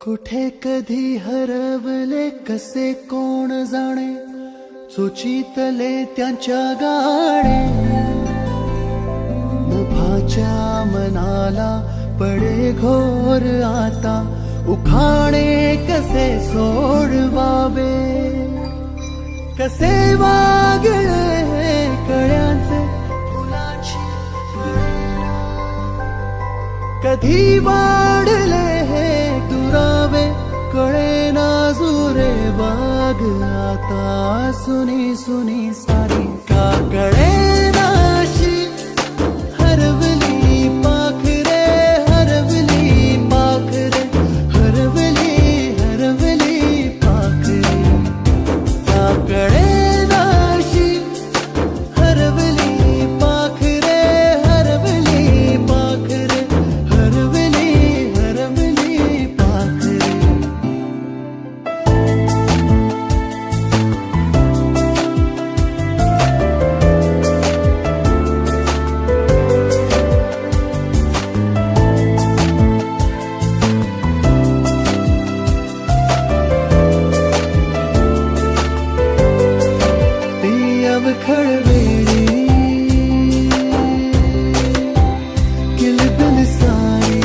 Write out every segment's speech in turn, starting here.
कुठे कधी हरवले कसे कोण जाणे, सुचितले त्यांच्या गाणे. नभाच्या मनाला पडे घोर आता, उखाणे कसे सोडवावे. कसे वागळे कळ्यांचे फुलाची कधी वाढले हे दुरावे, कळे ना जुरे बाग आता. सुनी सुनी सारी का कळे नाशी, हरवली पाखरे हरवली पाखरे हरवली हरवली पाखरे. का कळे नाशी, हरवली पाखरे हरवली पाखरे हरवली हरवली पाखरे. ती अवखळ वेळी किलबिल सारी,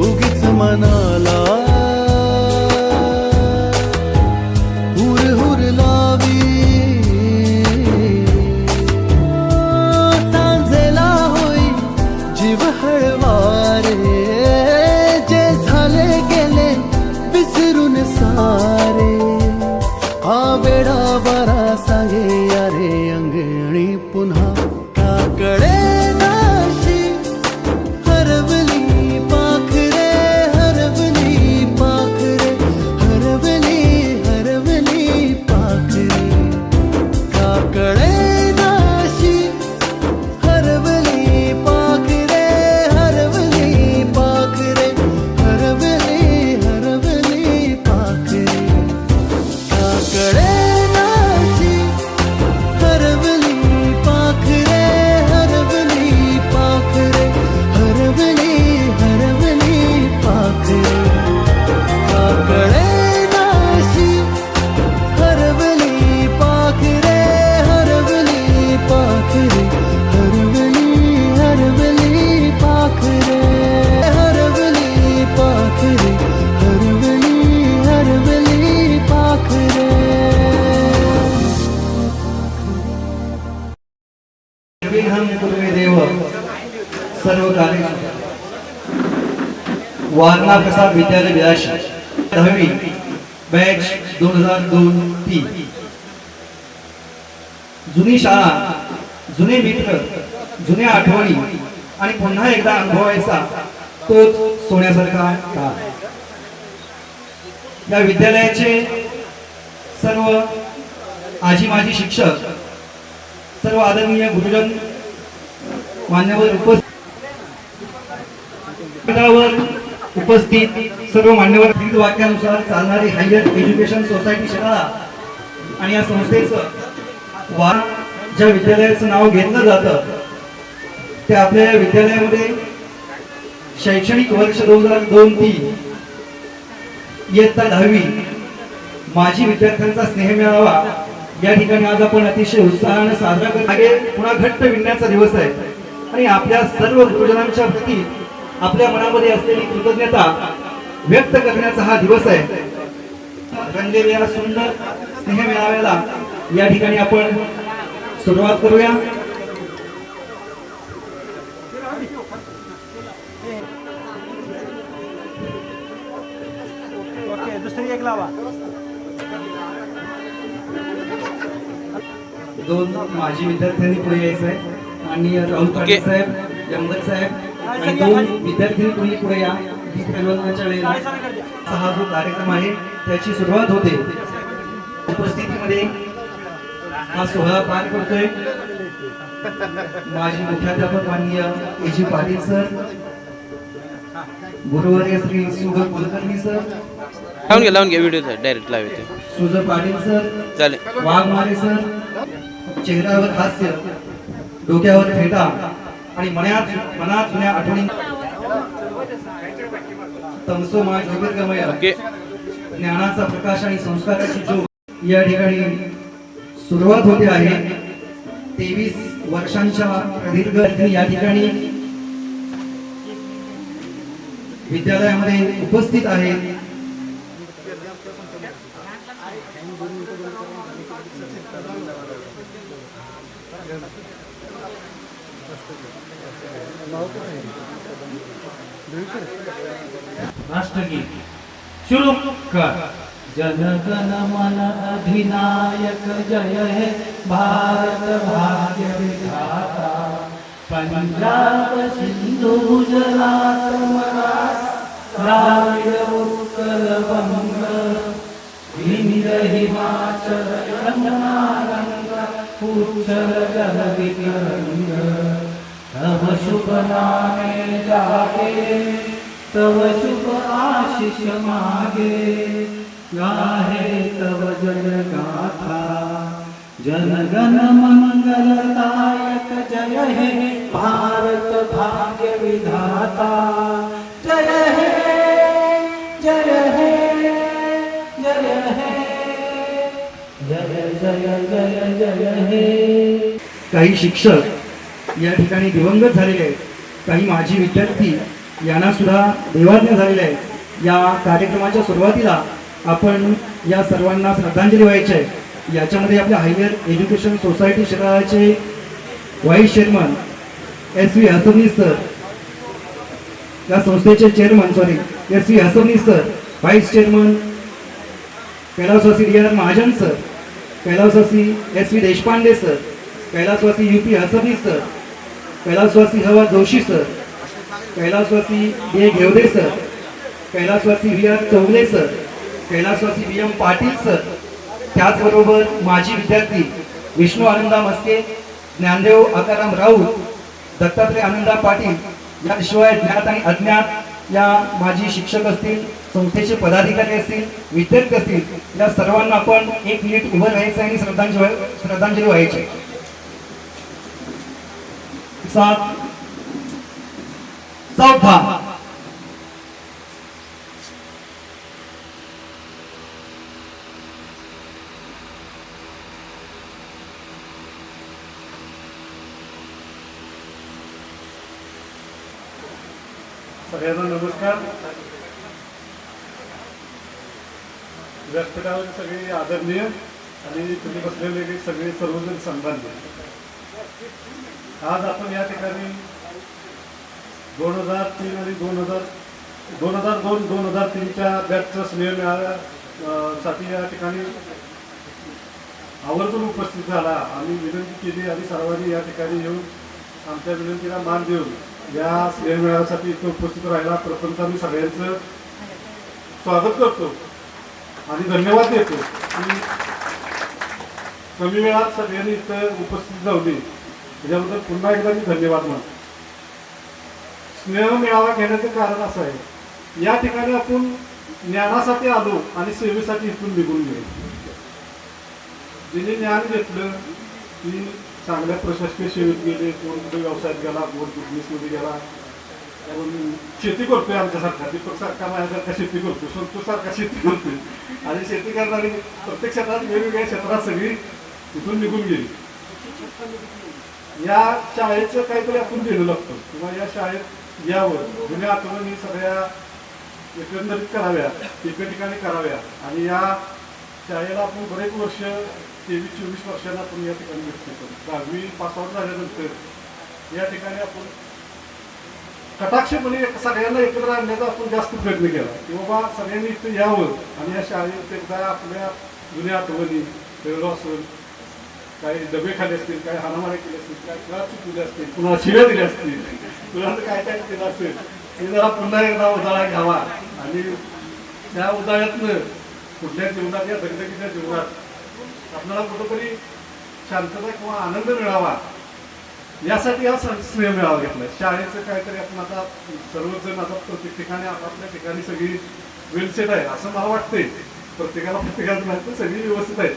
उगीच मनाला हुर हुर लावी. सांजेला होई जीव हळवारे, जे झाले गेले विसरून सारे. हा वेडा बरा सांगे यारे अंगणी पुन्हा. का कळे नाशी, हरवली पाखरे हरवली पाखरे हरवली हरवली पाखरे. का कळे नाशी, हरवली पाखरे हरवली पाखरे हरवली हरवली पाखरे. का कळे नाशी, हरवली पाखरे हरवली पाखरे हरवली हरवली पाखरे. का कळे नाशी, हरवली पाखरे हरवली पाखरे हरवली हरवली पाखरे हरवली पाखरे हरवली हरवली पाखरे. विघ्नं कुर्मे देव सर्व कार्य. वारणा प्रसाद विद्यालय विलाशी 10वी बॅच 2002-3. जुनी शाळा, जुने मित्र, जुन्या आठवणी आणि पुन्हा एकदा अनुभवायचा तोच सोन्यासारखा काळ. या विद्यालयाचे सर्व आजी माजी शिक्षक, सर्व आदरणीय गुरुजन, मान्यवर उपस्थित सर्व मान्यवर, ब्रीद वाक्यानुसार चालणारी हायर एज्युकेशन सोसायटी शाळा आणि या संस्थेचं ज्या विद्यालयाचं नाव घेतलं जातं ते आपल्या या विद्यालयामध्ये शैक्षणिक वर्ष 2002-3 इयत्ता 10वी माजी विद्यार्थ्यांचा स्नेह मेळावा या ठिकाणी आज आपण अतिशय उत्साहाने साजरा करत आहोत. पुन्हा घट्ट विणण्याचा दिवस आहे आणि आपल्या सर्व गुरुजनांच्या प्रती आपल्या मनामध्ये असलेली कृतज्ञता व्यक्त करण्याचा हा दिवस आहे. रंगलेल्या सुंदर स्नेह मेळाव्याला या ठिकाणी आपण सुरुवात करूया. दुसरी एक लावा. दोन माजी विद्यार्थ्यांनी पुढे यायचं आहे आणि राहुल पाटील साहेब, जमदर साहेब आणि दोन विद्यार्थी पुढे या. पैलवानाच्या वेळेला हा जो कार्यक्रम आहे त्याची सुरुवात होते. उपस्थितीमध्ये हा सोहळा पार करतोय माजी मुख्याध्यापक माननीय ए.जी. पाटील सर, गुरुवर्य श्री सुगत कुलकर्णी सर, लावून घ्या व्हिडिओ डायरेक्ट लावते. सुजय पाटील सर, चालेल. वाघमारे सर, चेहऱ्यावर हास्य, डोक्यावर फेटा आणि मनात जुन्या आठवणी तमसो मा ज्योतिर्गमय ओके ज्ञानाचा प्रकाश आणि संस्काराची ज्योत या ठिकाणी सुरुवात होते आहे. 23 वर्षांच्या प्रदीर्घ या ठिकाणी विद्यालयामध्ये उपस्थित आहेत. राष्ट्रगीत शुरू कर. जनगण मन अधिनायक जय हे भारत भाग्य विधाता. पंजाब सिंधु गुजरात मराठा द्राविड उत्कल बंग विंध्य हिमाचल यमुना गंगा उच्चल जल वितरंग. तव शुभ नामे जागे तव शुभ आशीष मागे. गाहे तव जय गाथा जनगण मंगलदायक जय हे भारत भाग्य विधाता. जय हे जय हे जय हे जय जय जय जय हे. काही शिक्षक या ठिकाणी दिवंगत झालेले आहेत. काही माजी विद्यार्थी यांना सुद्धा देवाज्ञ झालेले आहे. या कार्यक्रमाच्या सुरुवातीला आपण या सर्वांना श्रद्धांजली व्हायची आहे. याच्यामध्ये आपल्या हायर एज्युकेशन सोसायटी शिराळाचे vice chairman SV Hasabnis sir, या संस्थेचे chairman SV Hasabnis sir, vice chairman कैलासवासी DR महाजन सर, कैलासवासी SV देशपांडे सर, कैलासवासी UP हसवनीस सर, कैलासवासी हवा जोशी सर, कैलासवासी DA घेवदे सर, कैलासवासी VR चौगले सर, कैलासवासी VM पाटील सर, त्याचबरोबर माजी विद्यार्थी विष्णू आनंदा मस्के, ज्ञानदेव आकाराम राऊत, दत्तात्रय आनंदा पाटील, याशिवाय ज्ञात आणि अज्ञात या माजी शिक्षक असतील, संस्थेचे पदाधिकारी असतील, विद्यार्थी असतील, या सर्वांना आपण 1 मिनिट उभं राहायचं आणि श्रद्धांजली व्हायची. 7 14 सगळ्यांना नमस्कार. व्यासपीठावर सगळे आदरणीय आणि तुम्ही बसलेले सगळे सर्वजण सन्माननीय. आज आपण या ठिकाणी 2003 आणि 2002-2003च्या बॅचचा स्नेह मेळाव्यासाठी या ठिकाणी आवर्जून उपस्थित झाला आणि विनंती केली आणि सर्वांनी या ठिकाणी येऊन आमच्या विनंतीला मान देऊन या स्नेह मेळाव्यासाठी इथं उपस्थित राहिला. प्रथमतः मी सगळ्यांचं स्वागत करतो आणि धन्यवाद देतो की कमी वेळात सगळ्यांनी इथं उपस्थित राहिली त्याच्याबद्दल पुन्हा एकदा मी धन्यवाद मानतो. स्नेह मेळावा घेण्याचं कारण असं आहे, या ठिकाणी आपण ज्ञानासाठी आलो आणि सेवेसाठी इथून निघून गेलो. जिने ज्ञान घेतलं की चांगल्या प्रशासकीय सेवेत गेले, कोण कुठे व्यवसायात गेला, कोण बिझनेसमध्ये गेला, कोण शेती करतोय आमच्यासारखा, दीपक सारखा माझ्यासारखा शेती करतो, संतोष सारखा शेती करतोय आणि शेती करणारी प्रत्येक क्षेत्रात वेगवेगळ्या क्षेत्रात सगळी तिथून निघून गेली. या शाळेचं काहीतरी आपण देणं लागतं किंवा या शाळेत यावं, जुन्या आठवणी सगळ्या एकंदरीत कराव्या, एका ठिकाणी कराव्या आणि या शाळेला आपण बरेच वर्ष 23-24 वर्षांना आपण या ठिकाणी घेतलं. 10वी पास आउट झाल्यानंतर या ठिकाणी आपण कटाक्षपणे सगळ्यांना एकत्र आणण्याचा आपण जास्त प्रयत्न केला की बाबा सगळ्यांनी इथं यावं आणि या शाळेत एकदा आपल्या जुन्या आठवणी खेळलो असेल, काही डबे खाले असतील, काही हाणामारी केली असतील, काही क्लास चुकले असतील, पुन्हा शिव्या दिल्या असतील, तुला काय काय केलं असेल ते जरा पुन्हा एकदा उजाळा घ्यावा आणि त्या उजाळ्यातनं कुठल्या जीवनात या दगदगीच्या जीवनात आपल्याला कुठंतरी शांतता किंवा आनंद मिळावा यासाठी हा स्नेह मेळावा घेतला. शाळेचं काहीतरी आपण आता सर्वजण आता प्रत्येक ठिकाणी आपापल्या ठिकाणी सगळी वेलसेट आहे असं मला वाटतंय. प्रत्येकाचं नाही तर सगळी व्यवस्थित आहेत.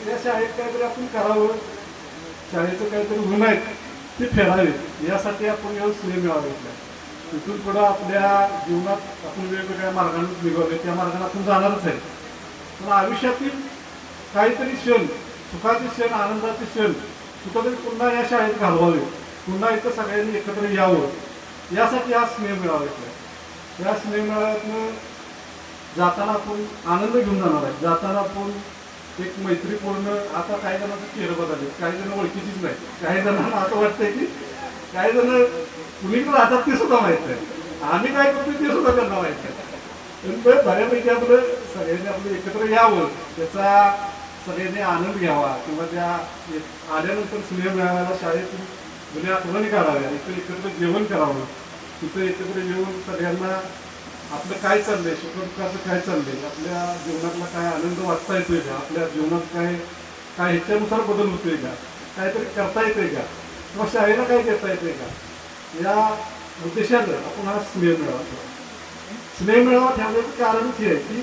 या शाळेत काहीतरी आपण करावं, शाळेचं काहीतरी गुण आहेत ते फेडावे यासाठी आपण या स्नेह मेळावा घेतला. तिथून पुढं आपल्या जीवनात आपण वेगवेगळ्या मार्गाने निघालोय, त्या मार्गाने आपण जाणारच आहे. पण आयुष्यातील काहीतरी क्षण, सुखाचे क्षण, आनंदाचे क्षण कुठंतरी पुन्हा या शाळेत घालवावे, पुन्हा इथं सगळ्यांनी एकत्र यावं, यासाठी हा स्नेह मिळावा इथला. या स्नेह मेळाव्यातनं जाताना आपण आनंद घेऊन जाणार आहे. जाताना आपण एक मैत्रीपूर्ण, आता काही जणांचं चेहरा बदलले, काही जण ओळखीचीच नाही, काही जणांना असं वाटतंय की काही जण कुणीकडे राहतात ते सुद्धा माहीत नाही, आम्ही काय करतो ते सुद्धा त्यांना माहीत नाही. पण बऱ्यापैकी आपलं सगळ्यांनी आपलं एकत्र यावं, त्याचा सगळ्यांनी आनंद घ्यावा किंवा त्या आल्यानंतर स्नेह मिळाल्याला शाळेतून जुन्या आठवणी काढाव्या, इथं एकत्र जेवण करावं, तिथं एकत्र येऊन सगळ्यांना आपलं काय चाललंय, सुखदुःखाचं काय चाललंय, आपल्या जीवनातला काय आनंद वाटता येतोय का, आपल्या जीवनात काय काय ह्याच्यानुसार बदल होतोय का, काहीतरी करता येतोय का, किंवा शाळेला काय देता येतंय का, या उद्देशानं आपण हा स्नेह मेळावा ठेवला. स्नेह मेळावा ठेवण्याचं कारणच हे आहे की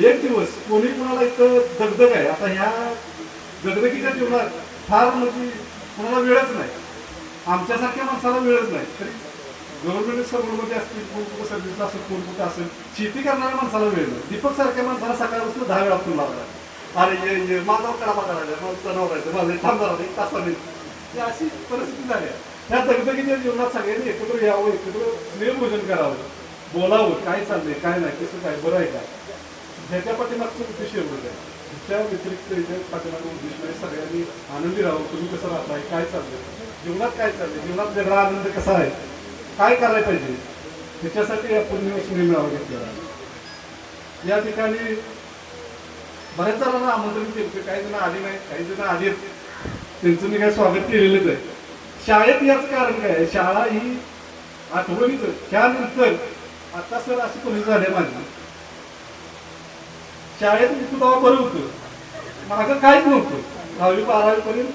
एक दिवस कोणी कोणाला इथं दगदग आहे, आता ह्या दगदगीच्या जीवनात फार म्हणजे कोणाला वेळच नाही, आमच्यासारख्या माणसाला वेळच नाही. तरी गव्हर्नमेंट सर्व्हरमध्ये असतील, कोण कुठं सर्व्हिसला असेल, कोण कुठं असेल, शेती करणाऱ्या माणसाला वेळ नाही. दीपक सारख्या माणसाला सकाळपासून 10 वेळा फोन लावला, अरे ये माझा कडा करायला, माझं तणाव राहायचं, माझं थांबणार एक तासाने, ही अशी परिस्थिती झाली आहे. त्या दगदगीच्या जीवनात सगळ्यांनी एकत्र यावं, एकत्र स्नेहभोजन करावं, बोलावं, काय चाललंय काय नाही, कसं काय बरं आहे का, ह्याच्या पाठीमागचं उद्देश एवढंच आहे. ह्याच्या व्यतिरिक्त ह्याच्या पाठीमागं उद्देश नाही, सगळ्यांनी आनंदी राहावं, तुम्ही कसं राहताय, काय चाललंय जीवनात, काय चाललंय जीवनात, वेगळा आनंद कसा आहे, काय करायला पाहिजे, त्याच्यासाठी आपण स्नेह मेळावा घेतलेला आहे. या ठिकाणी बऱ्याच जणांना आमंत्रण केलं, काही जण आले नाही, काही जण आले, त्यांचं मी काय स्वागत केलेलंच आहे. शाळेत याच कारण काय आहे, शाळा ही आठवणीचं, त्यानंतर आता सर अशी परिस्थिती झाली माझी, शाळेत मी तेव्हा बरं होतं, माझं काहीच नव्हतं, 10वी 12वी पर्यंत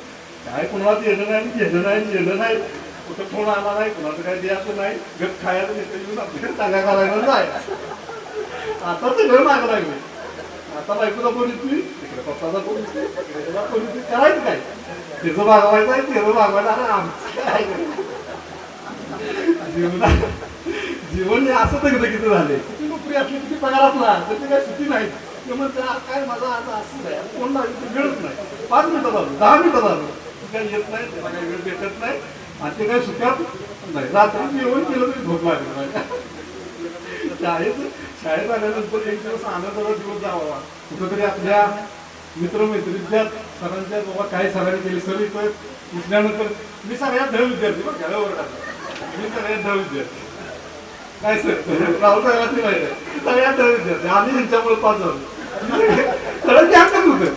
काय कोणाला येणं नाही, घेणं नाही, येणं नाही, कुठं फोन आला नाही, कोणाचं काही द्यायचं नाही, गप खायला नेतं येऊन आपल्याला टांगा करायला जाय. आता सगळं मागं लागलं, आता बायकोचा फोन येतोय, तिकडे पप्पाचा फोन येतोय, तिकडे फोन येतोय, करायचं काय, त्याचं भागवायचं आहे, त्याचं भागवायचं, आणि आमचं काय जीवन हे असं दगदगीचं झालंय. किती नोकरी असली, किती पगार असला, त्याची काही सुट्टी नाही, ते म्हणते काय माझं आता असं आहे, कोण वेळच नाही, 5 मिनिटं झालं, 10 मिनिटं झालं, तू काही येत नाही, त्याला काही वेळ भेटत नाही, आणि ते काही सुट्यात नाही, रात्री जेवण केलं तरी झोप लागली. शाळेत आल्यानंतर एक दिवस आनंदाचा दिवस जावा, कुठंतरी आपल्या मित्रमैत्रीतल्या सरांच्या बाबा काय सरांनी केली, सर इथं उठल्यानंतर मी सगळ्यात धड विद्यार्थी बघ घ्या वर्गात, मी सगळ्यात धड विद्यार्थी, काय सर राहुल साहेबांची माहिती आहे, सगळ्यात धड विद्यार्थी, आम्ही त्यांच्यामुळे पास झालो, सगळं त्या करत होतं,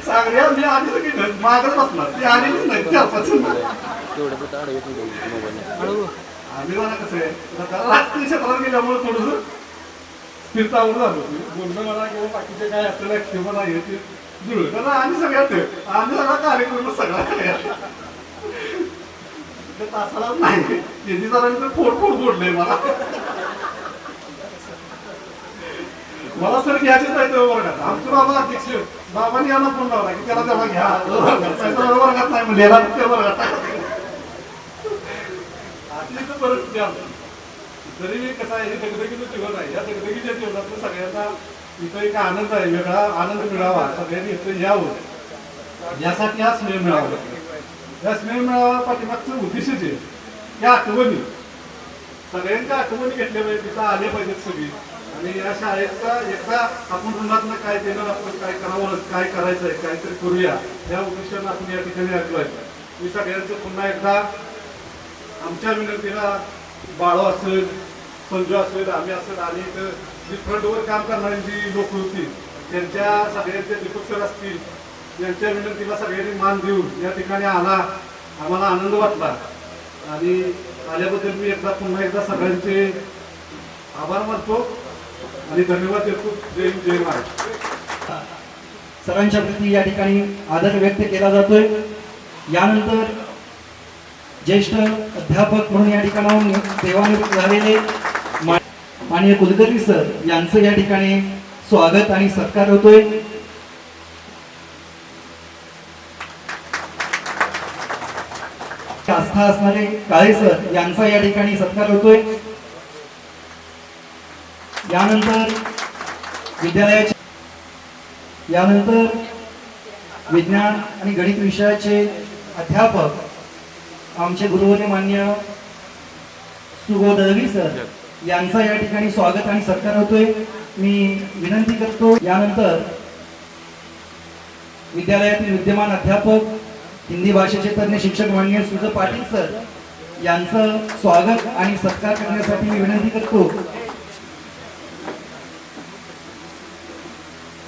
सगळ्या मी आधी सगळी मागच बसणार, ती आलेलीच नाही, त्यापासून आम्ही मला कसं आहे, रात्री क्षेत्रात गेल्यामुळे थोडंसं फिरता आवड झालं, बोलणं मला किंवा बाकीचे काय आपल्याला किंवा नाही ते जुळलं, कारण आम्ही सगळ्यात आम्ही सगळा कार्यक्रम सगळा तासाला नाही, त्यांनी जरा फोड फोडलंय मला सर घ्यायचेच नाही तेव्हा वर्गात, आमचे बाबा अध्यक्ष बाबांनी यांना फोन लावला की त्याला तेव्हा घ्या, वर्गात नाही म्हणजे याला त्या वर्गात परिस्थिती आमची. तरी कसं आहे, हे दगदगीचं जीवन आहे, या दगदगीच्या जीवनातून सगळ्यांना इथं एक आनंद आहे, वेगळा आनंद मिळावा, सगळ्यांनी इथं यावं, यासाठी हा स्नेह मिळावा. या स्नेह मिळावा पाठीमागचं उद्देशच आहे, या आठवणी सगळ्यांच्या आठवणी घेतल्या पाहिजे, तिथं आले पाहिजेत सगळी, आणि या शाळेचा एकदा आपण उन्हातनं काय देणार, आपण काय करावं, काय करायचं आहे, काहीतरी करूया, या उद्देशानं आपण या ठिकाणी आलो आहे. मी सगळ्यांचं पुन्हा एकदा आमच्या विनंतीला बाळो असेल, संजू असेल, आम्ही असेल, आणि इथं जी फ्रंटवर काम करणारी जी लोक होती त्यांच्या सगळ्यांचे दीपक सर असतील, यांच्या विनंतीला सगळ्यांनी मान देऊन या ठिकाणी आला, आम्हाला आनंद वाटला, आणि आल्याबद्दल मी एकदा पुन्हा एकदा सगळ्यांचे आभार मानतो आणि धन्यवाद देतो. जय हिंद, जय महाराष्ट्र. सरांच्या प्रती या ठिकाणी आदर व्यक्त केला जातोय. यानंतर ज्येष्ठ अध्यापक म्हणून या ठिकाणाहून सेवानिवृत्त झालेले माननीय कुलकर्णी सर यांचं या ठिकाणी स्वागत आणि सत्कार होतोय. आस्था असणारे काळे सर यांचा या ठिकाणी सत्कार होतोय. यानंतर विज्ञान आणि गणित विषयाचे अध्यापक आमचे गुरुवर्य मान्य सुबोध दळवी सर यांचा या ठिकाणी स्वागत आणि सत्कार होतोय. मी विनंती करतो. यानंतर विद्यालयातील विद्यमान अध्यापक हिंदी भाषेचे तज्ञ शिक्षक मान्य सुजय पाटील सर यांचं स्वागत आणि सत्कार करण्यासाठी मी विनंती करतो.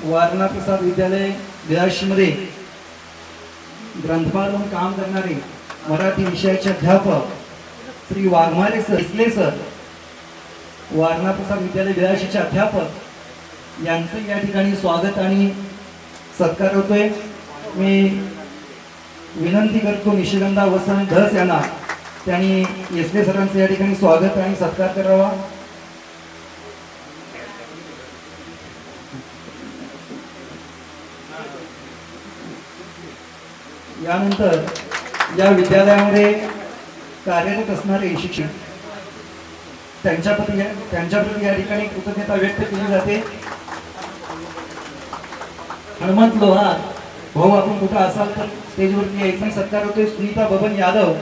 वारणा प्रसाद विद्यालय बिराशी मध्ये ग्रंथपाल म्हणून काम करणारे मराठी विषयाचे अध्यापक श्री वाघमारे सर इसले सर वारणा प्रसाद विद्यालय बिराशीचे अध्यापक यांचं या ठिकाणी स्वागत आणि सत्कार होतोय. मी विनंती करतो निशिगंधा वसंत धस यांना त्यांनी इसले सरांचं या ठिकाणी स्वागत आणि सत्कार करावा. यानंतर या विद्यालयामध्ये कार्यरत असणारे शिक्षक त्यांच्याप्रती या ठिकाणी कृतज्ञता व्यक्त केली जाते. हनुमंत लोहार भाऊ आपण कुठं असाल तर स्टेजवरती यायचा सत्कार होतोय. सुनीता बबन यादव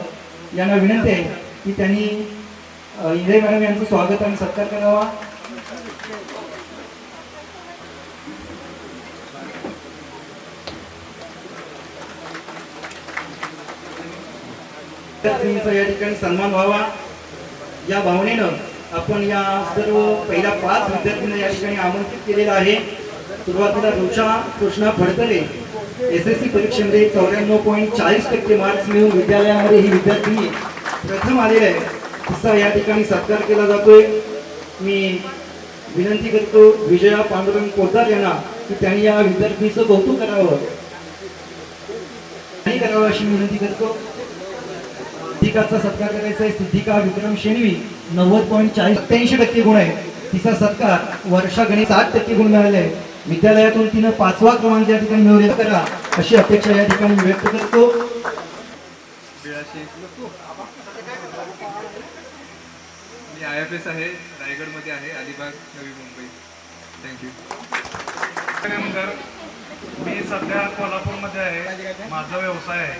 यांना विनंती आहे की त्यांनी इंद्रे मॅडम यांचं स्वागत आणि सत्कार करावा. या ठिकाणी सन्मान व्हावा या भावनेनं आपण या सर्व पहिल्या 5 विद्यार्थ्यांना या ठिकाणी आमंत्रित केलेलं आहे. सुरुवातीला रुचा कृष्णा फडतरे SSC परीक्षेमध्ये 94.40% मार्क्स मिळवून विद्यालयामध्ये ही विद्यार्थी प्रथम आलेले आहे. तिचा या ठिकाणी सत्कार केला जातोय. मी विनंती करतो विजया पांडुरंग पोद्दार यांना की त्यांनी या विद्यार्थीचं कौतुक करावं अशी विनंती करतो. सिद्धिकाचा सत्कार करायचा आहे. सिद्धिका विक्रम शेणवी 90.87% गुण आहे. तिचा सत्कार वर्षा गणित 60% गुण मिळाले. विद्यालयातून तिनं 5वा क्रमांक या ठिकाणी मिळवलेला करा अशी अपेक्षा या ठिकाणी व्यक्त करतो. मी IFS आहे, रायगडमध्ये आहे, अलिबाग नवी मुंबई. थँक्यू. त्यानंतर मी सध्या कोल्हापूरमध्ये आहे. माझा व्यवसाय आहे.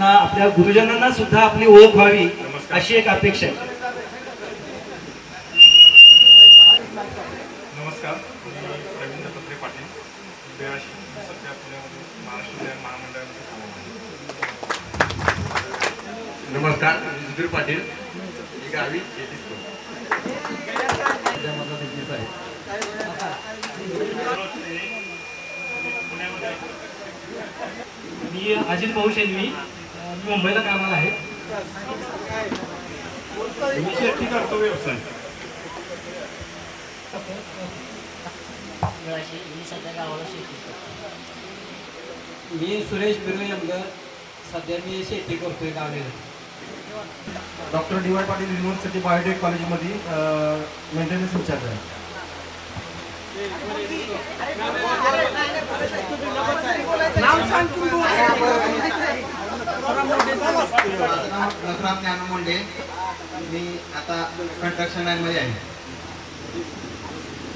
आपल्या गुरुजनांना सुद्धा आपली ओळख व्हावी अशी एक अपेक्षा आहे. नमस्कार, मी रवींद्र पत्रे पाटील बिराशी. सध्या पुण्यामध्ये महाराष्ट्र महामंडळामध्ये काम आहे. नमस्कार, मी सुधीर पाटील. ही गावी शेतीच मी अजित भाऊ शेणवी, मुंबईला कामाला आहे. मी शेती करतो, व्यवसाय. मी सुरेश बिर्वे यमगर, सध्या मी शेती करतोय गावले. Doctor DY Patil university biotech कॉलेजमध्ये मेंटेनन्स इंचार्ज आहे. नथुराम ज्ञानू मुंडे. मी आता कंस्ट्रक्शन लाईनमध्ये आहे.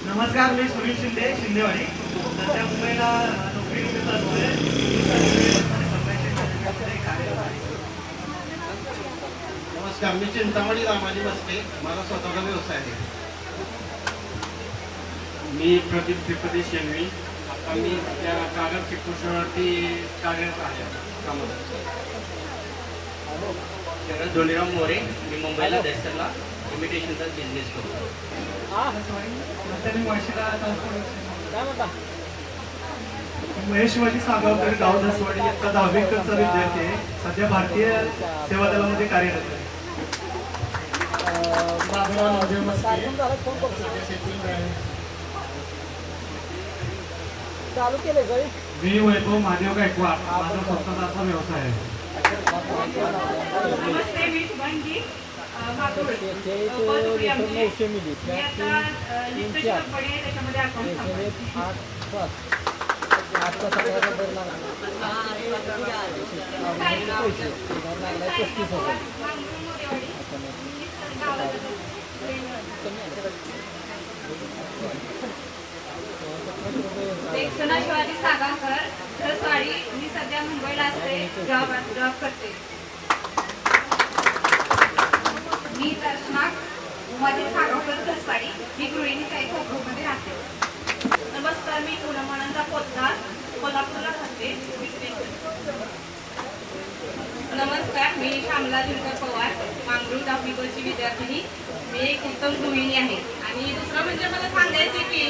नमस्कार, मी सुनील शिंदे शिंदेवाडी. सध्या मुंबईला नोकरी नमस्कार, मी चिंतामणी रामाजी बसते. माझा स्वतःचा व्यवसाय आहे. मी प्रदीप त्रिपदी शेणवी. आता मी त्या कागद चिकूशवरती कार्यरत आहे शरद धोंडीराम मोरे. मी मुंबईला दसरला इमिटेशनचा बिझनेस करतो. महेश शिवाजी सागावकर गाव दसवाडी इयत्ता 10वीचा विद्यार्थी आहे. सध्या भारतीय सेवा दलामध्ये कार्यरत आहे. मी वैभव महादेव गायकवाड. माझा स्वतःचा व्यवसाय आहे. नमस्ते, मी शुभांगी. मागून पदवी आमची मी आता लिस्ट कंपनी आहे त्याच्यामध्ये अकाउंट देक्षणा शिवाजी सागावकर रसवाडी. मी सध्या मुंबईला असते, जॉब करते. मी दर्शना उमाजी सागावकर रसवाडी. मी गृहिणीच आहे, कोकणामध्ये राहते. नमस्कार, मी पूनम आनंदा पोतदार, कोल्हापूरला राहते. नमस्कार, मी श्यामला दिनकर पवार, मांगरूळ 10वी विद्यार्थिनी. मी एक उत्तम गृहिणी आहे. आणि दुसरं म्हणजे मला सांगायचे की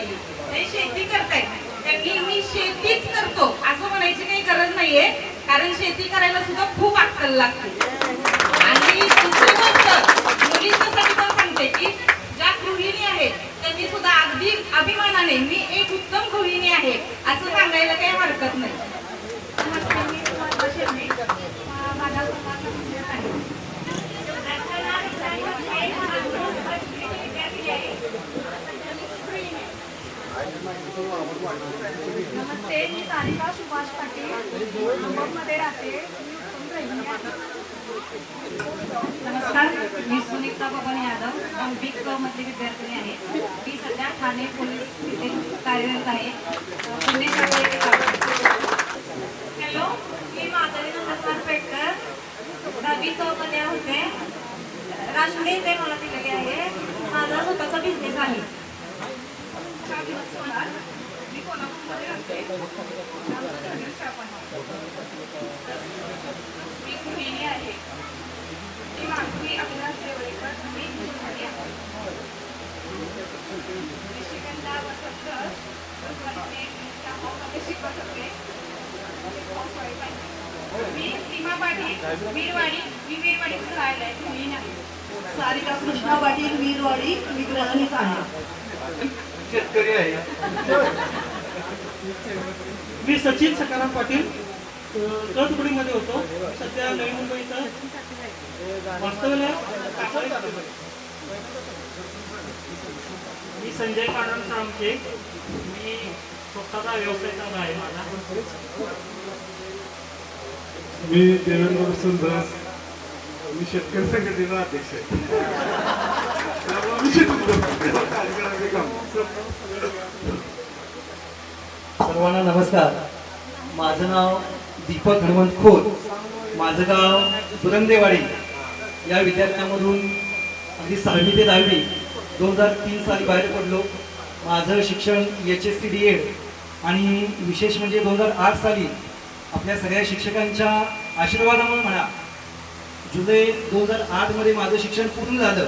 ते शेती करतायत त्यांनी मी शेतीच करतो असं म्हणायची काही गरज नाहीये, कारण शेती करायला सुद्धा खूप अक्कल लागते. आणि दुसरी गोष्ट मुलींसाठी पण सांगते की ज्या गृहिणी आहेत त्यांनी सुद्धा अगदी अभिमानाने मी एक उत्तम गृहिणी आहे असं सांगायला काही हरकत नाही. नमस्कार, मी सुवर्णा शेळके. माझा स्वतःचा बिझनेस आहे. नमस्ते, मी सारिका सुभाष पाटील, मुंबईमध्ये राहते. नमस्कार, मी सुनीता बबन यादव, BIC मधली विद्यार्थिनी आहे. मी सध्या ठाणे पोलीस तिथे कार्यरत आहे. हॅलो, मी माधवी नंदकुमार पेटकर, 10वी मध्ये होते. राष्ट्रीय इथे मला दिलेली आहे. माझा स्वतःचा बिझनेस आहे. मी कोल्हापूरमध्ये राहते. मी गृहिणी आहे. मी माधुरी अविनाश देवळेकर. मी गृहिणी आहे. शिकंदा वसंत शिकवत होते. मी सीमा पाटील, वीरवाडी. मी वीरवाडीत राहायला आहे, गृहिणी आहे. सारिका कृष्णा पाटील, वीरवाडी. मी गृहिणीच आहे. शेतकरी आहे. मी सचिन सकाराम पाटील, कळतुकडीमध्ये होतो. सध्या नवी मुंबईचा वास्तव्याला. मी संजय कांडण साळुंखे. मी स्वतःचा व्यवसाय चालू आहे माझा. मी देवेंद्र सुंदर. मी शेतकरी संघटनेचा अध्यक्ष आहे. सर्वांना नमस्कार. माझं नाव दीपक हनुमंत खोत. माझं गाव पुरंदेवाडी. या विद्यार्थ्यांमधून अगदी 6वी ते 10वी 2003 साली बाहेर पडलो. माझं शिक्षण HSC DED आणि विशेष म्हणजे 2008 साली आपल्या सगळ्या शिक्षकांच्या आशीर्वादामुळे म्हणा जुलै 2008 मध्ये माझं शिक्षण पूर्ण झालं.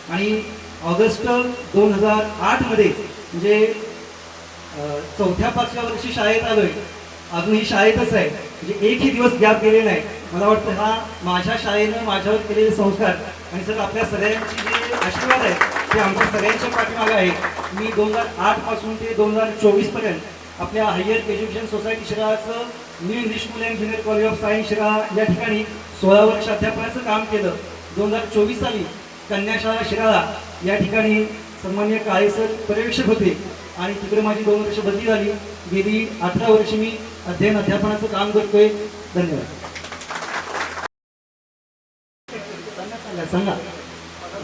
आणि ऑगस्ट 2008 मध्ये म्हणजे 4-5व्या वर्षी शाळेत आलोय. अजूनही शाळेतच आहे, म्हणजे एकही दिवस गॅप गेलेला नाही. मला वाटतं हा माझ्या शाळेनं माझ्यावर केलेले संस्कार आणि सर आपल्या सगळ्यांचे जे आशीर्वाद आहेत ते आमच्या सगळ्यांच्या पाठीमागे आहेत. मी 2008 पासून ते 2024 पर्यंत आपल्या हायर एज्युकेशन सोसायटी शिराळाचं new English school and junior college of science Shirala या ठिकाणी 16 वर्ष अध्यापनाचं काम केलं. 2024 साली कन्याशाळा शिराळा या ठिकाणी सन्माननीय काळे सर पर्यवेक्षक होते आणि तिकडे माझी 2 वर्ष बदली झाली. गेली 18 वर्ष मी अध्यापनाचं काम करतोय. धन्यवाद. सांगा.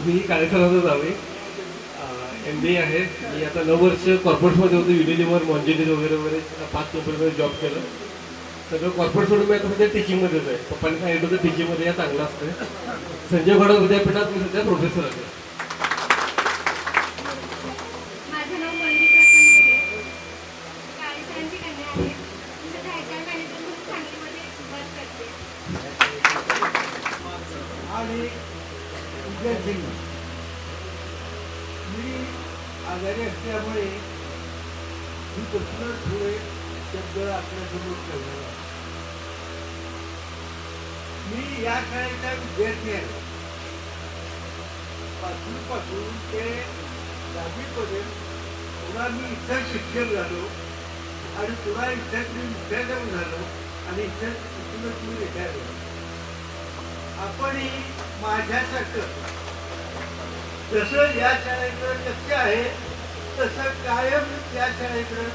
मी काळेसरांचं जावे. MBA आहे. मी आता 9 वर्ष कॉर्पोरेटमध्ये होतो. युनिलिव्हर, मॉन्जिनियर वगैरे वगैरे 5 कंपनीमध्ये जॉब केलं. सगळं कॉर्पोरेट सोडून मी आता सध्या टीचिंगमध्येच आहे. पप्पांनी सांगितलं होतं टीचिंगमध्ये या चांगलं असतं. संजय घोडावत विद्यापीठात मी सध्या प्रोफेसर आहे. माझं नाव मल्लिका संघे. काळेसरांची कन्या आहे. मी सध्या HR मॅनेजर सांगलीमध्ये वर्क करते. आणि विद्यार्थ्यांनी मी आजारी असल्यामुळे मी प्रश्न थोडे शब्द आपल्यासमोर ठेवणार आहे. मी या शाळेचा विद्यार्थी आहे. पासून ते 10वी पर्यंत पुन्हा मी इथं शिक्षक झालो आणि पुन्हा इथं मी मुख्याध्यापक झालो आणि इथं तिथूनच मी रिटायर झालो. आपणही माझ्यासारखं जसं या शाळेकडे लक्ष आहे तसं कायम त्या शाळेकडे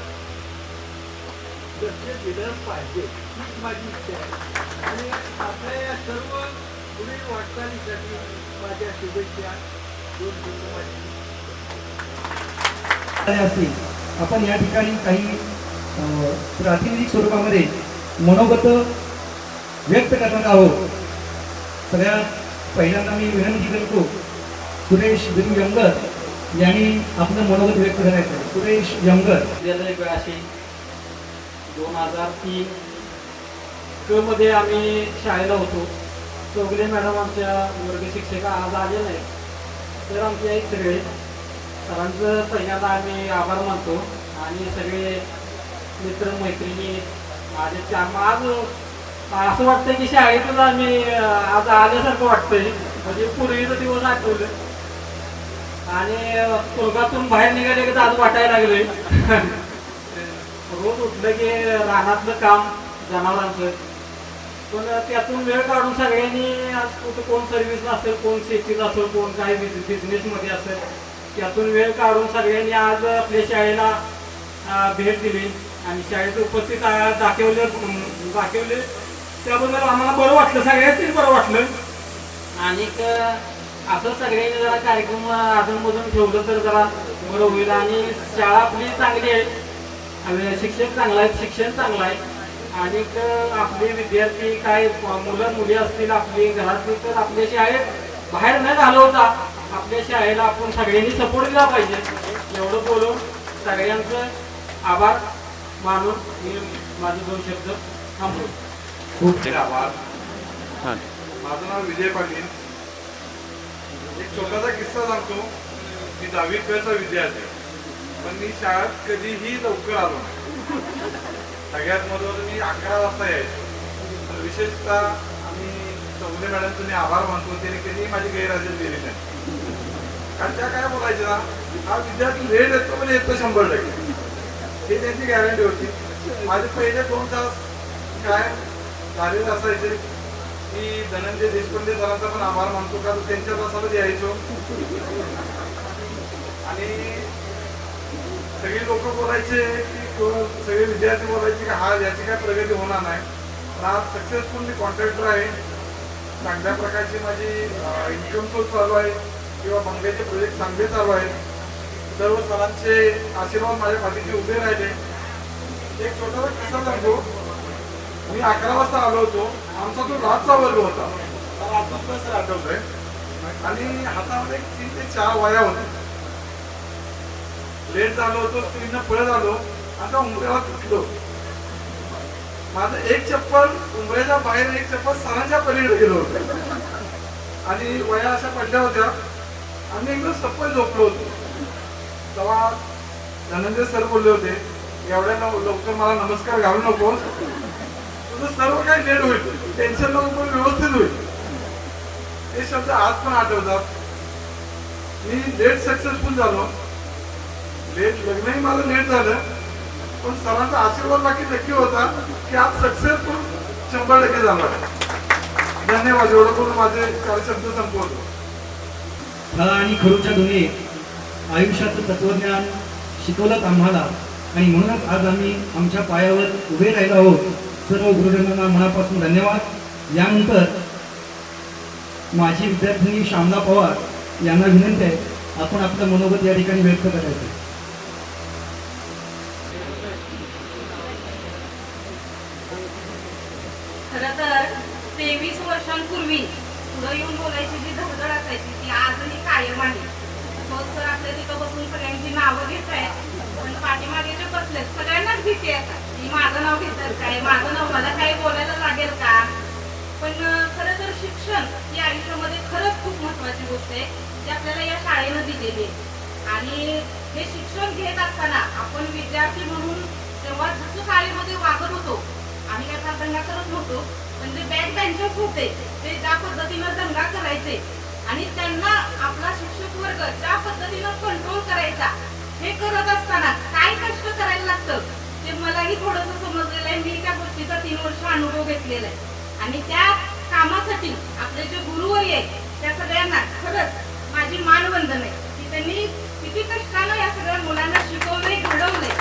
लक्ष दिलं पाहिजे हीच माझी इच्छा आहे. आणि आपल्या या सर्व पुढील वाटचालीसाठी माझ्या शुभेच्छा. दोन कुटुंबाची असतील. आपण या ठिकाणी काही प्रातिनिधिक स्वरूपामध्ये मनोगत व्यक्त करणार आहोत. सगळ्यात पहिल्यांदा मी विनंती करतो सुरेश बिरू यंगर यांनी आपलं मनोगत व्यक्त करायचं आहे. सुरेश यंगर. विद्यालय वेळ अशी 2003 क मध्ये आम्ही शाळेला होतो. चौगले मॅडम आमच्या वर्ग शिक्षिका आज आले नाही तर आमचे आहेत सगळे सरांचं पहिल्यांदा आम्ही आभार मानतो. आणि सगळे मित्रमैत्रिणी माझे आज असं वाटतं की शाळेतच आम्ही आज आल्यासारखं वाटतंय. म्हणजे पूर्वीचा दिवस आठवलं आणि स्वर्गातून बाहेर निघाले की आज वाटायला लागले. रोज उठलं की रानातलं काम जनावरांचं पण त्यातून वेळ काढून सगळ्यांनी आज कुठं कोण सर्व्हिसला असेल कोण शेतीत असेल कोण काही बिझनेसमध्ये असेल त्यातून वेळ काढून सगळ्यांनी आज आपल्या शाळेला भेट दिली आणि शाळेत उपस्थित दाखवले त्याबद्दल आम्हाला बरं वाटलं. सगळ्यांनीच बरं वाटलं. आणि असं सगळ्यांनी जरा कार्यक्रम अजूनमधून ठेवलं तर जरा बरं होईल. आणि शाळा आपली चांगली आहे. शिक्षक चांगला आहे शिक्षण चांगलं आहे. आणि आपले विद्यार्थी काय मुलं मुली असतील आपली घरातली तर आपल्या शाळेत बाहेर न घालवता आपल्या शाळेला आपण सगळ्यांनी सपोर्ट दिला पाहिजे. एवढं बोलून सगळ्यांचं आभार मानून मी माझे 2 शब्द थांबतो. खूप आभार. हां माझं नाव विजय पाटील. एक छोटासा किस्सा सांगतो. मी 10वी चा विद्यार्थी पण मी शाळेत कधीही लवकर आलो नाही. सगळ्यात महत्त्वाचं मी 11 वाजता यायचो. विशेषतः आम्ही चौगले मॅडमचं मी आभार मानतो. त्याने कधीही माझी गैरहजेरी दिली नाही. कारण त्या काय बोलायचं ना हा विद्यार्थी लेट येतो पण येतो 100%. हे त्यांची गॅरंटी होती. माझे पहिले 2 तास काय झालेले असायचे की धनंजय देशपांडे सरांचा पण आभार मानतो का त्यांच्या तासाला यायचो. आणि सगळी लोक बोलायचे की सगळे विद्यार्थी बोलायचे की हा याची काय प्रगती होणार नाही. पण आज सक्सेसफुल मी कॉन्ट्रॅक्टर आहे. चांगल्या प्रकारची माझी इन्कम सोर्स चालू आहे किंवा बंगल्याचे प्रोजेक्ट चांगले चालू आहेत. सर्व सरांचे आशीर्वाद माझ्या पाठीशी उभे राहिले. एक छोटासा किस्सा सांगतो. मी 11 वाजता आलो होतो. आमचा जो रातचा वर्ग होता मला आजच आठवतोय. आणि हातामध्ये 3 ते 4 वह्या होत्या. लेट झालो होतो स्क्रीननं पळत आलो आता उंबऱ्याला तुटलो. माझं एक चप्पल उंबऱ्याच्या बाहेर एक चप्पल सरांच्या पलीकडे गेलो होतो. आणि वया अशा पडल्या होत्या. आम्ही एकदम चप्पल झोपलो होतो. तेव्हा धनंजय सर बोलले होते एवढ्या लवकर मला नमस्कार घालू नको. तुझं सर्व काही लेट होईल टेन्शन नको पण व्यवस्थित होईल. हे शब्द आज पण आठवतात. मी लेट सक्सेसफुल झालो. लेट लग्नही माझं लेट झालं पण सरांचा आशीर्वाद बाकी नक्की होता की आज सक्सेसफुल 100% झाला. धन्यवाद. एवढं करून माझे 4 शब्द संपवतो. फळा आणि खरूच्या दोन्ही आयुष्याचं तत्वज्ञान शिकवलं आम्हाला आणि म्हणूनच आज आम्ही आमच्या पायावर उभे राहिलो आहोत. सर्व गुरुजनांना मनापासून धन्यवाद. यानंतर माझी विद्यार्थिनी श्यामला पवार यांना विनंती आहे आपण आपलं मनोगत या ठिकाणी व्यक्त करायचं. खरं तर 23 वर्षांपूर्वी पुढे येऊन बोलायची जी धडधड असायची ती आजही कायम आहे. सर आपल्या तिथं बसून सगळ्यांची नावं घेत आहेत पण पाठीमागे जे बसलेत सगळ्यांनाच भीती आहे की माझं नाव घेतात काय माझं नाव मला काही बोलायला लागेल का. पण खरं तर शिक्षण ही आयुष्यामध्ये खरंच खूप महत्वाची गोष्ट आहे जी आपल्याला या शाळेनं दिलेली आहे. आणि हे शिक्षण घेत असताना आपण विद्यार्थी म्हणून तेव्हा जसं शाळेमध्ये वागत होतो आम्ही काय फार दंगा करत नव्हतो पण जे बॅक बेंचर्स होते ते ज्या पद्धतीनं दंगा करायचे आणि त्यांना आपला शिक्षक वर्ग ज्या पद्धतीनं कंट्रोल करायचा हे करत असताना काय कष्ट करायला लागतं ते मलाही थोडंसं समजलेलं आहे. मी त्या गोष्टीचा 3 वर्ष अनुभव घेतलेला आहे. आणि त्या कामासाठी आपले जे गुरुवर्य आहेत त्या सगळ्यांना खरंच माझी मानवंदन आहे की त्यांनी किती कष्टानं या सगळ्या मुलांना शिकवलंय, घडवलंय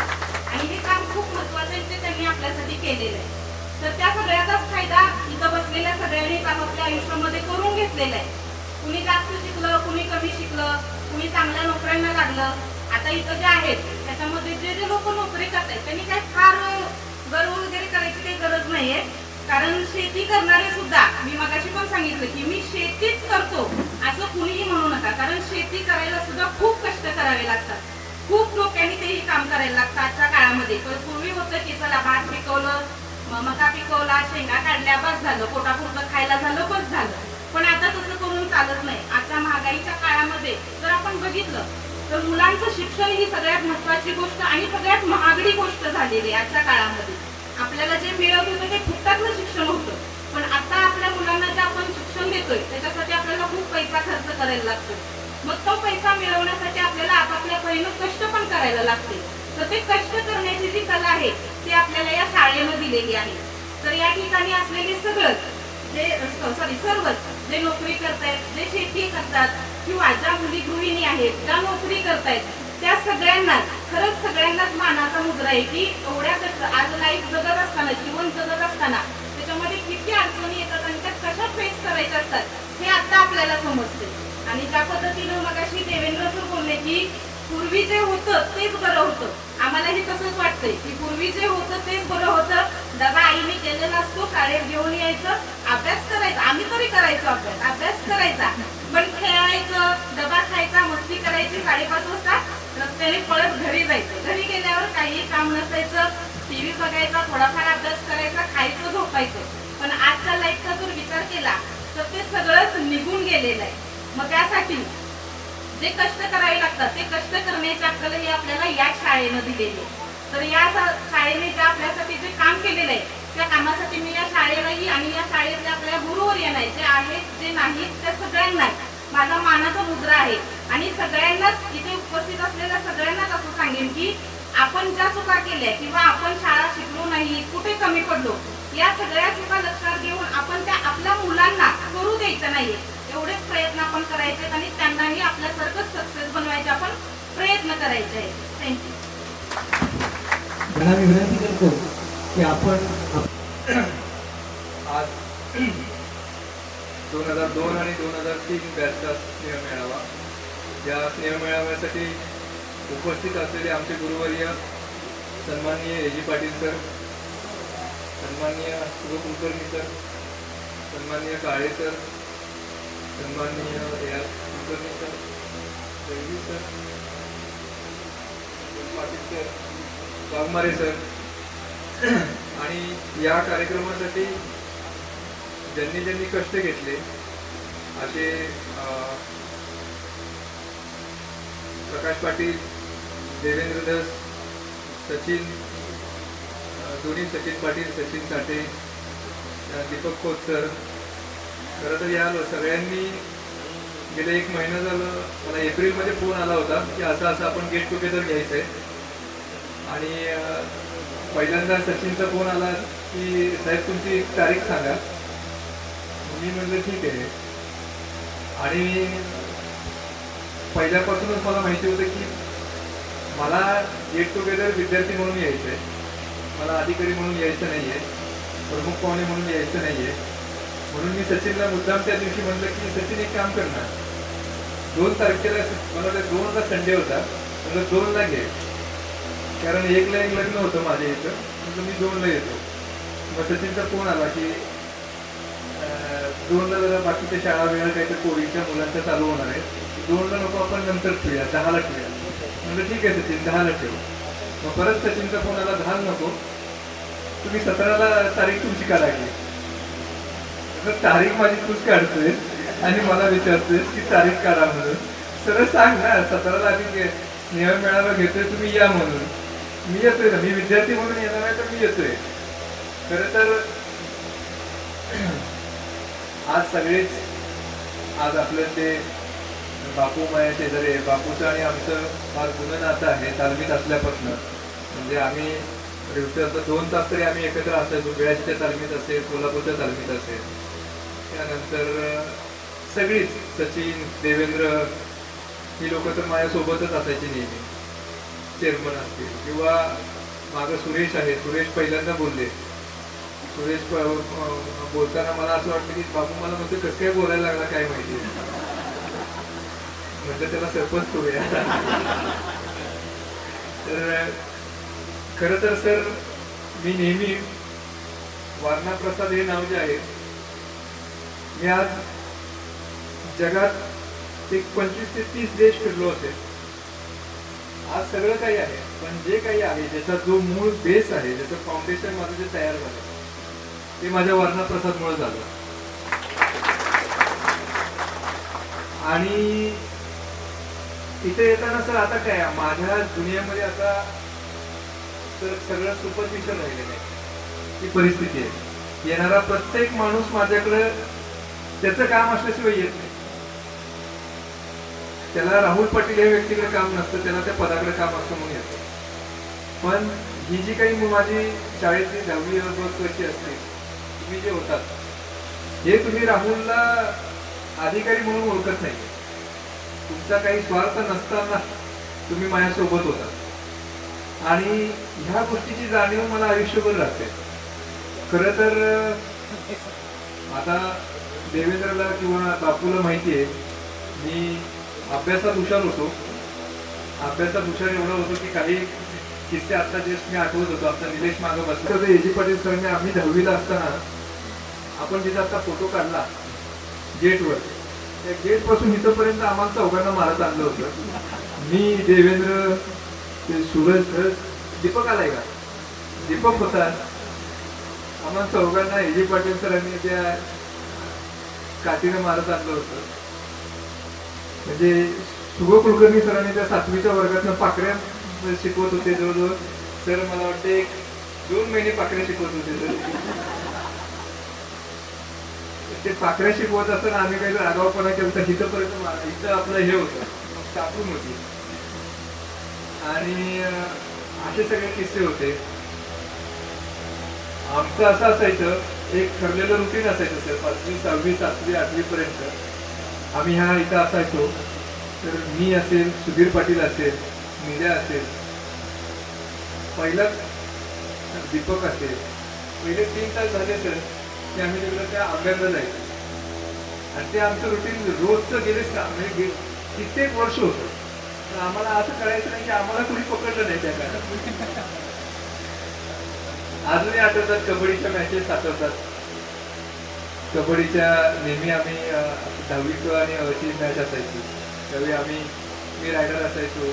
आणि हे काम खूप महत्वाचं आहे ते त्यांनी आपल्यासाठी केलेलं आहे. तर त्या सगळ्याचाच फायदा इथं बसलेल्या सगळ्यांनीच आपापल्या आयुष्यामध्ये करून घेतलेला आहे. कुणी जास्त शिकलं, कुणी कमी शिकलं, कुणी चांगल्या नोकऱ्यांना लागलं. आता इथं जे आहेत त्याच्यामध्ये जे जे लोक नोकरी करतात त्यांनी काही फार गर्व वगैरे करायची काही गरज नाहीये. कारण शेती करणारे सुद्धा, मी मगाशी पण सांगितलं की मी शेतीच करतो असं कुणीही म्हणू नका. कारण शेती करायला सुद्धा खूप कष्ट करावे लागतात. खूप डोक्याने तेही काम करायला लागतं आजच्या काळामध्ये. पण पूर्वी होतं की चला भात पिकवलं, मका पिकवला, शेंगा काढल्या, बस झालं, पोटापुरतं खायला झालं, बस झालं. पण आता तसं करून चालत नाही. आजच्या महागाईच्या काळामध्ये जर आपण बघितलं तर मुलांचं शिक्षण ही सगळ्यात महत्वाची गोष्ट आणि सगळ्यात महागडी गोष्ट झालेली आहे आजच्या काळामध्ये. आपल्याला जे मिळत होतं ते फुकटातलं शिक्षण होतं, पण आता आपल्या मुलांना जे आपण शिक्षण देतोय त्याच्यासाठी आपल्याला खूप पैसा खर्च करायला लागतो. मग तो पैसा मिळवण्यासाठी आपल्याला आपापल्या परीनं कष्ट पण करायला लागते. तर ते कष्ट करण्याची जी कला आहे ती आपल्याला या शाळेनं दिलेली आहे. तर या ठिकाणी असलेले सगळं सर्वच जे नोकरी करतायत, जे शेती करतात किंवा ज्या मुली गृहिणी आहेत, ज्या नोकरी करतायत, त्या सगळ्यांना खरंच सगळ्यांनाच मानाचा मुद्रा आहे की एवढ्या कष्ट आज लाईफ जगत असताना, जीवन जगत असताना त्याच्यामध्ये किती अडचणी येतात आणि त्या कशा फेस करायच्या असतात हे आता आपल्याला समजते. आणि ज्या पद्धतीनं मगाशी देवेंद्र सर बोलले की पूर्वी जे होतं तेच बरं होतं, आम्हालाही तसंच वाटतंय की पूर्वी जे होतं तेच बरं होतं. डबा आईने केलेला असतो, शाळेत घेऊन यायचं, अभ्यास करायचा, आम्ही तरी करायचो अभ्यास करायचा, पण खेळायचं, डबा खायचा, मस्ती करायची, 5:30 वाजता रस्त्याने पळत घरी जायचं. घरी गेल्यावर काही काम नसायचं, टीव्ही बघायचा, थोडाफार अभ्यास करायचा, खायचं, झोपायचं. पण आजच्या लाईफचा जर विचार केला तर ते सगळंच निघून गेलेलं आहे. मग त्यासाठी जे कष्ट करावे लागतात ते कष्ट करण्याची अक्कल ही आपल्याला या शाळेनं दिलेली आहे. तर या शाळेने जे आपल्यासाठी जे काम केलेलं आहे त्या कामासाठी मी या शाळेलाही आणि या शाळेतले आपल्या गुरुवर्यांना जे आहेत जे नाहीत त्या सगळ्यांना माझा मानाचा मुद्रा आहे. आणि सगळ्यांनाच इथे उपस्थित असलेल्या सगळ्यांनाच असं सांगेन की आपण ज्या चुका केल्या किंवा आपण शाळा शिकलो नाही, कुठे कमी पडलो, या सगळ्या चुका लक्षात घेऊन आपण त्या आपल्या मुलांना करू द्यायचं नाहीये. एवढेच प्रयत्न आपण करायचे आणि त्यांनाही आपल्यासारखं सक्सेस बनवायचे आपण प्रयत्न करायचे आहे. थँक्यू. मी विनंती करतो की आपण आज 2002 आणि 2003 बॅचचा स्नेह मेळावा. या स्नेह मेळाव्यासाठी उपस्थित असलेले आमचे गुरुवर्य सन्माननीय ए.जी. पाटील सर, सन्माननीय शिव कुलकर्णी सर, सन्माननीय काळे सर, सन्माननीय A R. Kulkarni sir, J V sir, Patil sir, Waghmare sir आणि या कार्यक्रमासाठी ज्यांनी ज्यांनी कष्ट घेतले असे प्रकाश पाटील, देवेंद्र धस, सचिन, दोन्ही सचिन पाटील, सचिन साठे, दीपक खोत सर. खरं तर या सगळ्यांनी गेले 1 महिना झालं मला एप्रिलमध्ये फोन आला होता की असं आपण गेट टुगेदर घ्यायचं आहे. आणि पहिल्यांदा सचिनचा फोन आला की साहेब तुमची तारीख सांगा. मी म्हणलं ठीक आहे. आणि पहिल्यापासूनच मला माहिती होतं की मला गेट टुगेदर विद्यार्थी म्हणून यायचं आहे, मला अधिकारी म्हणून यायचं नाही आहे, प्रमुख पाहुणे म्हणून यायचं नाही आहे. म्हणून मी सचिनला मुद्दाम त्या दिवशी म्हणलं की सचिन एक काम करणार, 2 तारखेला मला वाटतं 2ला संडे होता, म्हणलं 2ला घे, कारण 1ला एक लग्न होतं माझ्या इथं, म्हणलं मी 2ला येतो. मग सचिनचा फोन आला की 2ला जरा बाकीच्या शाळा वेळा काहीतरी पोरीच्या मुलांच्या चालू होणार आहे, 2ला नको आपण नंतर ठेवूया, 10ला ठेवूया. म्हणलं ठीक आहे सचिन 10ला ठेवू. मग परत सचिनचा फोन आला 10ला नको, तुम्ही 17ला तारीख तुमची का लागली. तारीख माझी तूच काढतोय आणि मला विचारतोय की तारीख काढा म्हणून. सरळ सांग ना, 17ला आम्ही स्नेह मेळावा घेतोय, तुम्ही या म्हणून. मी येतोय ना, मी विद्यार्थी म्हणून येणार आहे तर मी येतोय. खरं तर आज सगळेच आज आपलं ते बापू माया शेजारी, बापूचं आणि आमचं फार जुनं नातं आहे तालमीत असल्यापासून. म्हणजे आम्ही दिवसाचं 2 तास तरी आम्ही एकत्र असायचो. वेळाच्या तालमीत असेल, कोल्हापूरच्या तालमीत असेल. त्यानंतर सगळीच सचिन, देवेंद्र ही लोक तर माझ्यासोबतच असायची नेहमी. चेअरमन असतील किंवा मागं सुरेश आहे, सुरेश पहिल्यांदा बोलले. सुरेश बोलताना मला असं वाटतं की बाबू मला म्हणतो कसं काय बोलायला लागला काय माहिती, म्हटलं त्याला सरपंच करूया. तर खरं तर सर मी नेहमी वारणा प्रसाद हे नाव जे आहे, मी आज जगात एक 25 ते 30 देश फिरलो असेल. आज सगळं काही आहे, पण जे काही आहे ज्याचा जो मूळ बेस आहे, ज्याचं फाउंडेशन माझं जे तयार झालं ते माझ्या वारणा प्रसादमुळे झालं. आणि इथे येताना सर आता काय माझ्या दुनियेमध्ये आता तर सगळं सुपरफिशियल राहिलेलं आहे, ही परिस्थिती आहे. येणारा प्रत्येक माणूस माझ्याकडे त्याचं काम असल्याशिवाय येत नाही. त्याला राहुल पाटील या व्यक्तीकडे काम नसतं, त्याला त्या पदाकडे काम असतं म्हणून येतं. पण ही जी काही माझी शाळेतली 10वी वर्षी असते, तुम्ही जे होतात हे तुम्ही राहुलला अधिकारी म्हणून ओळखत नाही. तुमचा काही स्वार्थ नसताना तुम्ही माझ्यासोबत होता आणि ह्या गोष्टीची जाणीव मला आयुष्यभर राहते. खरं तर आता देवेंद्रला किंवा बापूला माहिती आहे मी अभ्यासात हुशार होतो. अभ्यासात हुशार एवढं होतो की काही किस्से आता जस्ट मी आठवत होतो. आमचा निलेश मागं बसला होता, एजी पाटील सरांनी आम्ही 10वीला असताना आपण जिथे आता फोटो काढला गेटवर, त्या गेट पासून इथपर्यंत आम्हाला चौघांना मारत आणलं होतं. मी, देवेंद्र, ते सूरज, दीपक आलाय का, दीपक होता. आम्हाला चौघांना एजी पाटील सरांनी त्या काठीने मारत आणलं होतं. म्हणजे शुभ कुलकर्णी सरांनी त्या 7वीच्या वर्गातनं पाकऱ्या शिकवत होते. जवळजवळ सर मला वाटते 2 महिने पाकऱ्या शिकवत होते सर. ते पाकऱ्या शिकवत असताना आम्ही काही आगाऊपणा केला, इथंपर्यंत इथं आपलं हे होतं, कापून होती. आणि असे सगळे किस्से होते. आमचं असं असायचं, एक ठरलेलं रुटीन असायचं सर. 5वी 6वी 7वी 8वी पर्यंत आम्ही ह्या इथं असायचो. तर मी असेल, सुधीर पाटील असेल, मीडिया असेल, पहिला दीपक असेल, पहिले 3 तास झाले सर की आम्ही तिकडे त्या अभ्यासाला जायचो. आणि ते आमचं रुटीन रोजचं गेले म्हणजे कित्येक वर्ष होतं. पण आम्हाला असं कळायचं नाही की आम्हाला कुणी पकडलं नाही त्या काळात. अजूनही आठवतात कबड्डीच्या मॅचेस आठवतात. कबड्डीच्या नेहमी आम्ही 10वी आणि अची मॅच असायची त्यावेळी मी रायडर असायचो,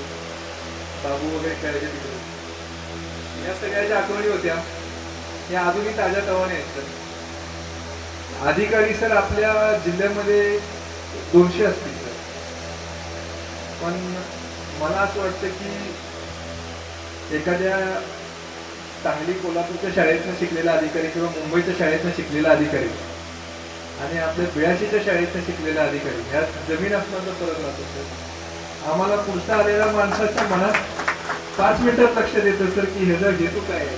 बाबू वगैरे खेळायचे तिकडे. या सगळ्याच्या आठवणी होत्या, या अजूनही ताज्या तवाने आहेत. अधिकारी सर आपल्या जिल्ह्यामध्ये 200 असतील सर. पण मला असं वाटतं की एखाद्या चांगली कोल्हापूरच्या शाळेतनं शिकलेला अधिकारी किंवा मुंबईच्या शाळेतनं शिकलेला अधिकारी आणि आपल्या बिळाशीच्या शाळेतनं शिकलेला अधिकारी ह्यात जमीन असण्याचा फरक राहतो सर. आम्हाला पुढचा आलेल्या माणसाच्या मनात 5 मिनिटात लक्ष देतं सर की ह्याचा हेतू काय आहे,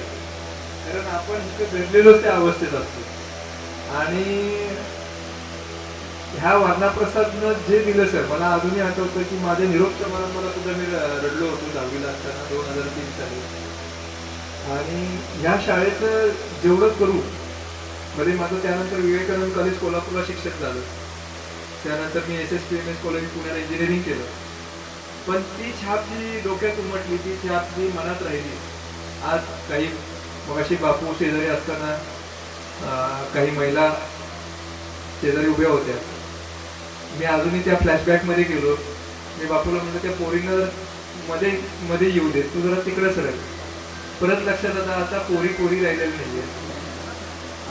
कारण आपण इथं घडलेलोच त्या अवस्थेत असतो. आणि ह्या वारणा प्रसादनं जे दिलं सर, मला अजूनही आठवतं की माझ्या निरोप समारंभाला सुद्धा मी रडलो होतो 10वीला असताना 2003 साली. आणि ह्या शाळेचं जेवढं करू मध्ये माझं त्यानंतर विवेकानंद कॉलेज कोल्हापूरला शिक्षक झालं. त्यानंतर मी SSPMS कॉलेज पुण्याला इंजिनिअरिंग केलं. पण ती छाप जी डोक्यात उमटली, ती छाप जी मनात राहिली. आज काही मगाशी बापू शेजारी असताना काही महिला शेजारी उभ्या होत्या. मी अजूनही त्या फ्लॅशबॅकमध्ये गेलो. मी बापूला म्हणलं त्या पोरीनं मध्ये येऊ दे, तू जरा तिकडे सरळ. परत लक्षात आता पोरी राहिलेली नाहीये.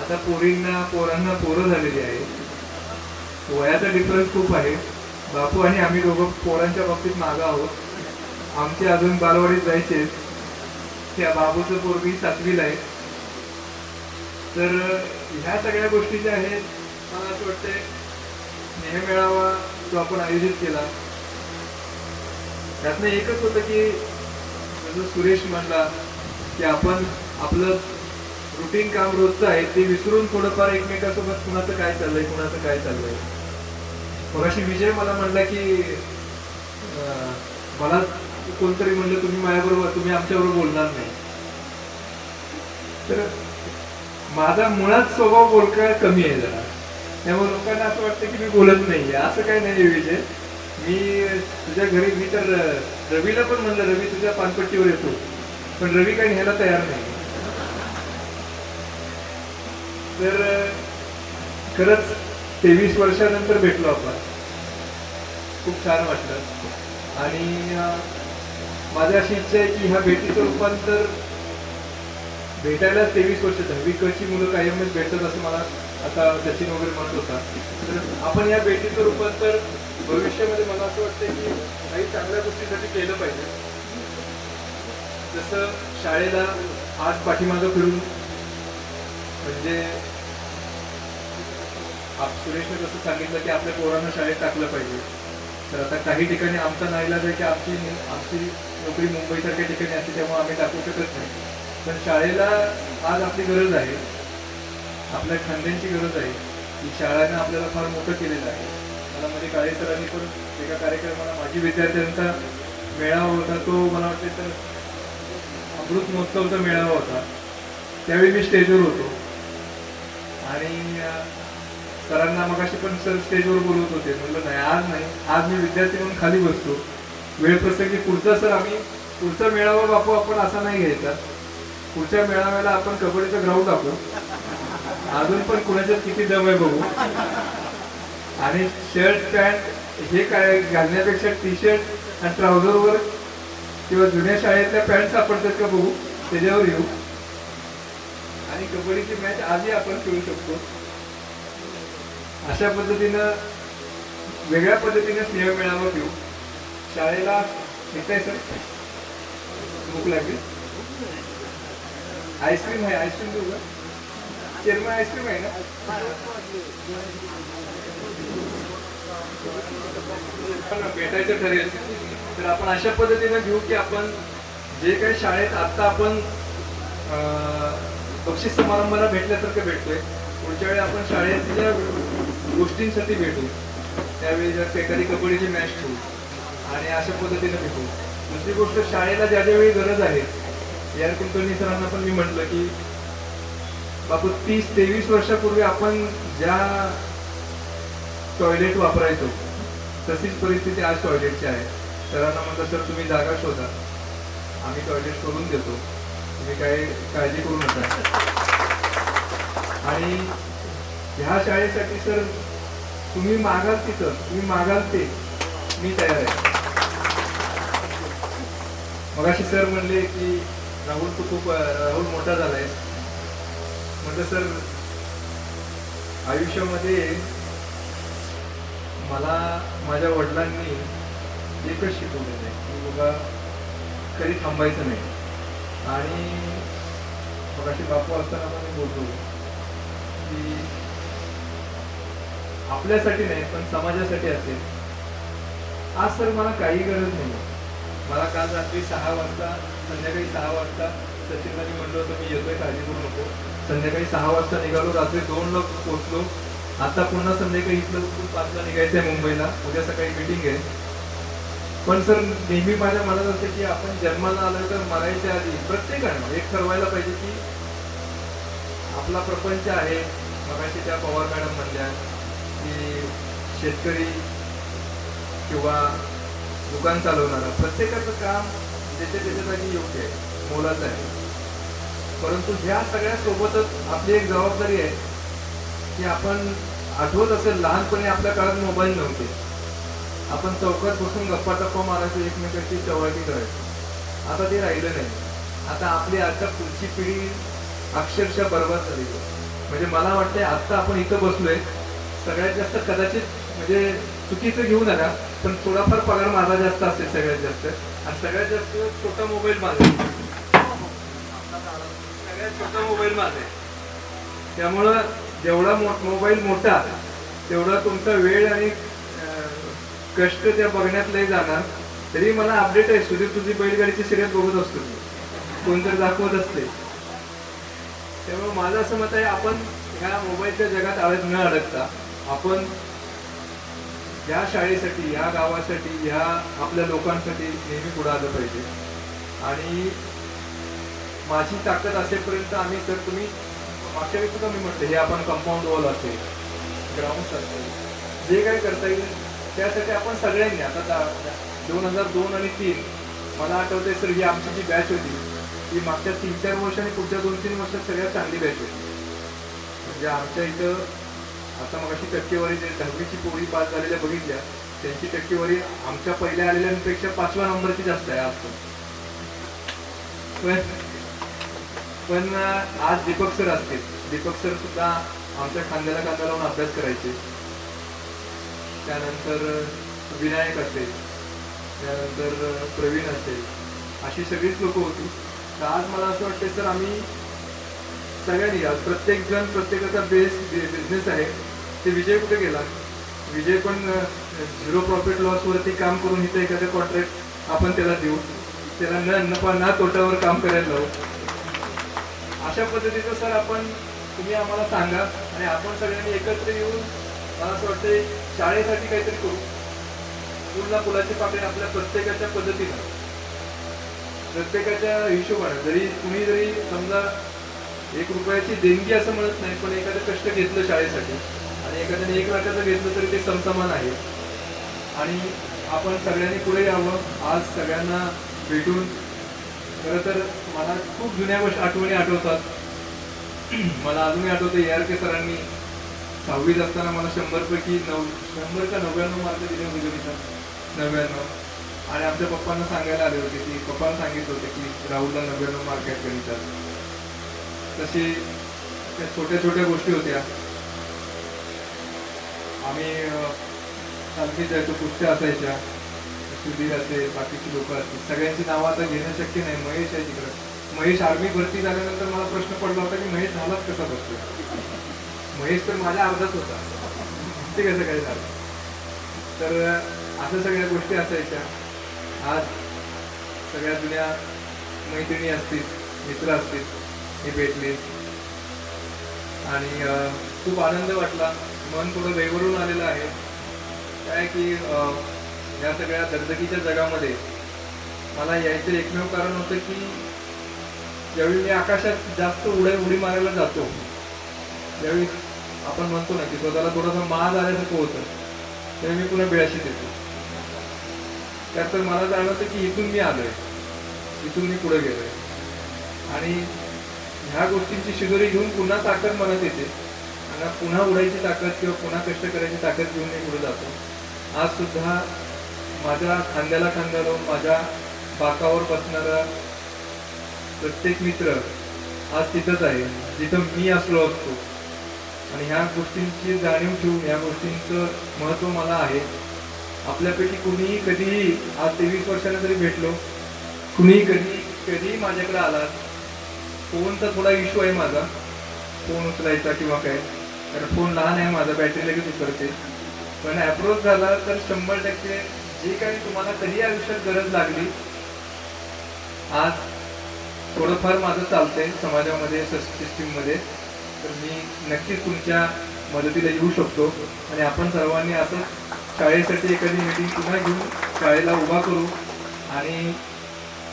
आता पोरांना पोरं झालेली आहे. वयाचा डिफरन्स खूप आहे. बापू आणि आम्ही दोघं पोरांच्या बाबतीत मागं आहोत. आमचे अजून बालवाडीत जायचे. त्या बाबूचं पोरगी 7वीला आहे. तर ह्या सगळ्या गोष्टी ज्या आहेत, मला असं वाटतंय स्नेहमेळावा जो आपण आयोजित केला त्यातनं एकच होतं की जसं सुरेश म्हणला की आपण आपलं रुटीन काम रोजचं आहे ते विसरून थोडंफार एकमेकांसोबत कुणाचं काय चाललंय. मगाशी विजय मला म्हणला की मला कोणतरी म्हणलं तुम्ही माझ्याबरोबर तुम्ही आमच्याबरोबर बोलणार नाही. तर माझा मुळात स्वभाव बोलका कमी आहे जरा, त्यामुळे लोकांना असं वाटतं की मी बोलत नाहीये. असं काही नाही विजय. मी तुझ्या घरी मी तर रवीला पण म्हणलं रवी तुझ्या पानपट्टीवर येतो, पण रवी काही न्यायला तयार नाही. तर खरंच 23 वर्षानंतर भेटलो आपण, खूप छान वाटलं. आणि माझी अशी इच्छा आहे की ह्या भेटीचं रूपांतर भेटायला 23 वर्ष झाली. कडची मुलं कायमच भेटतात असं मला आता सचिन वगैरे म्हणत होता. तर आपण या भेटीचं रूपांतर भविष्यामध्ये मला असं वाटतं की काही चांगल्या गोष्टीसाठी केलं पाहिजे. जसं शाळेला आज पाठीमागं फिरून म्हणजे सुरेशने जसं सांगितलं की आपल्या पोरांना शाळेत टाकलं पाहिजे. तर आता काही ठिकाणी आमचा नाईलाज आहे की आमची नोकरी मुंबईसारख्या ठिकाणी असते, त्यामुळे आम्ही टाकू शकत नाही. पण शाळेला आज आपली गरज आहे, आपल्या खांद्यांची गरज आहे. ही शाळेनं आपल्याला फार मोठं केलेलं आहे. मला मध्ये काळे सरांनी पण एका कार्यक्रमाला माझी विद्यार्थ्यांचा मेळावा होता, तो मला वाटते तर अमृत महोत्सवचा मेळावा होता. त्यावेळी मी स्टेजवर होतो आणि सरांना मगाशी पण सर स्टेजवर बोलवत होते. म्हणलं नाही आज नाही, आज मी विद्यार्थी म्हणून खाली बसतो. वेळ प्रसंगी पुढचा सर आम्ही पुढचा मेळावा बापू आपण असा नाही घ्यायचा. पुढच्या मेळाव्याला आपण कबड्डीचं ग्राउंड टाकू, अजून पण कुणाच्यात किती दम आहे बघू. आणि शर्ट पॅन्ट हे काय घालण्यापेक्षा टी शर्ट आणि ट्राउझरवर किंवा जुन्या शाळेतल्या पॅन्ट सापडतात का बघू, त्याच्यावर येऊ. आणि कबड्डीची मॅच आजही आपण खेळू शकतो. अशा पद्धतीनं वेगळ्या पद्धतीने स्नेह मेळावा घेऊ. शाळेला येत आहे सर, भूक लागली, आईस्क्रीम आहे, आईस्क्रीम देऊ का? चेअरमन आईस्क्रीम आहे ना? भेटायचं ठरेल तर आपण अशा पद्धतीने घेऊ की आपण जे काही शाळेत आता आपण बक्षीस समारंभाला भेटल्यासारखं भेटतोय, पुढच्या वेळी आपण शाळेतल्या गोष्टींसाठी भेटू. त्यावेळी जर एखादी कबड्डीची मॅच ठेवू आणि अशा पद्धतीने भेटू. दुसरी गोष्ट, शाळेला ज्या ज्यावेळी गरज आहे, यार कुलकर्णी सरांना पण मी म्हटलं की बापू 30-23 वर्षापूर्वी आपण ज्या टॉयलेट वापरायचो तशीच परिस्थिती आज टॉयलेटची आहे. सरांना म्हटलं सर तुम्ही जागा शोधा, आम्ही टॉयलेट करून देतो, तुम्ही काही काळजी करू नका. आणि ह्या शाळेसाठी सर तुम्ही मागाल तिथं, तुम्ही मागाल ते मी तयार आहे. मगाशी सर म्हणले की राहुल तू राहुल मोठा झालाय. म्हटलं सर आयुष्यामध्ये मला माझ्या वडिलांनी एकच शिकवलेलं आहे की बघा कधी थांबायचं नाही. आणि मगाशी बापू असताना मी बोलतो की आपल्यासाठी नाही पण समाजासाठी असेल. आज सर मला काही गरज नाही. मला काल रात्री 6 वाजता संध्याकाळी 6 वाजता सचिनला मी म्हणलं होतं मी येतोय काळजी करू नको. संध्याकाळी 6 वाजता निघालो, रात्री 2ला पोहोचलो. आता पुन्हा संध्याकाळी इथलं 5ला निघायचं आहे मुंबईला, उद्या सकाळी मीटिंग आहे. पण सर नेहमी माझ्या मनात असते की आपण जन्माला आलो तर मरायच्या आधी प्रत्येकानं एक ठरवायला पाहिजे की आपला प्रपंच आहे. मगाशी त्या पवार मॅडम म्हणल्या की शेतकरी किंवा दुकान चालवणारा प्रत्येकाचं काम त्याच्या जागी योग्य आहे, मोलाचं आहे. परंतु ह्या सगळ्या सोबतच आपली एक जबाबदारी आहे की आपण आठवत असेल लहानपणी आपल्या काळात मोबाईल नव्हते. आपण चौकात बसून गप्पा टप्पा मारायचो, एकमेकांची चवळती करायचो. आता ते राहिलं नाही. आता आपली आता पुढची पिढी अक्षरशः बरबाद झाली. म्हणजे मला वाटतंय आता आपण इथं बसलोय सगळ्यात जास्त कदाचित म्हणजे चुकीचं घेऊ नका पण थोडाफार पगार माझा जास्त असेल सगळ्यात जास्त. आणि सगळ्यात जास्त छोटा मोबाईल माझा, सगळ्यात छोटा मोबाईल माझा आहे. त्यामुळं जेवढा मोबाईल मोठा तेवढा तुमचा वेळ आणि कष्ट त्या बघण्यात लय जाणार. तरी मला अपडेट आहे, सुधीर तुझी बैलगाडीची सिरियल बघत असतो, कोणतरी दाखवत असते. त्यामुळे माझं असं मत आहे आपण ह्या मोबाईलच्या जगात न अडकता आपण ह्या शाळेसाठी, ह्या गावासाठी, ह्या आपल्या लोकांसाठी नेहमी पुढे आलं पाहिजे. आणि माझी ताकद असेपर्यंत आम्ही, तर तुम्ही मागच्या वेळी सुद्धा मी म्हटलं, हे आपण कंपाऊंड वॉल असेल, ग्राउंड असेल, जे काही करता येईल त्यासाठी आपण सगळ्यांनी, आता 2002 आणि 3 मला आठवतंय सर, ही आमची जी बॅच होती ती मागच्या 3-4 वर्ष आणि पुढच्या 2-3 वर्षात सगळ्यात चांगली बॅच होती. म्हणजे आमच्या इथं आता मगाशी टक्केवारी जे 10वीची पोरी पास झालेल्या बघितल्या, त्यांची टक्केवारी आमच्या पहिल्या आलेल्यांपेक्षा 5व्या नंबरची जास्त आहे आज. पण आज दीपक सर असतील, दीपक सर सुद्धा आमच्या खांद्याला खांदा लावून अभ्यास करायचे. त्यानंतर विनायक असेल, त्यानंतर प्रवीण असेल, अशी सगळीच लोक होती. तर आज मला असं वाटतं सर, आम्ही सगळ्यांनी, आज प्रत्येक जण प्रत्येकाचा बिझनेस आहे. ते विजय कुठे गेला? विजय पण 0 प्रॉफिट लॉस वरती काम करून इथे एखादं कॉन्ट्रॅक्ट आपण त्याला देऊ, त्याला न नफा ना तोट्यावर काम करायला लावू. अशा पद्धतीचं सर आपण, तुम्ही आम्हाला सांगा आणि आपण सगळ्यांनी एकत्र येऊन मला असं वाटतं शाळेसाठी काहीतरी करू. पूर्ण फुलाची पाकळी आपल्या प्रत्येकाच्या पद्धतीनं, प्रत्येकाच्या हिशोबाने, जरी समजा 1 रुपयाची देणगी असं म्हणत नाही, पण एखादं कष्ट घेतलं शाळेसाठी आणि एखाद्याने 1 लाखाचं घेतलं तरी ते समसमान आहे. आणि आपण सगळ्यांनी पुढे यावं. आज सगळ्यांना भेटून खरं तर मला खूप जुन्या आठवणी आठवतात. मला अजूनही आठवतं ARK सरांनी 6वीत असताना मला 100 पैकी 100 का 99 मार्क दिले होते, 99. आणि आमच्या पप्पांना सांगायला आले होते की, पप्पांना सांगितलं होतं की राहुलला 99 मार्क आहेत गणितात. तसे त्या छोट्या छोट्या गोष्टी होत्या. आम्ही चालकीत जायचो, कुस्त्या असायच्या, सुधीर असेल, बाकीची लोक असतील, सगळ्यांची नावं आता घेणं शक्य नाही. महेश आहे तिकडं. महेश आर्मी भरती झाल्यानंतर मला प्रश्न पडला होता की महेश झालाच कसा बसतो. महेश तर माझ्या अर्धाच होता, ते कसं काय झालं. तर असं सगळ्या गोष्टी असायच्या. आज सगळ्या जुन्या मैत्रिणी असतील, मित्र असतील, हे भेटले आणि खूप आनंद वाटला. मन थोडं वेवरून आलेलं आहे. काय की या सगळ्या दगदगीच्या जगामध्ये मला यायचं एकमेव कारण होतं की ज्यावेळी मी आकाशात जास्त उडी मारायला जातो, ज्यावेळी आपण म्हणतो ना की स्वतःला थोडासा माज आल्यासारखं होतं, त्यावेळी मी पुन्हा बिळाशीत येतो. त्यात तर मला जाणवतं की इथून मी आलोय, इथून मी पुढे गेलोय आणि ह्या गोष्टींची शिदोरी घेऊन पुन्हा ताकद मनात येते आणि पुन्हा उडायची ताकद किंवा पुन्हा कष्ट करायची ताकद घेऊन मी पुढे जातो. आज सुद्धा माझ्या खांद्याला खांदा लावून माझ्या बाकावर बसणारा प्रत्येक मित्र आज तिथंच आहे जिथं मी असलो असतो. आणि ह्या गोष्टींची जाणीव ठेवून, ह्या गोष्टींचं महत्त्व मला आहे. आपल्यापैकी कुणीही कधीही आज 23 वर्षांना जरी भेटलो, कुणीही कधीही माझ्याकडे आलात, फोनचा थोडा इश्यू आहे माझा, फोन उचलायचा किंवा काय, कारण फोन लहान आहे माझा, बॅटरी लगेच उतरते. पण अप्रोच झाला तर 100% जे काही तुम्हाला कधी आयुष्यात गरज लागली, आज थोडंफार माझं चालतंय समाजामध्ये, सिस्टीममध्ये, तर मी नक्कीच तुमच्या मदतीला येऊ शकतो. आणि आपण सर्वांनी असं शाळेसाठी एखादी मीटिंग पुन्हा घेऊन शाळेला उभा करू. आणि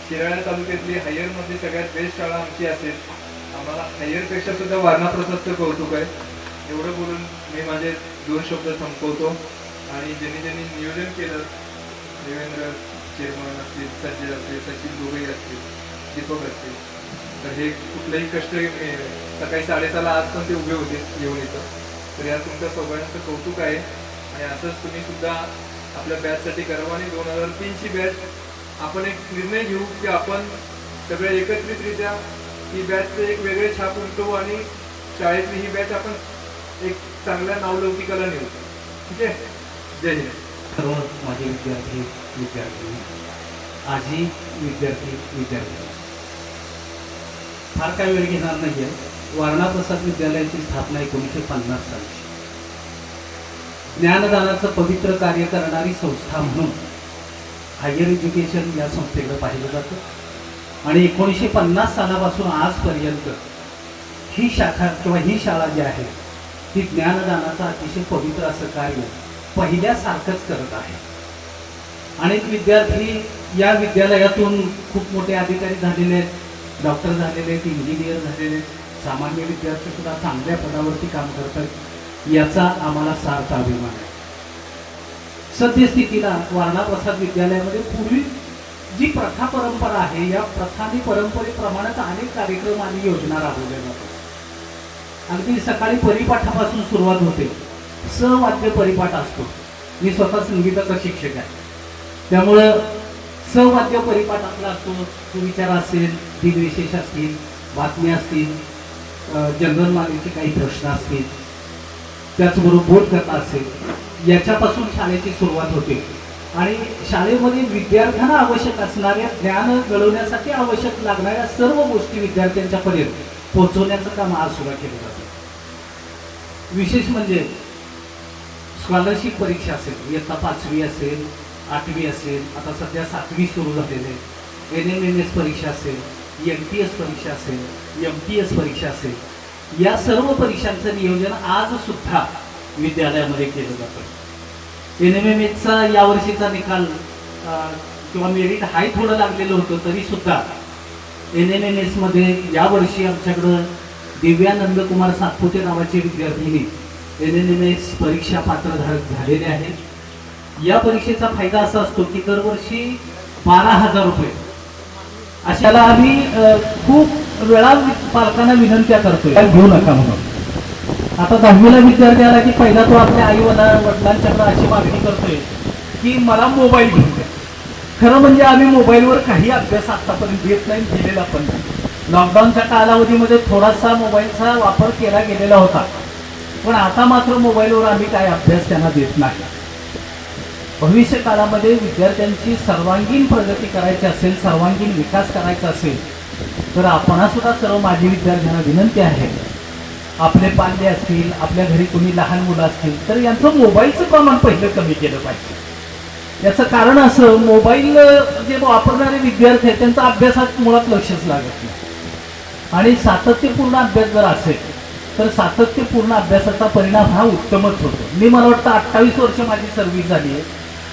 शिराळा तालुक्यातली हायरमध्ये सगळ्यात बेस्ट शाळा आमची असेल. आम्हाला हायरपेक्षा सुद्धा वारणा प्रसादचं कौतुक आहे. एवढं बोलून मी माझे 2 शब्द संपवतो. आणि ज्यांनी नियोजन केलं, देवेंद्र चेअरमन असतील, संजय असतील, सचिन दोघे असतील, दीपक असतील, तर हे कुठलंही कष्ट सकाळी 6:30 आज पण ते उभे होते येऊन इथं. तर या तुमच्या सगळ्यांचं कौतुक आहे. आणि असंच तुम्ही सुद्धा आपल्या बॅचसाठी गर्वाने 2003ची बॅच आपण एक निर्णय घेऊ की आपण सगळे एकत्रितरित्या ही बॅचचे एक वेगळे छाप उमटवू आणि शाळेतली ही बॅच आपण एक चांगल्या नावलौकिकाला नेऊ. ठीक आहे. जय हिंद. सर्व माझे विद्यार्थी, आजी विद्यार्थी, फार काही वेळ घेणार नाही आहे. वारणा प्रसाद विद्यालयाची स्थापना 1950 साली, ज्ञानदानाचं पवित्र कार्य करणारी संस्था म्हणून हायर एज्युकेशन या संस्थेकडे पाहिलं जातं. आणि 1950 सालापासून आजपर्यंत ही शाखा किंवा ही शाळा जी आहे ती ज्ञानदानाचं अतिशय पवित्र असं कार्य पहिल्यासारखंच करत आहे. अनेक विद्यार्थी या विद्यालयातून खूप मोठे अधिकारी झालेले आहेत, डॉक्टर झालेले आहेत, इंजिनियर झालेले आहेत, सामान्य विद्यार्थी सुद्धा चांगल्या पदावरती काम करतात. याचा आम्हाला सार्थ अभिमान आहे. सद्यस्थितीला वारणा प्रसाद विद्यालयामध्ये पूर्वी जी प्रथा परंपरा आहे, या प्रथा आणि परंपरेप्रमाणेच अनेक कार्यक्रम आणि योजना राबवल्या जातात. अगदी सकाळी परिपाठापासून सुरुवात होते. सहवाद्य परिपाठ असतो. मी स्वतः संगीताचा शिक्षक आहे, त्यामुळं सहवाद्य परिपाठ आपला असतो. सुविचार असेल, दिनविशेष असतील, बातम्या असतील, जनरल नॉलेजचे काही प्रश्न असतील, त्याचबरोबर बोधकथा असेल, याच्यापासून शाळेची सुरुवात होते. आणि शाळेमध्ये विद्यार्थ्यांना आवश्यक असणाऱ्या ज्ञान घडवण्यासाठी आवश्यक लागणाऱ्या सर्व गोष्टी विद्यार्थ्यांच्या पर्यंत पोहोचवण्याचं काम आज सुद्धा केलं जातं. विशेष म्हणजे स्कॉलरशिप परीक्षा असेल, इयत्ता 5वी असेल, 8वी असेल, आता सध्या 7वी सुरू झालेले, NMMS परीक्षा असेल, MTS परीक्षा असेल, MTS परीक्षा असेल, या सर्व परीक्षांचं नियोजन आज सुद्धा विद्यालयामध्ये केलं जातं. NMMSचा यावर्षीचा निकाल किंवा मेरिट हाय थोडं लागलेलं होतं, तरी सुद्धा NMMS मध्ये यावर्षी आमच्याकडं दिव्यानंद कुमार सातपुते नावाचे विद्यार्थींनी NMMS परीक्षा पात्रधारक झालेले आहेत. या परीक्षेचा फायदा असा असतो की दरवर्षी 12,000 रुपये अशाला आम्ही खूप वेळा पालकांना विनंत्या करतोय घेऊ नका म्हणून. आता 10वीला विद्यार्थी आला की पहिला तो आपल्या आई वडिलांच्याकडे अशी मागणी करतोय की मला मोबाईल घेऊन द्या. खरं म्हणजे आम्ही मोबाईलवर काही अभ्यास आतापर्यंत देत नाही, दिलेला पण नाही. लॉकडाऊनच्या कालावधीमध्ये थोडासा मोबाईलचा वापर केला गेलेला होता, पण आता मात्र मोबाईलवर आम्ही काय अभ्यास त्यांना देत नाही. भविष्य काळामध्ये विद्यार्थ्यांची सर्वांगीण प्रगती करायची असेल, सर्वांगीण विकास करायचा असेल, तर आपणा सुद्धा सर्व माजी विद्यार्थ्यांना विनंती आहे, आपले पाल्य असतील, आपल्या घरी कोणी लहान मुलं असतील, तर यांचं मोबाईलचं प्रमाण पहिलं कमी केलं पाहिजे. याचं कारण असं, मोबाईल जे वापरणारे विद्यार्थी आहेत त्यांचा अभ्यासात मुळात लक्षच लागत नाही. आणि सातत्यपूर्ण अभ्यास जर असेल तर सातत्यपूर्ण अभ्यासाचा परिणाम हा उत्तमच होतो. मला वाटतं 28 वर्ष माझी सर्व्हिस झाली आहे.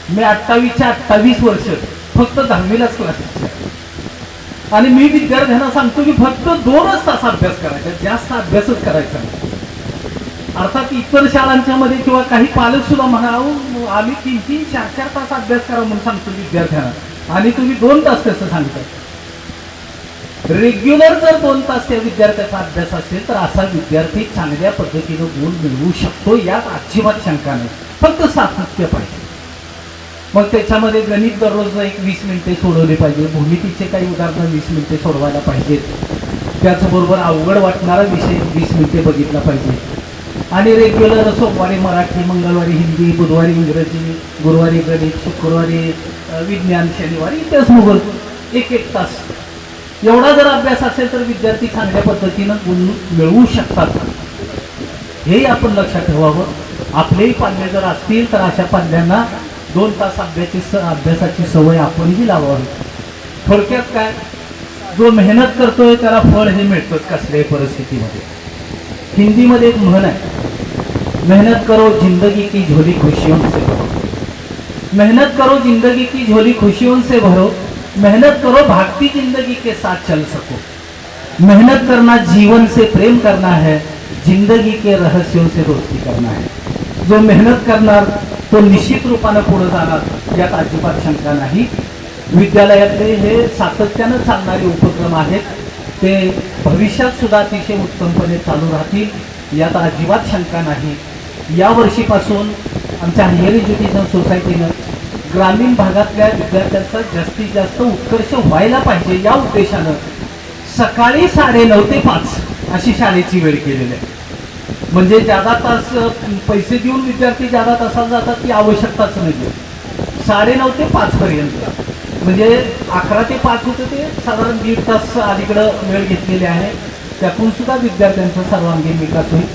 मी 28च्या 28 वर्ष फक्त 10वीलाच क्लासेस आणि मी विद्यार्थ्यांना सांगतो की फक्त 2च तास अभ्यास करायचा, जास्त अभ्यासच करायचा नाही. अर्थात इतर शाळांच्या मध्ये किंवा काही पालक सुद्धा म्हणावं आम्ही 3-3, 4-4 तास अभ्यास करा म्हणून सांगतो विद्यार्थ्यांना, आणि तुम्ही 2 तास कसं सांगता. रेग्युलर जर 2 तास त्या विद्यार्थ्याचा अभ्यास असेल तर असा विद्यार्थी चांगल्या पद्धतीनं गुण मिळवू शकतो, यात अजिबात शंका नाही. फक्त सातत्य पाहिजे. मग त्याच्यामध्ये गणित दररोज 20 मिनिटे सोडवले पाहिजे, भूमितीचे काही उदाहरणं 20 मिनिटे सोडवायला पाहिजेत, त्याचबरोबर अवघड वाटणारा विषय 20 मिनिटे बघितला पाहिजे. आणि रेग्युलर सोमवारी मराठी, मंगळवारी हिंदी, बुधवारी इंग्रजी, गुरुवारी गणित, शुक्रवारी विज्ञान, शनिवारी इतिहास, भूगोल 1-1 तास एवढा जर अभ्यास असेल तर विद्यार्थी चांगल्या पद्धतीनं गुण मिळवू शकतात. हे आपण लक्षात ठेवावं. आपलेही पाल्य जर असतील तर अशा पाल्यांना 2 तास अभ्यासाची सवय आपणही लावावी. थोडक्यात काय, जो मेहनत करतोय त्याला फळ हे मिळतंच कसल्याही परिस्थितीमध्ये. हिंदीमध्ये एक म्हण आहे, मेहनत करो जिंदगी की झोली खुशियों से भरो, मेहनत करो जिंदगी की झोली खुशियों से भरो, मेहनत करो भागती जिंदगी के साथ चल सको. मेहनत करना जीवन से प्रेम करना है, जिंदगी के रहस्यों से दोस्ती करना है. जो मेहनत करणार तो निश्चित रूपानं पुढे जाणार, यात अजिबात शंका नाही. विद्यालयातले हे सातत्यानं चालणारे उपक्रम आहेत, ते भविष्यात सुद्धा अतिशय उत्तमपणे चालू राहतील, यात अजिबात शंका नाही. या वर्षीपासून आमच्या हायर एज्युकेशन सोसायटीनं ग्रामीण भागातल्या विद्यार्थ्यांचा जास्तीत जास्त उत्कर्ष व्हायला पाहिजे या उद्देशानं सकाळी 9:30 ते 5 अशी शाळेची वेळ केलेली आहे. म्हणजे जादा तास पैसे देऊन विद्यार्थी जादा तासाला जातात ती आवश्यकताच नाही. 9:30 ते 5 पर्यंत, म्हणजे 11 ते 5 होतं ते साधारण 1.5 तास अलीकडं वेळ घेतलेली आहे. त्यातून सुद्धा विद्यार्थ्यांचा सर्वांगीण विकास होईल.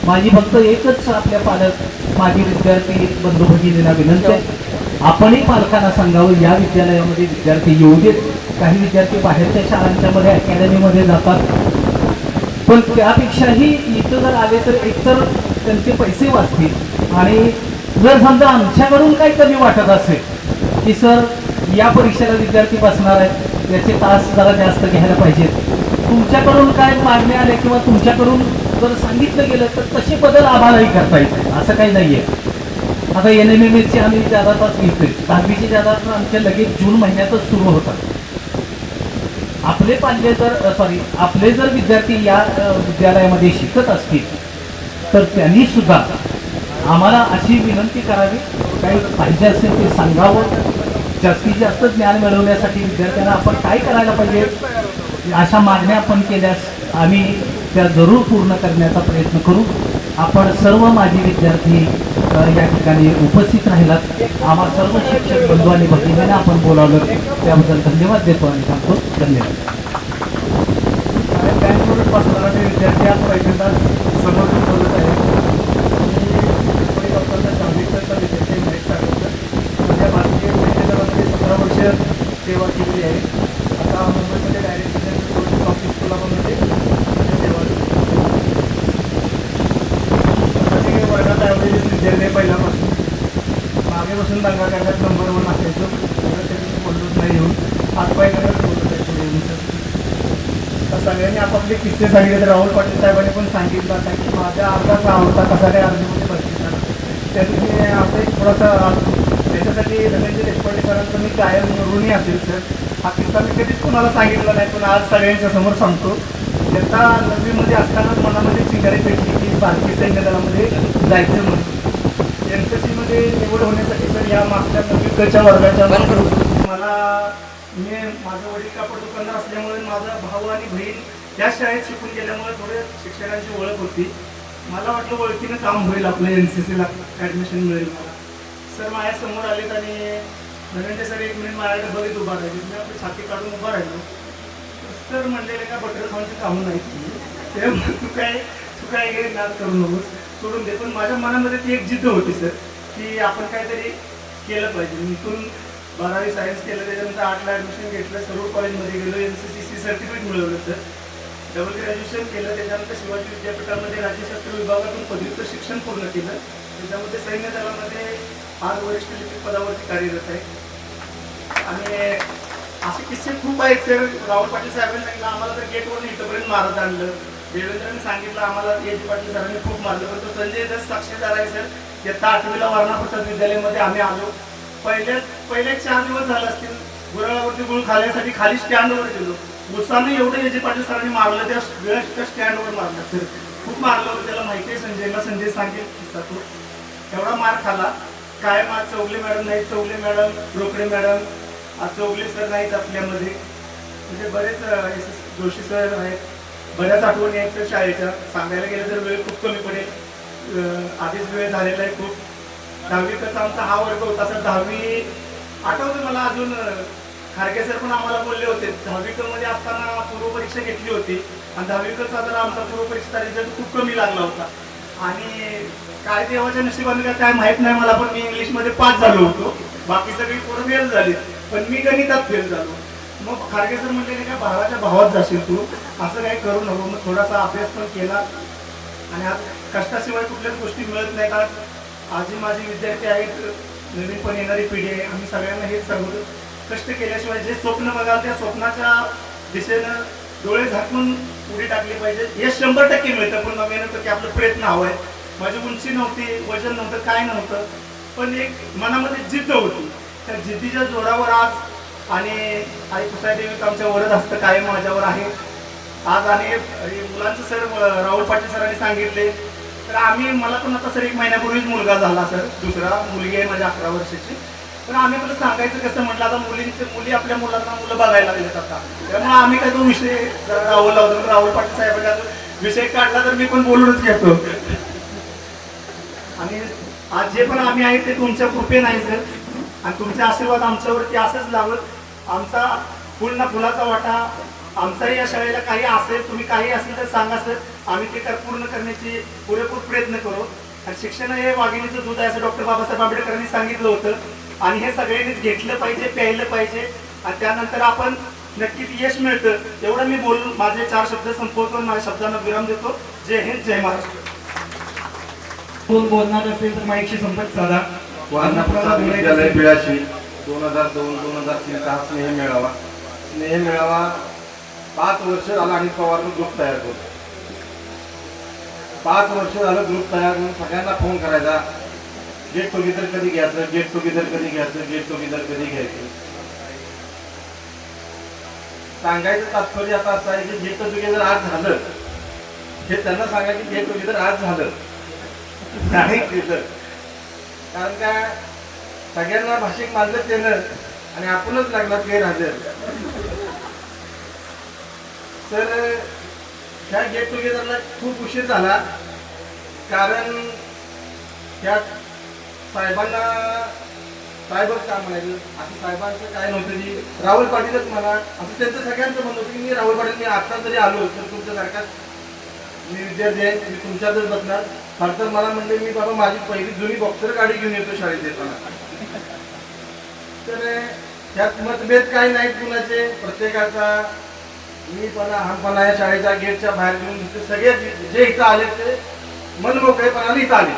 माझी फक्त एकच आपल्या पालक माझी विद्यार्थी बंधू भगिनींना विनंती आहे, आपणही पालकांना सांगावं या विद्यालयामध्ये विद्यार्थी येऊ देत. काही विद्यार्थी बाहेरच्या शाळांच्या मध्ये अकॅडमीमध्ये जातात, पण त्यापेक्षाही इथं जर आले तर एकतर त्यांचे पैसे वाचतील आणि जर समजा आमच्याकडून काही कमी वाटत असेल की सर या परीक्षेला विद्यार्थी बसणार आहेत याचे तास जरा जास्त घ्यायला पाहिजेत, तुमच्याकडून काय मागणी आले किंवा तुमच्याकडून जर सांगितलं गेलं तर तसे बदल आम्हालाही करता येते, असं काही नाहीये. आता NMMSची आम्ही जादा तास घेतोय, 10वीची जादा तास आमच्या लगेच जून महिन्यातच सुरू होतात. आपले जर विद्यार्थी या विद्यालयामध्ये शिकत असतील तर त्यांनी सुद्धा आम्हाला अशी विनंती करावी, काही पाहिजे असेल ते सांगावं. जास्तीत जास्त ज्ञान मिळवण्यासाठी विद्यार्थ्यांना आपण काय करायला पाहिजे अशा मागण्या आपण केल्यास आम्ही त्या जरूर पूर्ण करण्याचा प्रयत्न करू. आपण सर्व माजी विद्यार्थी या ठिकाणी उपस्थित राहिलात. आम्हा सर्व शिक्षक बंधू आणि भगिनींना आपण बोलावलं त्याबद्दल धन्यवाद देतो आणि सांगतो. धन्यवाद. बँकवरून बसणारा ते विद्यार्थी आज पहिल्यांदा समोर बोलत आहे. मी डॉक्टरचा जांभेकरचा विद्यार्थी माहीत सांगितलं. माझ्या भारतीय सैन्य दलामध्ये 17 वर्ष सेवा केलेली आहे. आता मुंबईमध्ये डायरेक्ट ऑफिस कोल्हापूरमध्ये सेवा वर्गात ॲव्हरेज विद्यार्थी पहिल्यापासून मागे बसून दंगा करण्यात नंबर 1 असायचो. त्याच्याशी बोललोच नाही येऊन आज पहिल्यांदाच बोलत आहे पुढे येऊन. तर सगळ्यांनी आपापले किस्से सांगितले. तर राहुल पाटील साहेबांनी पण सांगितलं होता की माझ्या अर्धाच आवडता कसा काय अर्धीमध्ये बघितला. त्यासाठी असं एक थोडासा त्याच्यासाठी धनंजय देशपांडे सरांचं मी कायम ऋणी असेल सर. हा किस्सा मी कधीच कोणाला सांगितला नाही पण आज सगळ्यांच्या समोर सांगतो. त्याचा 9वीमध्ये असतानाच मनामध्ये चिंगारी पेटली की भारतीय सैन्य दलामध्ये जायचं म्हणून. NCCमध्ये निवड होण्यासाठी सर या मागच्या 9वीच्या वर्गाच्या मला माझं वडील कापड दुकानदार असल्यामुळे माझा भाऊ आणि बहीण या शाळेत शिकून गेल्यामुळे थोडे शिक्षकांची ओळख होती. मला वाटलं ओळखीनं काम होईल आपलं NCCला ॲडमिशन मिळेल मला. सर माझ्या समोर आलेत आणि धनंजय सर 1 मिनिट माझ्याकडे बघित उभा राहिले. मी आपली छाती काढून उभा राहिलो. सर म्हणलेले का बटर खाऊनची कामं नाही ते तू काय हे नाद करू नकोस सोडून दे. पण माझ्या मनामध्ये ती एक जिद्द होती सर की आपण काहीतरी केलं पाहिजे. इथून 12वी सायन्स केलं, त्याच्यानंतर 8ला ॲडमिशन घेतलं, सर्व कॉलेजमध्ये गेलो, NCCC सर्टिफिकेट मिळवलं सर. डबल ग्रॅज्युएशन केलं, त्याच्यानंतर शिवाजी विद्यापीठामध्ये राज्यशास्त्र विभागातून पदव्युत्तर शिक्षण पूर्ण केलं. त्याच्यामध्ये सैन्य दलामध्ये आज वरिष्ठ लिपिक पदावरती कार्यरत आहे. आणि असे किस्से खूप आहेत सर. राहुल पाटील साहेबांनी सांगितलं आम्हाला तर गेटवरून इथंपर्यंत मारत आणलं. देवेंद्रांनी सांगितलं आम्हाला A.G. पाटील सरांनी खूप मारलं. पण तो संजय दत्त साक्षीदार आहे सर. इयत्ता 8वीला वारणा प्रसाद विद्यालयामध्ये आम्ही आलो. पहिले 4 दिवस झाले असतील गुराळावरती गुळ खाण्यासाठी खाली स्टँडवर गेलो. गुस्साने एवढं A.G. पाटील सरांनी मारलं त्या वेळेस त्या स्टँडवर मारलं सर. खूप मारलं होतं त्याला माहिती आहे संजयला. संजय सांगेल किस्सा तो एवढा मार खाला. काय आज चौगले मॅडम नाही, चौगले मॅडम, रोकडे मॅडम, आज चौगले सर नाहीत आपल्यामध्ये. म्हणजे बरेच जोशी सर आहेत. बऱ्याच आठवणी आहेत सर शाळेच्या. सांगायला गेलं तर वेळ खूप कमी पडेल. आधीच वेळ झालेला आहे खूप. 10वीचा आमचा हा वर्ग होता सर. 10वी आठवतं मला अजून. खारगे सर पण आम्हाला बोलले होते 10वीमध्ये असताना पूर्वपरीक्षा घेतली होती आणि 10वीचा जरा आमचा पूर्वपरीक्षेचा रिझल्ट खूप कमी लागला होता. आणि काय देवाच्या नशिबाने काय माहीत नाही मला, पण मी इंग्लिशमध्ये पास झालो होतो. बाकी सगळी पोरं फेल झाली पण मी गणितात फेल झालो. मग खारगे सर म्हणले काय भावाच्या भावात जाशील तू, असं काही करू नको. मग थोडासा अभ्यास पण केला आणि आज कष्टाशिवाय कुठल्याच गोष्टी मिळत नाही. कारण आजही माझे विद्यार्थी आहेत, नवीन पण येणारी पिढी आहे. आम्ही सगळ्यांना हेच सांगतो कष्ट केल्याशिवाय जे स्वप्न बघाल त्या स्वप्नाच्या दिशेनं डोळे झाकून उडी टाकली पाहिजे. हे 100% मिळतं पण 99% आपलं प्रयत्न हवा आहे. माझी उंची नव्हती, वजन नव्हतं, काय नव्हतं, पण एक मनामध्ये जिद्द होती. त्या जिद्दीच्या जोरावर आज आणि आई कुसाईदेवीचं आमच्या वरद हस्त कायम माझ्यावर आहे आज. आणि मुलांचं सर राहुल पाटील सरांनी सांगितले तर मला पण आता सर 1 महिन्यापूर्वीच मुलगा झाला सर. दुसरा मुलगी आहे माझ्या 11 वर्षाची. पण आम्ही पण सांगायचं कसं म्हटलं आता मुली आपल्या मुलांना मुलं बघायला लागलेत आता. त्यामुळे आम्ही काय तो विषय राहुल लावतो. राहुल पाटील साहेबांनी विषय काढला तर मी पण बोलूनच घेतो. आणि आज जे पण आम्ही आहे ते तुमच्या कृपे नाही सर. आणि तुमचे आशीर्वाद आमच्यावरती असंच लावत. आमचा फुल ना फुलाचा वाटा आमचाही या शाळेला काही असेल, तुम्ही काही असेल तर सांगा सर. आम्ही ते पूर्ण करण्याची पुरेपूर प्रयत्न करू. आणि शिक्षण हे वाघिणीचं दूध आहे असं डॉक्टर बाबासाहेब आंबेडकरांनी सांगितलं होतं. आणि हे सगळ्यांनीच घेतलं पाहिजे, प्यायलं पाहिजे. आणि त्यानंतर आपण नक्कीच यश मिळतं. एवढं मी बोलून माझे 4 शब्द संपवतो. माझ्या शब्दांना विराम देतो. जय हिंद, जय महाराष्ट्र. कोण बोलणार असेल तर माईकशी संपर्क साधा. वारणापूरचा विद्यालय बिळाशी 2002-2003 हा स्नेह मेळावा 5 वर्ष झाला आणि पवारनं ग्रुप तयार करतो. 5 वर्ष झालं ग्रुप तयार करून सगळ्यांना फोन करायचा, गेट टुगेदर कधी घ्यायचं, गेट टुगेदर कधी घ्यायचं, गेट टुगेदर कधी घ्यायचं. सांगायचं तात्पर्य आता असं आहे की गेट टुगेदर आज झालं हे त्यांना सांगा की गेट टुगेदर आज झालं नाही केलं. कारण काय सगळ्यांना भाषिक मानलं केलं आणि आपणच लागला गैरहजर. तर ह्या गेट टुगेदरला खूप उशीर झाला, कारण त्या साहेबच का म्हणायचं असं साहेबांचं काय नव्हतं की राहुल पाटीलच म्हणा असं त्यांचं सगळ्यांचं म्हणत होतं की मी राहुल पाटील मी आता जरी आलो तर तुमच्यासारखाच मी विद्यार्थी आहे, मी तुमच्यातच बसणार. फार तर मला म्हणले मी बाबा माझी पहिली जुनी बॉक्सर गाडी घेऊन येतो शाळेत येताना. तर त्यात मतभेद काही नाहीत कुणाचे, प्रत्येकाचा मीपणा हमपणा या शाळेच्या गेटच्या बाहेर घेऊन सगळे जे इथं आले ते मनमोकळेपणाने इथं आले.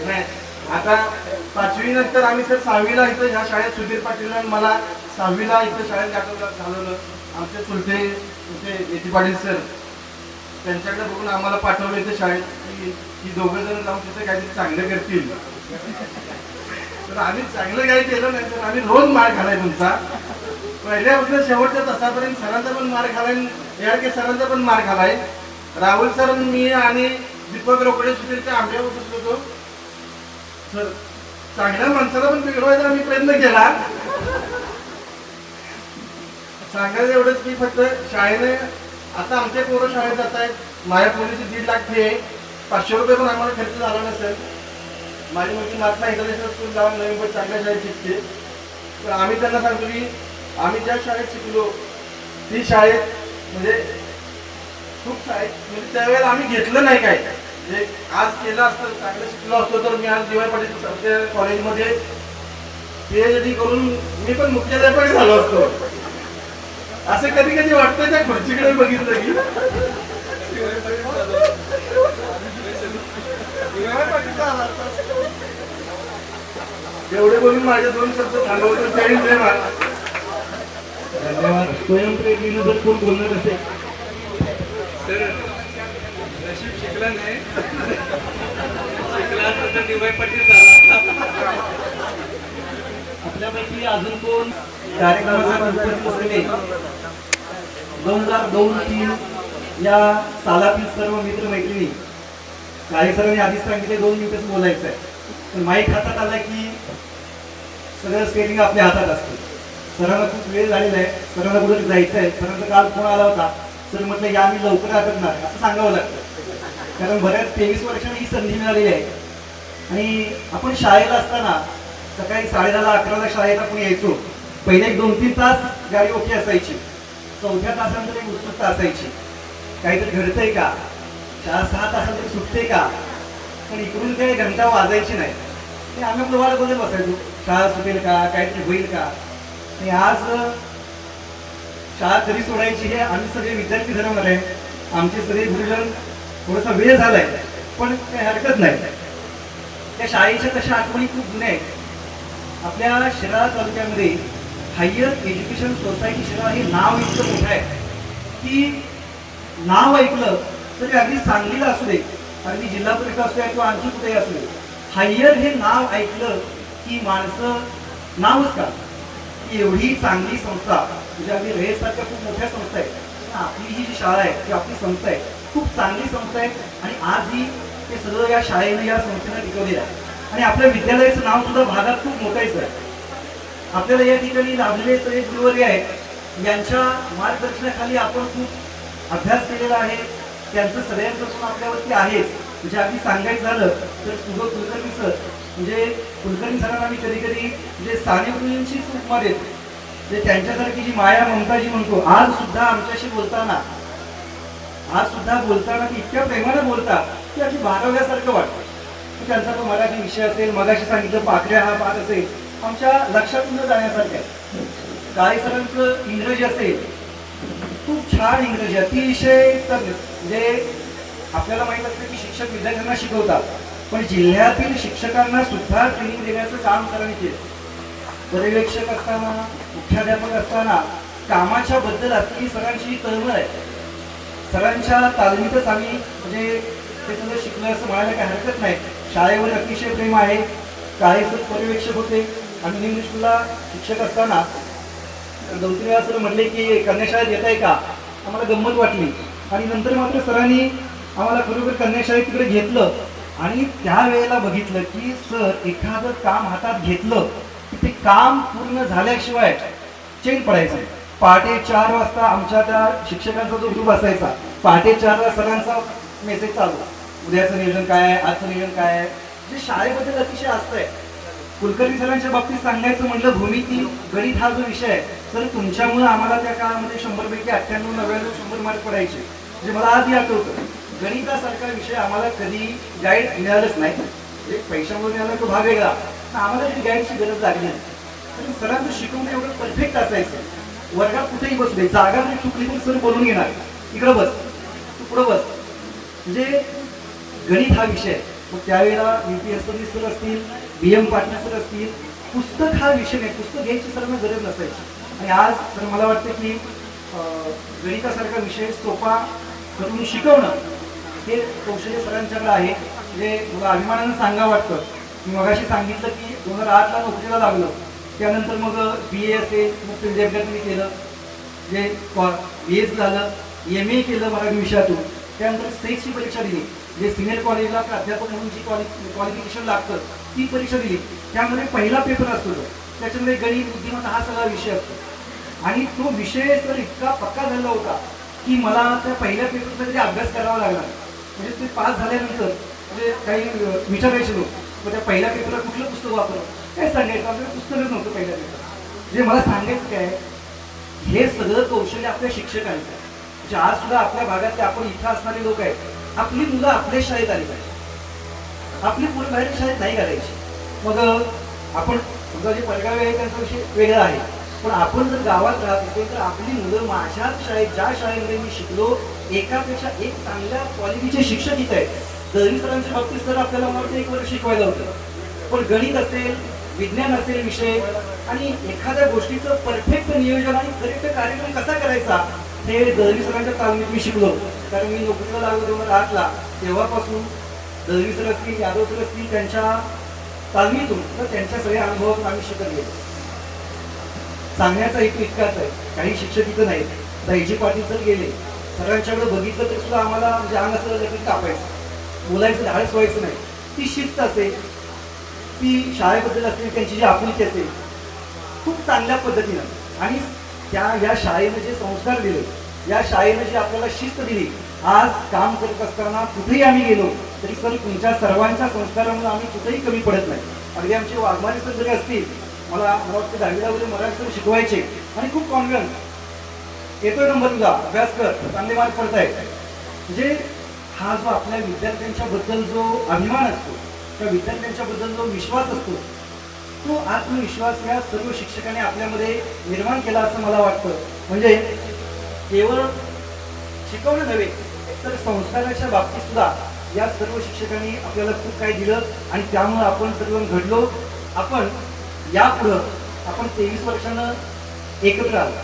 नाही आता 5वी नंतर आम्ही सर 6वीला इथं ह्या शाळेत सुधीर पाटील मला 6वीला इथं शाळेत घालवलं. आमचे चुलते येती पाटील सर त्यांच्याकडे बघून आम्हाला पाठवलं इथं शाळेत की दोघं जण जाऊन तिथे काहीतरी चांगलं करतील. तर आम्ही चांगलं काही केलं नाही तर आम्ही रोज मार खालाय तुमचा. पहिल्यापासून शेवटच्या तासापर्यंत सरांचा पण मार खालाय, याडके सरांचा पण मार खालाय. राहुल सर मी आणि दीपक रोकडे सुधीरच्या आंब्यावर बसलो होतो. सर चांगल्या माणसाला पण बिघडवायचा आम्ही प्रयत्न केला. सांगायचं एवढंच की फक्त शाळेने आता आमच्या पोरं शाळेत जात आहेत. माझ्या पोरीची 1.5 लाख फी आहे, 500 रुपये पण आम्हाला खर्च झाला नसेल. माझी मुलगी महात्मा इंटरनॅशनल स्कूल जाऊन नवीन चांगल्या शाळेत शिकते. तर आम्ही त्यांना सांगतो की आम्ही ज्या शाळेत शिकलो ती शाळेत म्हणजे खूप शाळेत म्हणजे त्यावेळेला आम्ही घेतलं नाही काय. म्हणजे आज केलं असतं चांगलं शिकलो असतो तर मी आज डी वाय पाटील कॉलेजमध्ये PhD करून मी पण मुख्याध्यापक झालो असतो. असं कधी कधी वाटतं त्या खुर्चीकडे बघितलं की एवढे बोलून माझे 2 शब्द थांबवतो. धन्यवाद. स्वयंप्रेरणेनं जर कोण बोलणार असेल तर नशीब शिकला नाही, शिकला असता तर डी.वाय. पाटील झाला. आपल्यापैकी अजून कोण कार्यक्रमाला उपस्थित असलेले 2002-03 या सालातील सर्व मित्र मैत्रिणी. काही सरांनी आधीच सांगितले 2 मिनिटच बोलायचं आहे, पण माईक हातात आला की सगळं स्टेरिंग आपल्या हातात असतं. सरांना खूप वेळ झालेला आहे, सरांना कुठे जायचं आहे. सरांचा काल फोन आला होता, सर म्हटलं या मी लवकर आटकणार असं सांगावं लागतं, कारण बऱ्याच 23 वर्षांनी ही संधी मिळालेली आहे. आणि आपण शाळेला असताना सकाळी 10:30 11ला शाळेत आपण यायचो. पहिले 1-2-3 तास गाडी ओके असायची, 4थ्या तासानंतर एक उत्सुकता असायची, काहीतरी घडतंय का, शाळा 6 तासानंतर सुटते का. पण इकडून काही घंटा वाजायची नाही, ते आम्ही आपलं वाट बघत बसायचो शाळा सुटेल का, काहीतरी होईल का. आणि आज शाळा कधी सोडायची हे आम्ही सगळे विद्यार्थी ठरवणार आहे. आमचे सगळे गुरुजन थोडासा वेळ झालाय पण काही हरकत नाही. त्या शाळेच्या तशा आठवणी खूप जुन्या आहेत. आपल्या शिराळा तालुक्यामध्ये हायर एज्युकेशन सोसायटी शिराळा हे नाव इतकं मोठं आहे की नाव ऐकलं तरी अगदी सांगलीला असू दे, अगदी जिल्हा परिषद असू दे किंवा आणखी कुठेही असू दे, हायर हे नाव ऐकलं की माणसं नावच का. एवढी चांगली संस्था म्हणजे अगदी रेसारख्या खूप मोठ्या संस्था आहेत. आपली ही जी शाळा आहे ती आपली संस्था आहे, खूप चांगली संस्था आहे. आणि आजही ते सगळं या शाळेनं या संस्थेनं टिकवलेलं आहे. आणि आपल्या विद्यालयाचं नाव सुद्धा भागात खूप मोठाच आहे. आपल्याला या ठिकाणी लाभलेले सगळे गुरुवर्य आहेत, यांच्या मार्गदर्शनाखाली आपण खूप अभ्यास केलेला आहे. त्यांचं सगळ्यांचं पण आपल्यावरती आहेच. म्हणजे अगदी सांगायचं झालं तर सुबोध कुलकर्णी सर म्हणजे कुलकर्णी सरांना आम्ही कधी कधी म्हणजे स्थानिक गुरुजींची उपमा देतो. म्हणजे त्यांच्यासारखी जी माया ममता जी म्हणतो, आज सुद्धा आमच्याशी बोलताना ती इतक्या प्रेमाने बोलतात की अगदी भागवल्यासारखं वाटतं. त्यांचा तो मराठी विषय असेल, मगाशी सांगितलं पाखऱ्या हा पाठ असेल, आमच्या लक्षात न जाण्यासारखं आहे. काळे सरांचं इंग्रजी असेल, खूप छान इंग्रजी, अतिशय तज्ञ. म्हणजे आपल्याला माहित असतं की शिक्षक विद्यार्थ्यांना शिकवतात, पण जिल्ह्यातील शिक्षकांना सुद्धा ट्रेनिंग देण्याचं काम सरांनी केलं. पर्यवेक्षक असताना, मुख्याध्यापक असताना कामाच्या बद्दल असलेली सरांची तळमळ आहे. सरांच्या तालमीतच आम्ही म्हणजे ते सगळं शिकलं असं म्हणायला काही हरकत नाही. शाळेवर अतिशय प्रेम आहे. काळेसर पर्यवेक्षक होते. आम्ही इंग्लिश स्कूलला शिक्षक असताना 2-3 वेळा सर म्हटले की कन्याशाळेत येत आहे का, आम्हाला गंमत वाटली. आणि नंतर मात्र सरांनी आम्हाला खरोखर कन्याशाळेत तिकडे घेतलं आणि त्यावेळेला बघितलं की सर एखादं काम हातात घेतलं की ते काम पूर्ण झाल्याशिवाय चैन पडायचं. पहाटे 4 वाजता आमच्या त्या शिक्षकांचा जो ग्रुप असायचा, पहाटे 4ला सरांचा मेसेज चालू, उद्याचं नियोजन काय आहे, आजचं नियोजन काय आहे. जे शाळेबद्दल अतिशय असतंय. कुलकर्णी सरांच्या बाबतीत सांगायचं म्हटलं, भूमिती गणित हा जो विषय आहे सर, तुमच्यामुळे आम्हाला त्या काळामध्ये 100 पैकी 98, 99, 100 मार्क पडायचे. म्हणजे मला आजही आठवतं, गणितासारखा विषय आम्हाला कधी गाईड मिळालंच नाही. एक पैशामुळे मिळाला तो भाग वेगळा, पण आम्हाला ती गाईडची गरज लागली नाही. कारण सरांचं शिकवणं एवढं परफेक्ट असायचं. वर्गात कुठेही बसू दे, जागा जरी चुकली तरी सर बोलून घेणार, इकडं बस, तू पुढं बस. म्हणजे गणित हा विषय. मग त्यावेळेला UPS सर असतील, BM पाटील सर असतील, पुस्तक हा विषय नाही, पुस्तक घ्यायची सरांना गरज नसायची. आणि आज सर मला वाटतं की गणितासारखा विषय सोपा करून शिकवणं हे कौशल्य सरांच्याकडे आहे. म्हणजे मला अभिमानानं सांगावं वाटतं. मी मगाशी सांगितलं की 2008ला नोकरीला लागलं. त्यानंतर मग BA असेल, मुक्त विद्यापीठात केलं, जे BS झालं, MA केलं मराठी विषयातून. त्यानंतर स्टेटची परीक्षा दिली, जे सिनियर कॉलेजला प्राध्यापक म्हणून जी क्वालिफिकेशन लागतं ती परीक्षा दिली. त्यामध्ये पहिला पेपर असतो, त्याच्यामध्ये गणित, बुद्धिमत्ता हा सगळा विषय असतो. आणि तो विषय तर इतका पक्का झाला होता की मला त्या पहिल्या पेपरचा अभ्यास करावा लागला. म्हणजे ते पास झाल्यानंतर म्हणजे काही विचारायचे लोक, मग त्या पहिल्या पेपरला कुठलं पुस्तक वापरलं, काय सांगायचं, आपल्याला पुस्तकच नव्हतं पहिल्या पेपर. जे मला सांगायचं काय, हे सगळं कौशल्य आपल्या शिक्षकांचं आहे. म्हणजे आज सुद्धा आपल्या भागातले आपण इथं असणारे लोक आहेत, आपली मुलं आपल्या शाळेत आली पाहिजे, आपली मुलं बाहेर शाळेत नाही घालायची. मग आपण समजा जे परगावी आहे त्यांचा विषय वेगळा आहे, पण आपण जर गावात राहत असेल तर आपली मुलं माझ्याच शाळेत, ज्या शाळेमध्ये मी शिकलो, एकापेक्षा एक चांगल्या क्वालिटीचे शिक्षक इथं आहेत. दळवी सरांच्या बाबतीत सर आपल्याला मला 1 वर्ष शिकवायला होतं, पण गणित असेल, विज्ञान असेल विषय आणि एखाद्या गोष्टीचं परफेक्ट नियोजन आणि करेक्ट कार्यक्रम कसा करायचा हे दळवी सरांच्या तालमीत मी शिकलो. कारण मी नोकरीला लागलो 2008ला, तेव्हापासून दळवी सर असतील, यादव सर असतील, त्यांच्या तालमीतून तर त्यांच्या सगळ्या अनुभवातून आम्ही शिकत गेलो. सांगण्याचा हेतू इतकाच आहे, काही शिक्षक इथं नाहीत. दैजी पाटील सर गेले, सरांच्याकडे बघितलं तर सुद्धा आम्हाला म्हणजे अंग असं लगेच कापायचं, बोलायचं धाडस व्हायचं नाही. ती शिस्त असेल, ती शाळेबद्दल असलेली त्यांची जी आपुलकी असेल, खूप चांगल्या पद्धतीनं, आणि या शाळेनं जे संस्कार दिले, या शाळेनं जी आपल्याला शिस्त दिली, आज काम करत असताना कुठेही आम्ही गेलो तरी सर तुमच्या सर्वांच्या संस्कारामुळे आम्ही कुठेही कमी पडत नाही. अगदी आमचे वाघमारे सर जरी असतील, मला वाटतं 10वीला वगैरे मराठी सर शिकवायचे आणि खूप कॉन्फिडन्स, येतोय नंबर तुझा, अभ्यास कर, चांगले मार्क पडतायत. म्हणजे हा जो आपल्या विद्यार्थ्यांच्या बद्दल जो अभिमान असतो, त्या विद्यार्थ्यांच्या बद्दल जो विश्वास असतो, तो आत्मविश्वास या सर्व शिक्षकांनी आपल्यामध्ये निर्माण केला असं मला वाटतं. म्हणजे केवळ शिकवणं नव्हे तर संस्काराच्या बाबतीत सुद्धा या सर्व शिक्षकांनी आपल्याला खूप काही दिलं आणि त्यामुळे आपण सर्व घडलो. आपण यापुढं आपण 23 वर्षानं एकत्र आलो,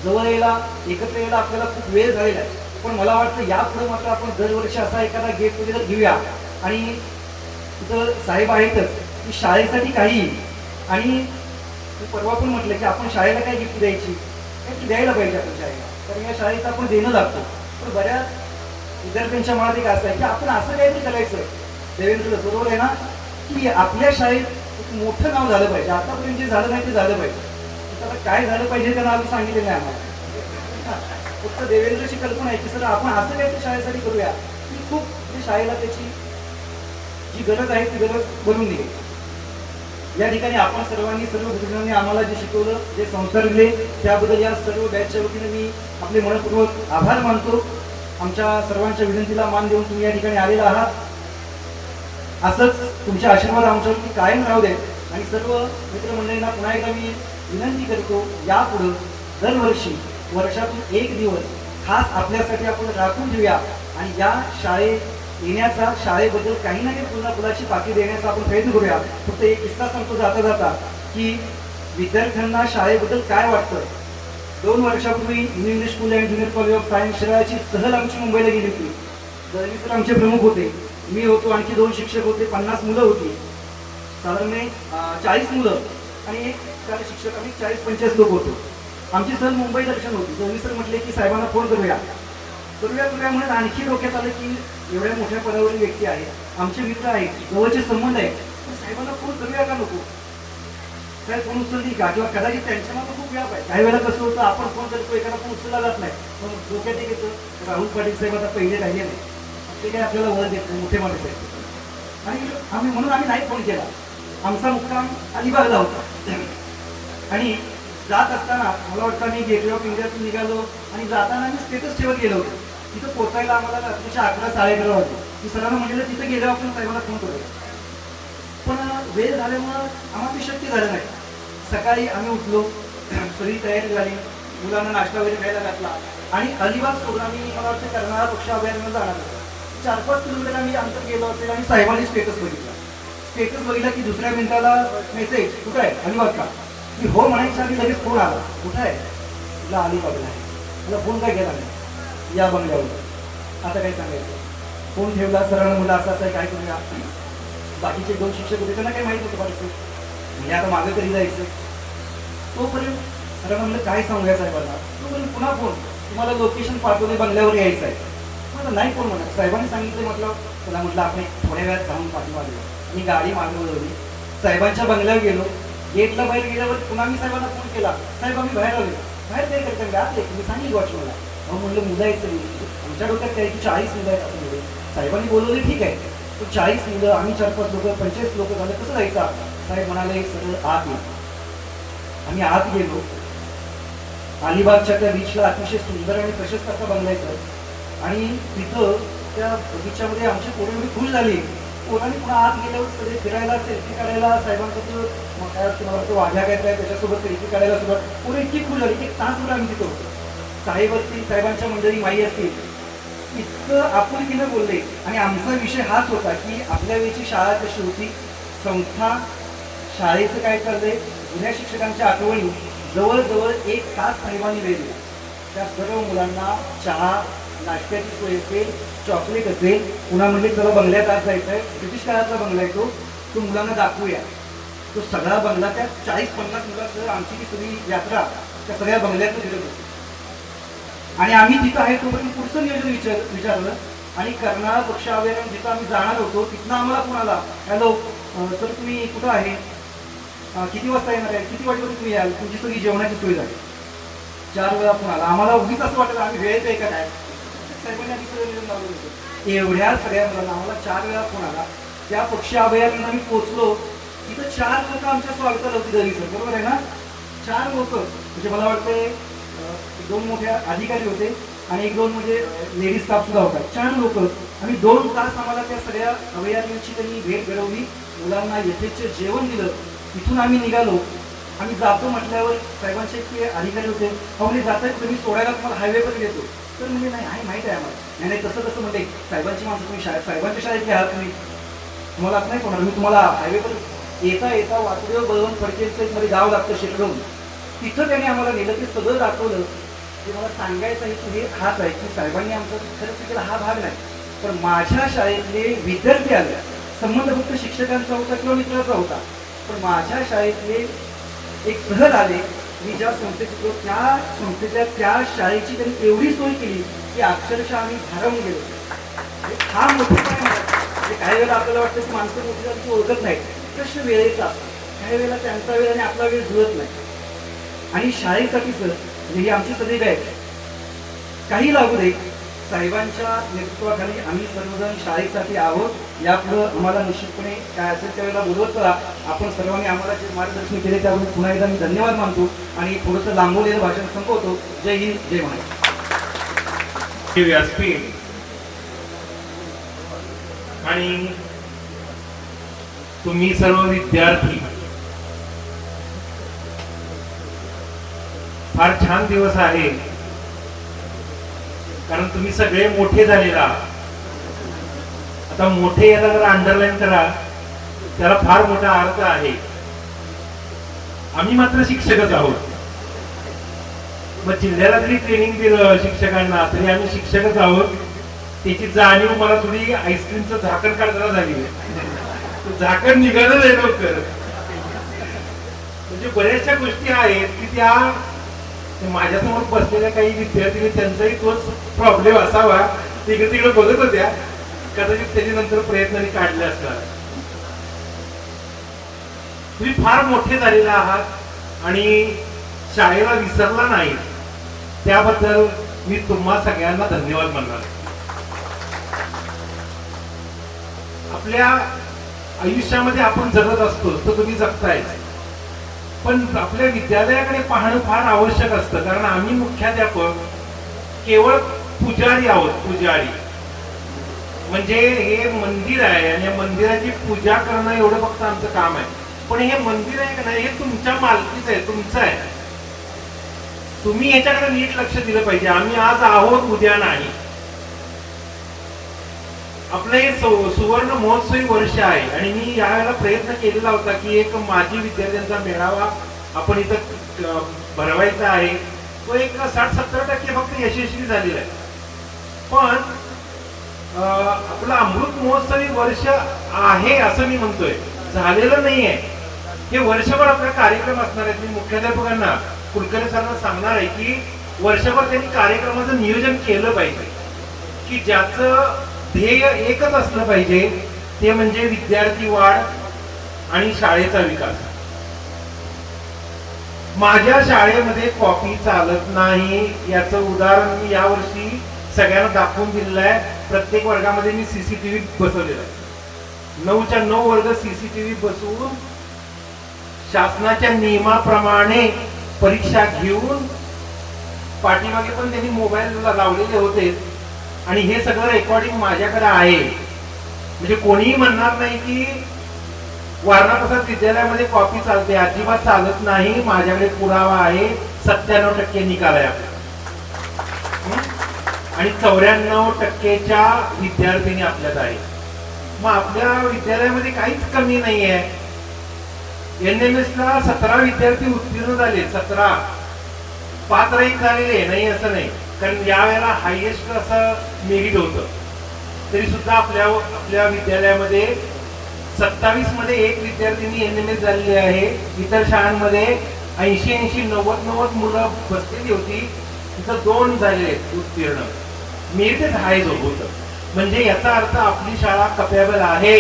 जवळ यायला, एकत्र यायला आपल्याला खूप वेळ झालेला आहे. पण मला वाटतं यापुढे मात्र आपण दरवर्षी असा एखादा गेट टुगेदर घेऊया. आणि तिथं साहेब आहेतच की शाळेसाठी काही, आणि मी परवा पण म्हटलं की आपण शाळेला काय गिफ्ट द्यायची, काही द्यायला पाहिजे आपण शाळेला, कारण या शाळेचं आपण देणं लागतो. पण बऱ्याच विद्यार्थ्यांच्या मनात एक असं आहे की आपण असं काहीतरी करायचं, देवेंद्र बरोबर आहे ना, की आपल्या शाळेत एक मोठं नाव झालं पाहिजे. आतापर्यंत जे झालं नाही ते झालं पाहिजे. त्याला काय झालं पाहिजे त्यांना अजून सांगितलेलं नाही आम्हाला. फक्त देवेंद्रची कल्पना आहे की सर आपण असं काहीतरी शाळेसाठी करूया की खूप शाळेला त्याची जी गरज आहे ती गरज बनवून निघेल. या ठिकाणी आपण सर्वांनी, सर्व गुरुजनांनी आम्हाला जे शिकवलं, जे संस्कार दिले, त्याबद्दल या सर्व बॅचच्या वतीने मी आपले मनपूर्वक आभार मानतो. आमच्या सर्वांच्या विनंतीला मान देऊन तुम्ही या ठिकाणी आलेला आहात. असंच तुमचे आशीर्वाद आमच्यावरती कायम राहू देत. आणि सर्व मित्रमंडळींना पुन्हा एकदा मी विनंती करतो, यापुढे दरवर्षी वर्षातून एक दिवस खास आपल्यासाठी आपण राखून ठेवूया आणि या शाळेत येण्याचा, शाळेबद्दल काही ना काही पुन्हा फुलाची पाकळी देण्याचा आपण प्रयत्न करूया. फक्त एक किस्सा सांगतो जाता जाता की विद्यार्थ्यांना शाळेबद्दल काय वाटतं. 2 वर्षापूर्वी new English school and junior college of science शिराळ्याची सहल आमची मुंबईला गेली होती. दळवी सर आमचे प्रमुख होते, मी होतो, आणखी 2 शिक्षक होते, 50 मुलं होती, साधारण 40 मुलं आणि एक 4 शिक्षक, आम्ही 40-45 लोक होतो. आमची सहल मुंबई दर्शन होती. दळवी सर म्हटले की साहेबांना फोन करूया म्हणून आणखी डोक्यात आलं की एवढ्या मोठ्या पदावरील व्यक्ती आहे, आमचे मित्र आहेत, जवळचे संबंध आहेत, पण साहेबांना फोन करूया का नको. साहेब फोन उचलली का, किंवा कदाचित त्यांच्या मागं खूप व्याप आहे. काही वेळेला कसं होतं, आपण फोन करतो, एखादा फोन उचलला जात नाही, पण डोक्यात एक येतं राहुल पाटील साहेब आता पहिले राहिले नाही, ते काही आपल्याला वर देत नाही, मोठे माणूस आहेत. आणि म्हणून आम्ही नाही फोन केला. आमचा मुक्काम अलिबागला होता आणि जात असताना मला वाटतं आम्ही गेटवे ऑफ इंडियातून निघालो आणि जाताना आम्ही स्टेटस ठेवत गेलो होतो. तिथं पोचायला आम्हाला रात्रीच्या 11-11:30 वाजले. मी सरांना म्हटलं तिथं गेल्यावर आपण साहेबांना फोन करूया, पण वेळ झाल्यामुळं आम्हाला ते शक्य झालं नाही. सकाळी आम्ही उठलो, सगळी तयारी झाली, मुलांना नाश्ता वगैरे खायला घातला आणि अलिबाग सोडून आम्ही मला वाटतं कर्नाळा पक्षी अभयारण्यात जाणार होतो. 4-5 किलोमीटर आम्ही अंतर गेलो असेल आणि साहेबांनी स्टेटस बघितला की दुसऱ्या मिनिटाला मेसेज, कुठं आहे अलिबाग का. मी हो म्हणायच्या आधी लगेच फोन आला, कुठं आहे, तुला अलिबागला आहे. मला फोन काय केला नाही, या बंगल्यावर. आता काय सांगायचं, फोन ठेवला, सरांना मुलं असं असं काय करूया. बाकीचे 2 शिक्षक होते, त्यांना काही माहित होतं परिस्थिती, म्हणजे आता मागं तरी जायचं. तोपर्यंत सरांना म्हणलं काय सांगूया साहेबांना. तोपर्यंत पुन्हा फोन, तुम्हाला लोकेशन पाठवले, बंगल्यावर यायचं आहे. मला नाही फोन म्हणत, साहेबांनी सांगितलं. त्याला म्हटलं आपण थोड्या वेळात जाऊन पाठीमागलो आणि गाडी मागवली, साहेबांच्या बंगल्यावर गेलो. गेटला बाहेर गेल्यावर पुन्हा मी साहेबांना फोन केला, साहेब आम्ही बाहेर आलो. बाहेर काय करता का आतले, मी सांगितलं वॉच मला. मग म्हणलं मुलं आहेत सगळी, आमच्या डोक्यात काय की 40 मुलं आहेत आपण मुलं. साहेबांनी बोलवले ठीक आहे, पण 40 मुलं, आम्ही 4-5 लोक, 25 लोक झालं, कसं जायचं. साहेब म्हणाले सगळं आत ये. आम्ही आत गेलो. अलिबागच्या त्या बीचला अतिशय सुंदर आणि प्रशस्त असा बंगलायचं आणि तिथं त्या बगीच्यामध्ये आमची पोरं एवढी खुश झाली. पोरांनी पुन्हा आत गेल्यावर सगळे फिरायला, सेल्फी काढायला, साहेबांचं मग काय तुम्हाला वाघ्या काय त्याच्यासोबत सेल्फी काढायला सुरुवात. पोरं इतकी खुश झाली. 1 तासभर आम्ही तिथं होतो. साहेब असतील, साहेबांच्या मंडळी माई असतील, इतकं आपुलकीनं बोलले. आणि आमचा विषय हाच होता की आपल्या वेळची शाळा कशी होती, संस्था, शाळेचं काय चाललंय, जुन्या शिक्षकांच्या आठवणी. जवळजवळ 1 तास साहेबांनी वेळ दिला. त्या सर्व मुलांना चहा, नाश्त्याची सोय असेल, चॉकलेट असेल. पुन्हा म्हणजे चला बंगल्यात आज जायचं आहे, ब्रिटिश काळातला बंगला आहे तो मुलांना दाखवूया. तो सगळा बंगला त्या 40-50 मुलांसह आमची ती सगळी यात्रा त्या सगळ्या बंगल्यातून फिरत होती. आणि आम्ही तिथं आहे तोपर्यंत पुढचं नियोजन विचारलं आणि कर्नाळा पक्षी अभयारण्य जिथं आम्ही जाणार होतो तिथनं आम्हाला फोन आला, हॅलो सर तुम्ही कुठं आहे, किती वाजता येणार आहे, किती वाजेपर्यंत तुम्ही याल, तुमची सगळी जेवणाची सोय झाली. 4 वेळा फोन आला. आम्हाला उगीच असं वाटलं आम्ही वेळेत आहे का काय. साहेबांनी आधी सगळं नियोजन लावलं होतं. एवढ्या सगळ्या मुलांना आम्हाला 4 वेळा फोन आला. त्या पक्षी अभयारण्यात आम्ही पोहोचलो. तिथं 4 लोक आमच्या स्वागताला होती दरी सर, बरोबर आहे ना. 4 लोक म्हणजे मला वाटते 2 मोठ्या अधिकारी होते आणि 1-2 म्हणजे लेडीज स्टाफ सुद्धा होता. 4 लोक. आम्ही 2 तास आम्हाला त्या सगळ्या अभयारण्याची त्यांनी भेट घडवली. मुलांना यथेच्छ जेवण दिलं. तिथून आम्ही निघालो. आम्ही जातो म्हटल्यावर साहेबांचे एक अधिकारी होते, म्हणजे जाता तुम्ही सोडायला तुम्हाला हायवेवर येतो. तर म्हणजे नाही आहे माहीत आहे आम्हाला. नाही तसं म्हणजे साहेबांची माणसं तुम्ही साहेबांच्या शाळेतले आहात, तुम्हाला असं नाही होणार. मी तुम्हाला हायवेवर येता वासुदेव बळवंत फडकेंचं मध्ये गाव लागतं शेकडून, तिथं त्यांनी आम्हाला नेलं. ते सगळं दाखवलं. ते मला सांगायचं आहे की हे हाच आहे की साहेबांनी आमचा खरंच केला हा भाग नाही, पण माझ्या शाळेतले विद्यार्थी आले. संबंध फक्त शिक्षकांचा होता किंवा मित्राचा होता, पण माझ्या शाळेतले एक सहल आले. मी ज्या संस्थेत शिकलो त्या संस्थेच्या त्या शाळेची त्यांनी एवढी सोय केली की अक्षरशः आम्ही भारावून गेलो. हा मोठं काय म्हणजे काही वेळेला आपल्याला वाटतं की माणसं मोठी झाली की ओळखत नाही. प्रश्न वेळेचा काही वेळेला त्यांचा वेळ आणि आपला वेळ जुळत नाही. आणि शाळेसाठीच म्हणजे ही आमची सदैव आहे. काही लागू दे, साहेबांच्या नेतृत्वाखाली आम्ही सर्वजण शाळेसाठी आहोत. यापुढं आम्हाला निश्चितपणे काय असेल त्यावेळेला बोलवत चला. आपण सर्वांनी आम्हाला जे मार्गदर्शन केले त्याबद्दल पुन्हा एकदा मी धन्यवाद मानतो आणि थोडंसं लांबवलेलं भाषण संपवतो. जय हिंद, जय महाराष्ट्र. व्यासपीठ आणि तुम्ही सर्व विद्यार्थी, फार छान दिवस आहे. कारण तुम्ही सगळे मोठे झालेला आहात. आता मोठे याला जर अंडरलाईन करा, त्याला फार मोठा अर्थ आहे. आम्ही मात्र शिक्षकच आहोत. मग जिल्ह्याला जरी ट्रेनिंग दिलं शिक्षकांना तरी आम्ही शिक्षकच आहोत. त्याची जाणीव मला थोडी आईस्क्रीमचं झाकण काढताना झाली आहे. झाकण निघालं नाही लवकर. म्हणजे बऱ्याचशा गोष्टी आहेत की त्या माझ्यासमोर बसलेल्या काही विद्यार्थी त्यांचाही तोच प्रॉब्लेम असावा, तिकडे तिकडे बघत होत्या, कदाचित त्याच्या नंतर प्रयत्नाने काढले असतात. तुम्ही फार मोठे झालेले आहात आणि शाळेला विसरला नाही, त्याबद्दल मी तुम्हा सगळ्यांना धन्यवाद म्हणणार. आपल्या आयुष्यामध्ये आपण जगत असतो तर तुम्ही जगताय, पण आपल्या विद्यालयाकडे पाहणं फार आवश्यक असतं. कारण आम्ही मुख्याध्यापक केवळ पुजारी आहोत. पुजारी म्हणजे हे मंदिर आहे आणि या मंदिराची पूजा करणं एवढं फक्त आमचं काम आहे. पण हे मंदिर आहे का नाही, हे तुमच्या मालकीचं आहे, तुमचं आहे. तुम्ही याच्याकडे नीट लक्ष दिलं पाहिजे. आम्ही आज आहोत, उद्या नाही. आपलं हे सुवर्ण महोत्सवी वर्ष आहे आणि मी यावेळेला प्रयत्न केलेला होता की एक माजी विद्यार्थ्यांचा मेळावा आपण इथं भरवायचा आहे. तो एक 60-70% फक्त यशस्वी झालेला आहे. पण आपलं अमृत महोत्सवी वर्ष आहे असं मी म्हणतोय, झालेलं नाहीये. हे वर्षभर आपले कार्यक्रम असणार आहेत. मी मुख्याध्यापकांना, कुलकर्णी सरांना सांगणार आहे की वर्षभर त्यांनी कार्यक्रमाचं नियोजन केलं पाहिजे की ज्याचं ध्येय एकच असलं पाहिजे, ते म्हणजे विद्यार्थी वाढ आणि शाळेचा विकास. माझ्या शाळेमध्ये कॉपी चालत नाही याचं उदाहरण मी यावर्षी सगळ्यांना दाखवून दिलेलं आहे. प्रत्येक वर्गामध्ये मी सीसीटीव्ही बसवलेला आहे. 9च्या 9 वर्ग सीसीटीव्ही बसवून शासनाच्या नियमाप्रमाणे परीक्षा घेऊन, पाठीमागे पण त्यांनी मोबाईल लावलेले होते आणि हे सगळं रेकॉर्डिंग माझ्याकडे आहे. म्हणजे कोणीही म्हणणार नाही की वारणा प्रसाद विद्यालयामध्ये कॉपी चालते, अजिबात चालत नाही. माझ्याकडे पुरावा आहे. 97% निकाल आहे आपला आणि 94% विद्यार्थिनी आपल्यात आहे. मग आपल्या विद्यालयामध्ये काहीच कमी नाही आहे. NMS ला 17 विद्यार्थी उत्तीर्ण झाले. 17 पात्रहित झालेले नाही असं नाही, कारण यावेळेला हायएस्ट असं मेरिट होतं. तरी सुद्धा आपल्या विद्यालयामध्ये 27 मध्ये एक विद्यार्थिनी NMS झालेली आहे. इतर शाळांमध्ये 80-90 मुलं बसलेली होती, तिथं 2 झाले उत्तीर्ण. मेरिटच हाय जो होतं. म्हणजे याचा अर्थ आपली शाळा कॅपेबल आहे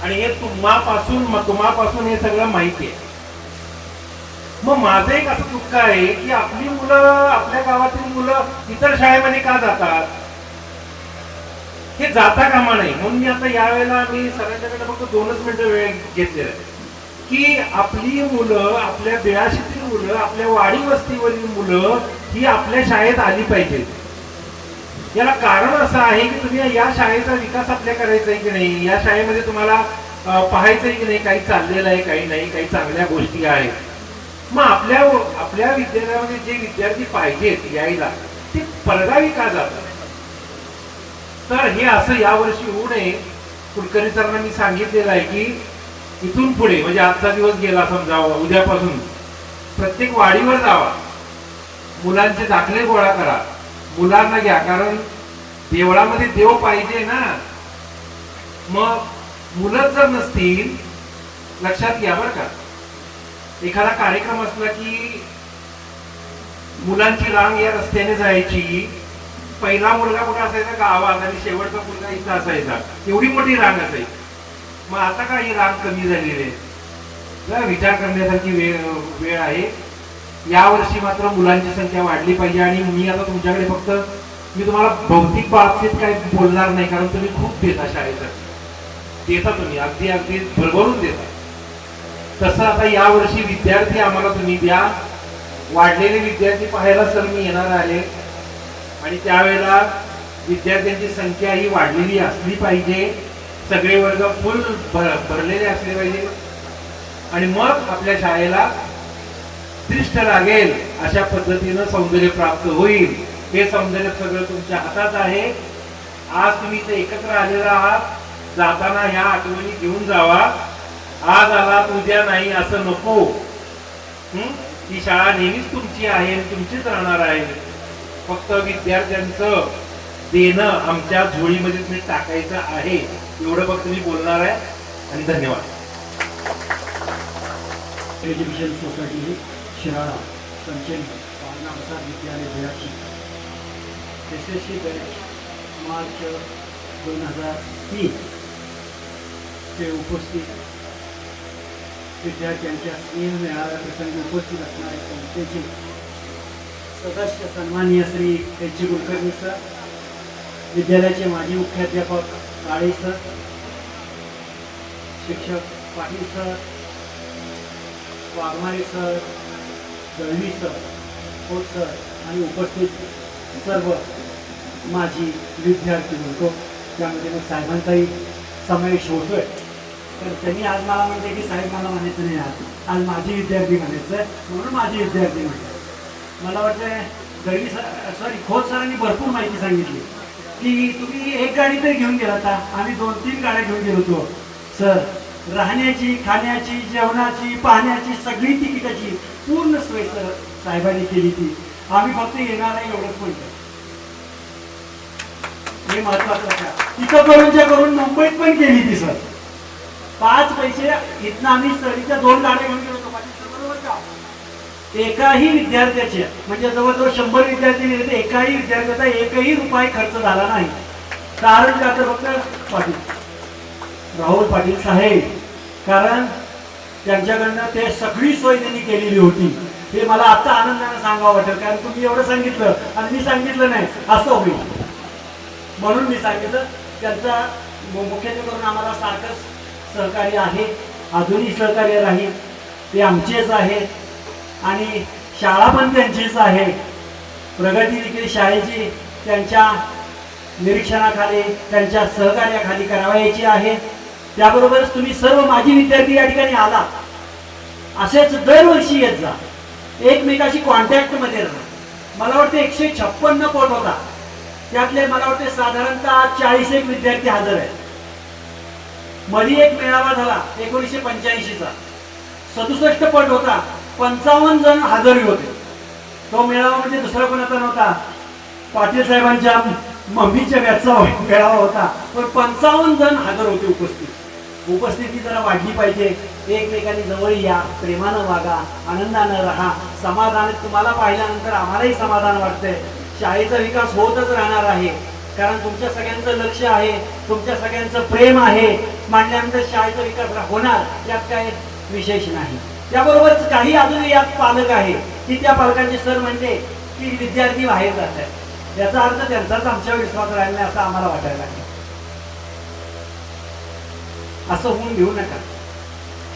आणि हे तुम्हापासून हे सगळं माहिती आहे. मग माझं एक असं दुःख आहे की आपली मुलं, आपल्या गावातील मुलं इतर शाळेमध्ये का जातात, हे जाता कामा नाही. म्हणून मी आता यावेळेला मी सगळ्यांच्याकडे फक्त 2च मिनिटं वेळ घेतलेला आहे की आपली मुलं, आपल्या बिळाशीतील मुलं, आपल्या वाडी वस्तीवरील मुलं ही आपल्या शाळेत आली पाहिजेत. याला कारण असं आहे की तुम्ही या शाळेचा विकास आपल्या करायचा आहे की नाही, या शाळेमध्ये तुम्हाला पाहायचं आहे की नाही, काही चाललेलं आहे, काही नाही, काही चांगल्या गोष्टी आहेत. मग आपल्या विद्यालयामध्ये जे विद्यार्थी पाहिजेत यायला, ते परगावी का जातात? तर हे असं यावर्षी होऊ नये. कुलकर्णी सरांना मी सांगितलेलं आहे की इथून पुढे, म्हणजे आजचा दिवस गेला समजा, उद्यापासून प्रत्येक वाडीवर जावा, मुलांचे दाखले गोळा करा, मुलांना घ्या. कारण देवळामध्ये देव पाहिजे ना. मग मुलं जर नसतील, लक्षात घ्या बरं का, एखादा कार्यक्रम असला की मुलांची रांग या रस्त्याने जायची. पहिला मुलगा कुठे असायचा, गावात, आणि शेवटचा मुलगा इथं असायचा. एवढी मोठी रांग असायची. मग आता का ही रांग कमी झालेली आहे? विचार करण्यासारखी वेळ आहे. यावर्षी मात्र मुलांची संख्या वाढली पाहिजे. आणि मी आता तुमच्याकडे फक्त, मी तुम्हाला भौतिक बाबतीत काही बोलणार नाही, कारण तुम्ही खूप देता शाळेसाठी, देता तुम्ही, अगदी भरभरून देता. तसं आता यावर्षी विद्यार्थी आम्हाला तुम्ही द्या. वाढलेले विद्यार्थी पाहायला सर मी येणार आहे आणि त्यावेळेला विद्यार्थ्यांची संख्या ही वाढलेली असली पाहिजे. सगळे वर्ग फुल भरलेले असले पाहिजे आणि मग आपल्या शाळेला दृष्ट लागेल अशा पद्धतीनं सौंदर्य प्राप्त होईल. हे सौंदर्य सगळं तुमच्या हातात आहे. आज तुम्ही इथे एकत्र आलेला आहात. जाताना ह्या आठवणी घेऊन जावा. आज आलात उद्या नाही असं नको. ही शाळा नेहमीच तुमची आहे आणि तुमचीच राहणार आहे. फक्त विद्यार्थ्यांचं देणं आमच्या झोळीमध्ये तुम्ही टाकायचं आहे, एवढं फक्त मी बोलणार आहे. आणि धन्यवाद. एज्युकेशन सोसायटी शिराळा संचलन पालनाचा विद्यालय भिलाची यशस्वी बॅच मार्च 2003 चे उपस्थित विद्यार्थ्यांच्या स्नेह मेळाव्या प्रसंगी उपस्थित असणारे संस्थेचे सदस्य सन्माननीय Shri H G Kulkarni sir, विद्यालयाचे माजी मुख्याध्यापक काळे सर, शिक्षक Patil sir, Waghmare sir, Dalvi sir, Khot sir आणि उपस्थित सर्व माजी विद्यार्थी म्हणतो, त्यामध्ये मग साहेबांचाही समावेश होतोय. तर त्यांनी आज मला म्हणते की साहेब मला म्हणायचं नाही, आज माझी विद्यार्थी म्हणायचं, म्हणून माझी विद्यार्थी म्हणतात. मला वाटतं दळवी सर खोत सरांनी भरपूर माहिती सांगितली की तुम्ही एक गाडी तरी घेऊन गेला होता, आम्ही 2-3 गाड्या घेऊन गेलो होतो. सर राहण्याची, खाण्याची, जेवणाची, पाहण्याची सगळी तिकिटाची पूर्ण सोय सर साहेबांनी केली ती. आम्ही फक्त येणार आहे एवढंच म्हणतो. हे महत्वाचं तिथं करून मुंबईत पण केली ती सर. 5 पैसे इथनं आम्ही सहलीच्या 2 गाड्या घेऊन गेलो होतो. बरोबर का? एकाही विद्यार्थ्याचे म्हणजे जवळजवळ 100 विद्यार्थी गेले तर एकाही विद्यार्थ्याचा 1ही रुपये खर्च झाला नाही. कारण का तर फक्त पाटील राहुल पाटील साहेब, कारण त्यांच्याकडनं ते सगळी सोय त्यांनी केलेली होती. हे मला आता आनंदाने सांगावं वाटेल, कारण तुम्ही एवढं सांगितलं आणि मी सांगितलं नाही असं होईल म्हणून मी सांगितलं. त्यांचा मुख्यत्वे आम्हाला सारखंच सहकार्य आहे, अजूनही सहकार्य राहील. ते आमचेच आहेत आणि शाळा पण त्यांचीच आहे. प्रगती देखील शाळेची त्यांच्या निरीक्षणाखाली, त्यांच्या सहकार्याखाली करावायची आहे. त्याबरोबरच तुम्ही सर्व माजी विद्यार्थी या ठिकाणी आला, असेच दरवर्षी येत जा, एकमेकाशी कॉन्टॅक्ट मध्ये राहा. मला वाटतं 156 पट होता, त्यातले मला वाटते साधारणतः 40 विद्यार्थी हजर आहेत. मध्ये एक मेळावा झाला 1985चा, 67 पट होता, 55 जण हजर होते. तो मेळावा म्हणजे दुसरा कोणाचा नव्हता, पाटील साहेबांच्या मम्मीच्या व्याचा मेळावा होता, पण 55 जण हजर होते. उपस्थिती जरा वाढली पाहिजे. एकमेकांनी जवळ या, प्रेमानं वागा, आनंदानं राहा, समाधान. तुम्हाला पाहिल्यानंतर आम्हालाही समाधान वाटतंय. शाळेचा विकास होतच राहणार आहे, कारण तुमच्या सगळ्यांचं लक्ष आहे, तुमच्या सगळ्यांचं प्रेम आहे. मांडल्यानंतर शाळेचा विकास होणार, यात काय विशेष नाही. त्याबरोबरच काही अजूनही यात पालक आहे की त्या पालकांचे सर म्हणते की विद्यार्थी बाहेर जात आहेत, याचा अर्थ त्यांचाच आमच्यावर विश्वास राहिला नाही असं आम्हाला वाटायला लागलं. असं होऊन घेऊ नका.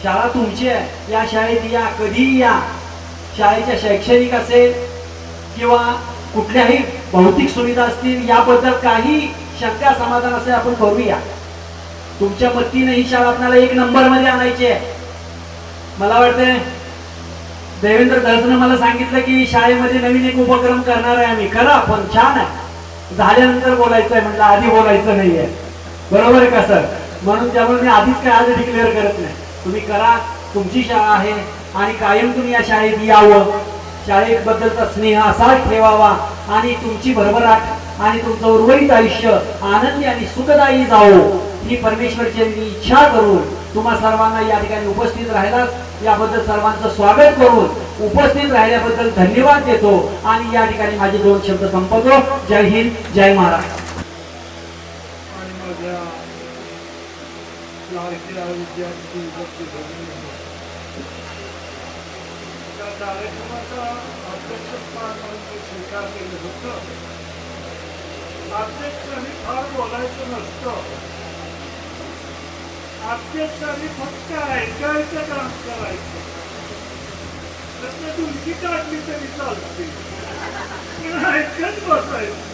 शाळा तुमची आहे, या शाळेत या, कधीही या. शाळेच्या शैक्षणिक असेल किंवा कुठल्याही भौतिक सुविधा असतील, याबद्दल काही शंका समाधान असेल आपण करूया. तुमच्या मतीने ही शाळा आपल्याला 1 नंबरमध्ये आणायची आहे. मला वाटतं देवेंद्र दळसनं मला सांगितलं की शाळेमध्ये नवीन एक उपक्रम करणार आहे आम्ही. करा, पण छान आहे, झाल्यानंतर बोलायचं आहे. म्हटलं आधी बोलायचं नाहीये. बरोबर आहे का सर? म्हणून त्यामुळे मी आधीच काय आज डिक्लेअर करत नाही. तुम्ही करा, तुमची शाळा आहे आणि कायम तुम्ही या शाळेत यावं. शाळेबद्दलचा स्नेह असाच ठेवावा आणि तुमची भरभराट आणि तुमचं उर्वरित आयुष्य आनंदी आणि सुखदायी जावो ही परमेश्वरची इच्छा करून तुम्हा सर्वांना या ठिकाणी उपस्थित राहिलात याबद्दल सर्वांचं स्वागत करून उपस्थित राहिल्याबद्दल धन्यवाद देतो आणि या ठिकाणी माझे 2 शब्द संपवतो. जय हिंद, जय महाराष्ट्र. आणि माझ्या लाडक्या विद्यार्थी त्या कार्यक्रमाचा अध्यक्षस्थान म्हणून ते स्वीकार केलं होतं. अध्यक्षांनी फार बोलायचं नसतं, अध्यक्षांनी फक्त ऐकायचं काम करायचं. त्यातनं डुलकी काढली तरी चालते, पण ऐकत बसायचं.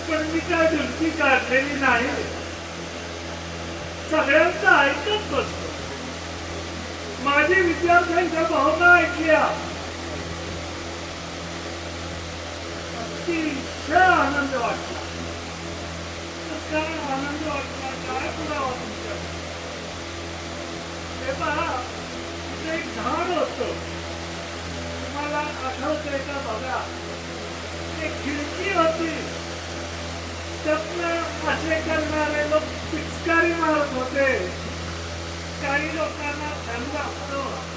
पण मी काय डुलकी काढलेली नाही, सगळ्यांचं ऐकत बसतो. माझी विद्यार्थ्यांच्या भावना ऐकल्या अतिशय आनंद वाटला. काय आनंद वाटला, काय पुरावा तुमच्या. हे पहा, तिथे एक झाड होतं, तुम्हाला आठवतंय का बघा. एक खिडकी होती, त्यातनं असे करणारे लोक पिचकारी मारत होते. काही लोकांना थंड असतं,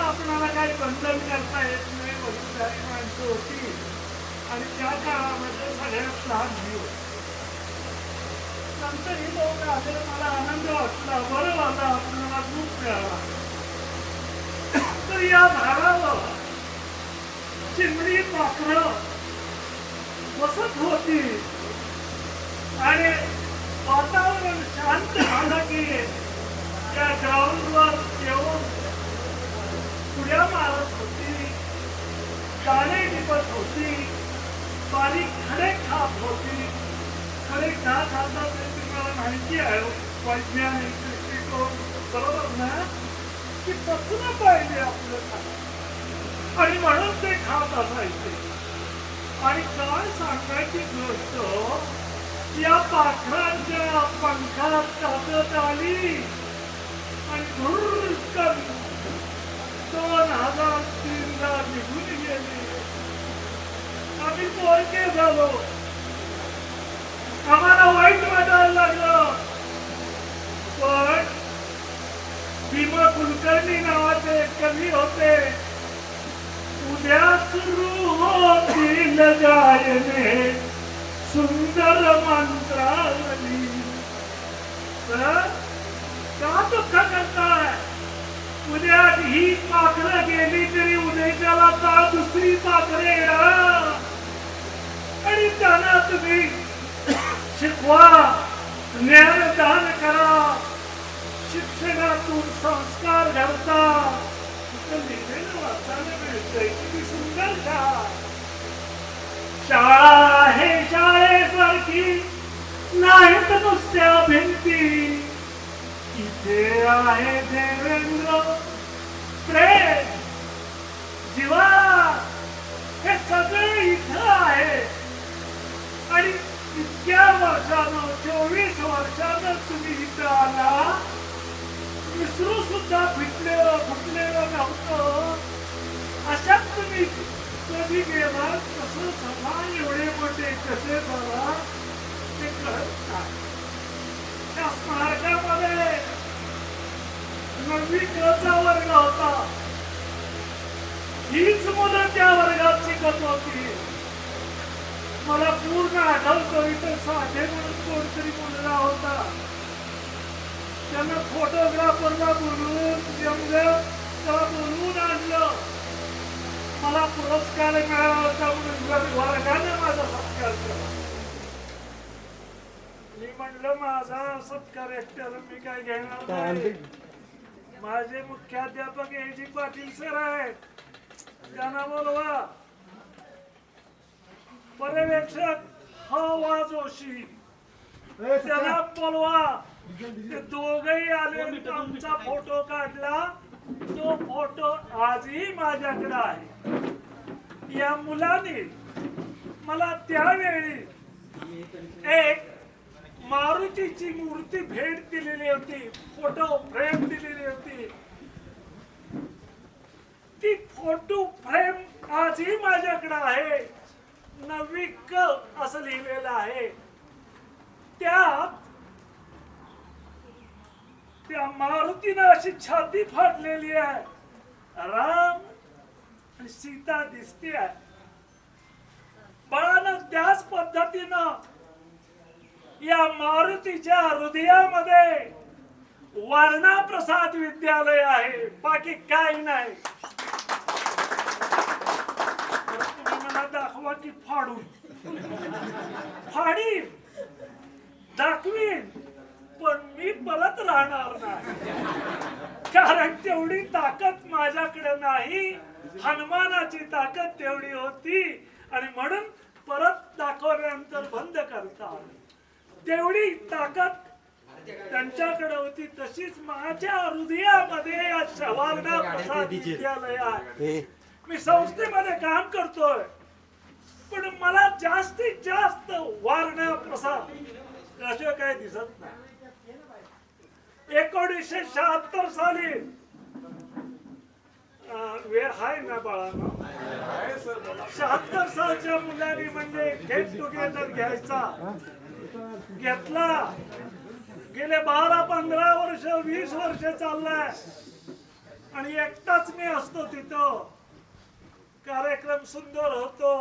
आपणाला काही बंधन करता येत नाही, वडीलधारी माणसं होती आणि त्या काळामध्ये सगळ्यात लहान जीव. नंतर ही लोक आले, मला आनंद वाटला, बरं वाटलं, आपल्याला दूध मिळाला. तर या झाडावर चिमणी पाखरं बसत होती आणि वातावरण शांत झालं की त्या ग्राउंडवर येऊन उड्या मारत होती, गाणे निपत होती, बारीक खडे खात होती. खडे खात खातात ते तुम्हाला माहिती आहे, वैज्ञानिक दृष्टिकोन बरोबर ना, की पचलं पाहिजे आपलं खाणं, आणि म्हणून ते खात असायचे. आणि काय सांगायची गोष्ट, या पाखरांच्या पंखात ताकद आली आणि भुरकन 2003ला निघून गेली. आम्ही पोरके झालो, आम्हाला वाईट वाटायला लागलं. पण भीमा कुलकर्णी नावाचे एक कवी होते, उद्या सुरू होतील गायने सुंदर मंत्रावली. का दुःख करताय? उद्या ही पाखरं गेली तरी उद्याच्याला का दुसरी पाखरं येणार, आणि त्यांना तुम्ही शिकवा, ज्ञानदान करा, शिक्षणातून संस्कार घडता. लिहिलेलं वाचायला मिळतंय, किती सुंदर शाळा आहे. शाळेसारखी नाहीत नुसत्या भिंती, इथे आहे देवेंद्र, प्रेम, जीवा, हे सगळे इथं आहे. आणि इतक्या वर्षानं, 24 वर्षानं तुम्ही इथं आला, विसरू सुद्धा फुटलेलं नव्हतं. अशात तुम्ही कधी गेला, कसं समाज एवढे मोठे कसे झाला ते कळत नाही. त्या स्मारकामध्ये 9वी चा वर्ग होता, हीच मुलं त्या वर्गात शिकत होती. मला पूर्ण आठवतं, इथं साधे म्हणून कोणतरी मुलगा होता, त्यानं फोटोग्राफरला बोलवून जमलं, त्याला बोलवून आणलं. मला पुरस्कार मिळाला होता म्हणून वर्गाने माझा सत्कार केला. मी म्हणलं माझा सत्कार एकट्याला मी काय घेणार नाही. माझे मुख्याध्यापक A.G. पाटील सर आहेत, त्यांना बोलवा. पर्यवेक्षक हवा जोशी, त्यांना बोलवा. ते दोघही आले, आमचा फोटो काढला. तो फोटो आजही माझ्याकडे आहे. या मुलाने मला त्यावेळी एक मारुतीची मूर्ती भेट दिलेली होती, फोटो फ्रेम दिलेली होती. ती फोटो फ्रेम आजही माझ्याकडे आहे. 9वी क असं लिहिलेलं आहे. त्यात त्या मारुतीनं अशी छाती फाडलेली आहे, राम आणि सीता दिसते आहे. बाळानं त्याच पद्धतीनं या मारुतीच्या हृदयामध्ये वर्णा प्रसाद विद्यालय आहे, बाकी काही नाही. तुम्ही मला दाखवा की फाडून, फाडीन, दाखवीन, पण मी परत राहणार नाही. कारण तेवढी ताकद माझ्याकडे नाही. हनुमानाची ताकद तेवढी होती आणि म्हणून परत दाखवल्यानंतर बंद करता आलं. तेवढी ताकद त्यांच्याकडे होती. तशीच माझ्या हृदयामध्ये वर्णा प्रसाद विद्यालय आहे. मी संस्थेमध्ये काम करतोय. पण मला जास्तीत जास्त वारणा प्रसाद याशिवाय काय दिसत नाही. 1976 साली वेळ हाय ना बाळांनो, 76 सालच्या मुलांनी म्हणजे गेट टुगेदर घ्यायचा घेतला. गेले 12-15 वर्ष 20 वर्ष चाललाय आणि एकटाच मी असतो तिथं. कार्यक्रम सुंदर होतो,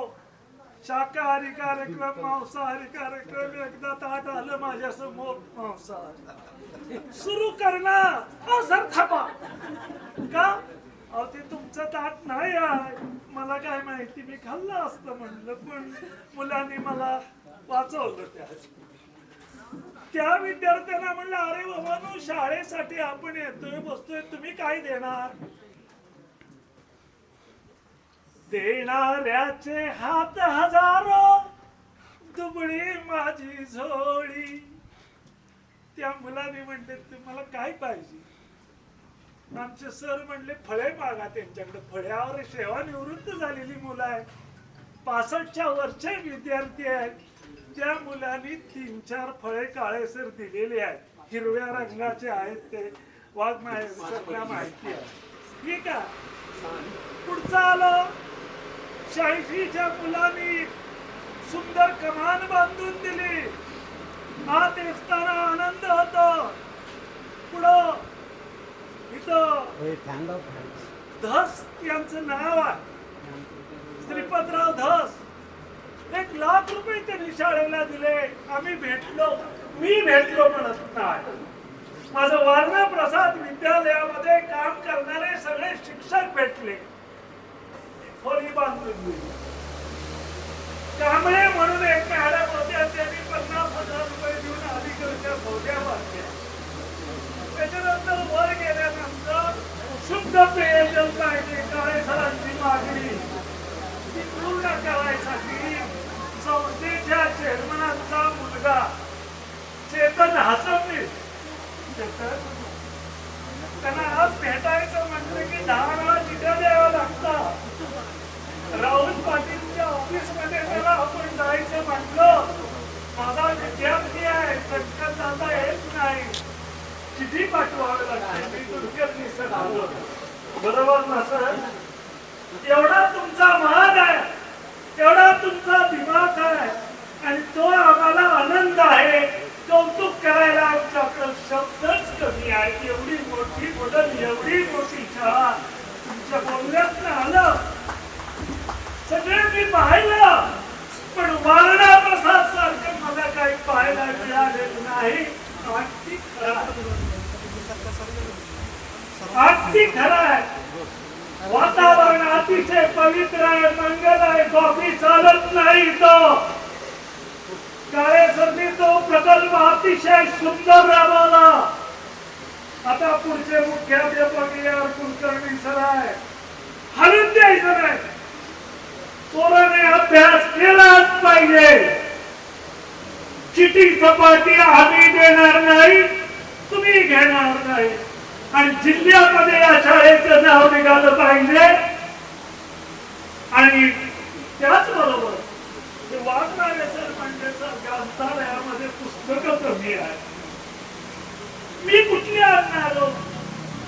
शाकाहारी कार्यक्रम, मांसाहारी कार्यक्रम. एकदा ताट आलं माझ्या समोर मांसाहारी सुरू करणार सर थापा का? अहो ते तुमचं ताट नाही आहे. मला काय माहिती, मी खाल्लं असतं म्हणलं, पण मुलांनी मला वाचवलं. त्या विद्यार्थ्यांना म्हणलं, अरे बाबा शाळेसाठी आपण येतोय बसतोय, तुम्ही काय देणार? देणाऱ्याचे हात हजारो, दुबळी माझी झोळी. त्या मुलाने म्हणले, तुम्हाला काय पाहिजे? आमचे सर म्हणले, फळे मागा त्यांच्याकडे. फळ्यावर सेवानिवृत्त झालेली मुलं आहेत, 65च्या वरचे विद्यार्थी आहेत. त्या मुलांनी 3-4 फळे काळेसर दिलेले आहेत, हिरव्या रंगाचे आहेत. ते वाघ सगळ्या माहिती आहे. ठीक आहे. पुढचा आलो, 86च्या मुलांनी सुंदर कमान बांधून दिली. आत असताना आनंद होतो. पुढं इथं धस यांचं नाव आहे, श्रीपतराव धस. 1 लाख रुपये त्यांनी शाळेला दिले. आम्ही भेटलो, मी भेटलो म्हणत नाही. माझं वारणा प्रसाद विद्यालयामध्ये काम करणारे सगळे शिक्षक भेटले. खोली बांधून दिली. कांबळे म्हणून एक मॅडम होत्या, त्यांनी 50,000 रुपये देऊन अलीकडच्या भोग्या बांधल्या. त्याच्यानंतर वर गेल्यानंतर शुद्ध पेयजल पाहिजे, काळे सरांची मागणी ती पूर्ण करायसाठी संस्थेच्या चेअरमनाचा मुलगा चेतन हसवणे, त्यांना आज भेटायचं म्हटलं की 10 वेळा चिठ्ठ्या द्याव्या लागतात. राहुल पाटीलच्या ऑफिस मध्ये त्याला आपण जायचं म्हटलं, माझा विद्यार्थी आहे, चटकन जाता येत नाही, चिठी पाठवावी लागते. मी दुर्गत सर आलो, बरोबर ना सर? एवढा तुमचा मान आहे, एवढा तुमचा दिमाग आहे, आणि तो आम्हाला आनंद आहे. कौतुक करायला आमच्याकडे शब्दच कमी आहे. एवढी मोठी मुलं, एवढी मोठी शाळा तुमच्या बोलण्यात आलं. सगळे मी पाहिलं, पण वारणा प्रसाद सारखं मला काही पाहायला मिळालेलं नाही. अगदी खरं आहे. वातावरण अतिशय पवित्र आहे, मंगल आहे. कॉफी चालत नाही तो. काळेसरनी तो प्रकल्प अतिशय सुंदर राबवला. आता पुढचे मुख्याध्यापक यार कुलकर्णी सर आहे, हलून द्यायचं नाही. पोराने अभ्यास केलाच पाहिजे. चिठी सपाटी आम्ही देणार नाही, तुम्ही घेणार नाही. आणि जिल्ह्यामध्ये या शाळेचं नाव निघालं पाहिजे. आणि त्याचबरोबर वाचणारे सर म्हणजे ग्रंथालयामध्ये पुस्तकं कमी आहे. मी कुठली आणणार?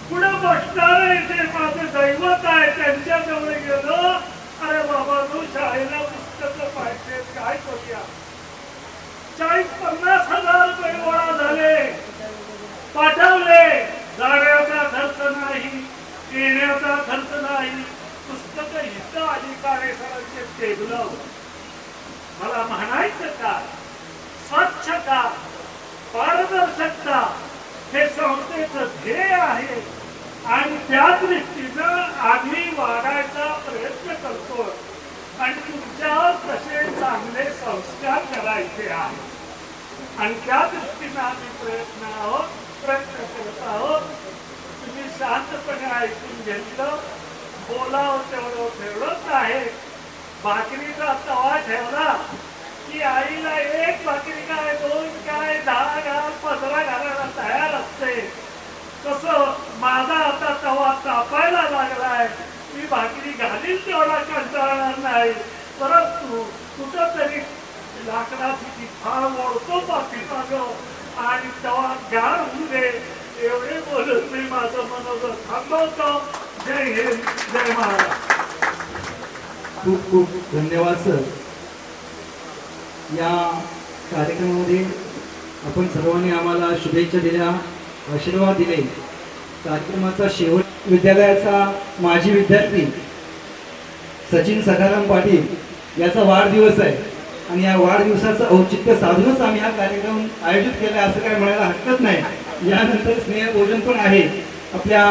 पुढे बसणारे जे माझे दैवत आहे त्यांच्याजवळ गेलो, अरे बाबा तू शाळेला पुस्तकं पाहिजे, काय करूया? 40-50 हजार रुपये गोळा झाले, पाठवले. जाण्याचा खर्च नाही, येण्याचा खर्च नाही. पुस्तकं इथं आली काळेसरांचे टेबलं. मला म्हणायचं का, स्वच्छता, पारदर्शकता हे संस्थेचं ध्येय आहे. आणि त्या दृष्टीनं आम्ही वाढायचा प्रयत्न करतो. आणि तुमच्यावर तसे चांगले संस्कार करायचे आहेत. आणि त्या दृष्टीनं आम्ही प्रयत्न करत आहोत. तुम्ही शांतपणे ऐकून घेतलं. बोलावं तेवढंच आहे. भाकरीचा तवा ठेवला की आईला 1 भाकरी काय, 2 काय, 10 घाल, 15 घालायला तयार असते. तसं माझा आता तवा तापायला लागलाय. मी भाकरी घालील तेवढा कंटाळणार नाही. परंतु कुठंतरी लाकडाची ती फार ओढतो पाठीमागं आणि तेव्हा गार होऊ दे एवढे बोलून मी माझं मनोगत थांबवतो. जय हिंद, जय महाराष्ट्र. खूप खूप धन्यवाद सर. या कार्यक्रमामध्ये आपण सर्वांनी आम्हाला शुभेच्छा दिल्या, आशीर्वाद दिले. कार्यक्रमाचा शेवट विद्यालयाचा माजी विद्यार्थी सचिन सखाराम पाटील याचा वाढदिवस आहे आणि या वाढदिवसाचं औचित्य साधूनच आम्ही हा कार्यक्रम आयोजित केला असं काय म्हणायला हरकत नाही. यानंतर स्नेहभोजन पण आहे. आपल्या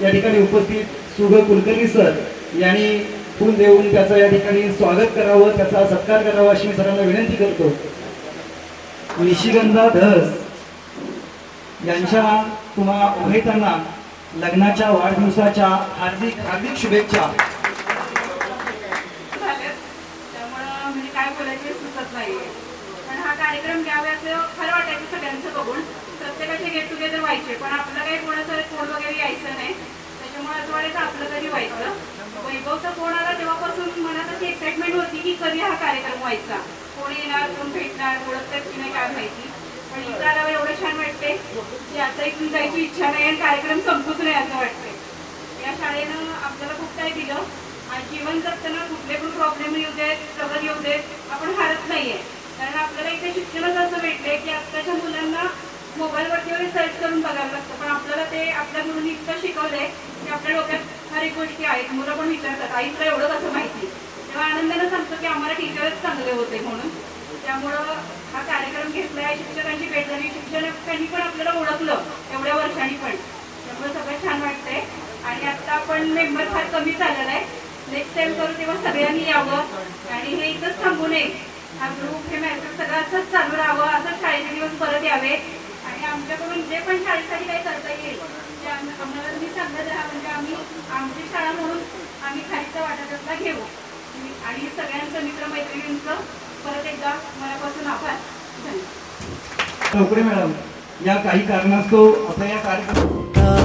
या ठिकाणी उपस्थित सुग कुलकर्णी सर यांनी फूल देऊन त्याचं या ठिकाणी स्वागत करावं, त्याचा सत्कार करावा अशी मी सरांना विनंती करतो. निशिगंधा धस यांच्या तुम्हा उभेताना लग्नाच्या वाढदिवसाच्या हार्दिक हार्दिक शुभेच्छा. त्यामुळं म्हणजे काय बोलायचे सुचत नाहीये. पण हा कार्यक्रम घ्यावे असं खरं वाटायचं सगळ्यांचं बघून. प्रत्येकाचे गेट टुगेदर व्हायचे पण आपलं काही कोणाचं फोन वगैरे यायचं नाही. त्याच्यामुळे असं वाटायचं आपलं कधी व्हायचं. वैभवचा फोन आला तेव्हापासून मनात अशी एक्साइटमेंट होती की कधी हा कार्यक्रम व्हायचा, कोण येणार, कोण भेटणार, ओळखतात की नाही काय माहिती. पण इथं आल्यावर एवढं छान वाटते की आता इथून जायची इच्छा नाही आणि कार्यक्रम संपूच नाही असं वाटते. या शाळेनं आपल्याला खूप काही दिलं आणि जीवन जगताना कुठले पण प्रॉब्लेम येऊ देत, स्ट्रगल येऊ देत, आपण हारत नाहीये. कारण आपल्याला इथे शिक्षणच असं भेटले की आत्ताच्या मुलांना मोबाईलवरती वगैरे सर्च करून बघायला लागतं, पण आपल्याला ते आपल्या मुलांनी इतकं शिकवलंय की आपल्या डोक्यात हर एक गोष्टी आहेत. मुलं पण विचारतात आई तुला एवढं कसं माहिती, तेव्हा आनंदानं सांगतो की आम्हाला टीचरच चांगले होते म्हणून. त्यामुळं हा कार्यक्रम घेतलाय, शिक्षकांची भेट झाली, शिक्षकांनी पण आपल्याला ओळखलं एवढ्या वर्षांनी पण. त्यामुळे सगळं छान वाटतंय. आणि आता आपण मेंबर फार कमी झालेला आहे. नेक्स्ट टाइम करू तेव्हा सगळ्यांनी यावं आणि हे इथंच थांबू नये. हा ग्रुप हे मॅसेज सगळं असंच चालू राहावं, असंच शाळेचे दिवस परत यावे आणि आमच्याकडून जे पण शाळेसाठी काही करता येईल ते आम्हाला तुम्ही सांगत राहा. म्हणजे आम्ही आमची शाळा म्हणून आम्ही खालीचा वाटा त्यातला घेऊ. आणि सगळ्यांचं मित्रमैत्रिणींचं परत एकदा मनापासून आभार. धन्यवाद. नोकरी मॅडम या काही कारणास्तव आपल्या या कार्यक्रम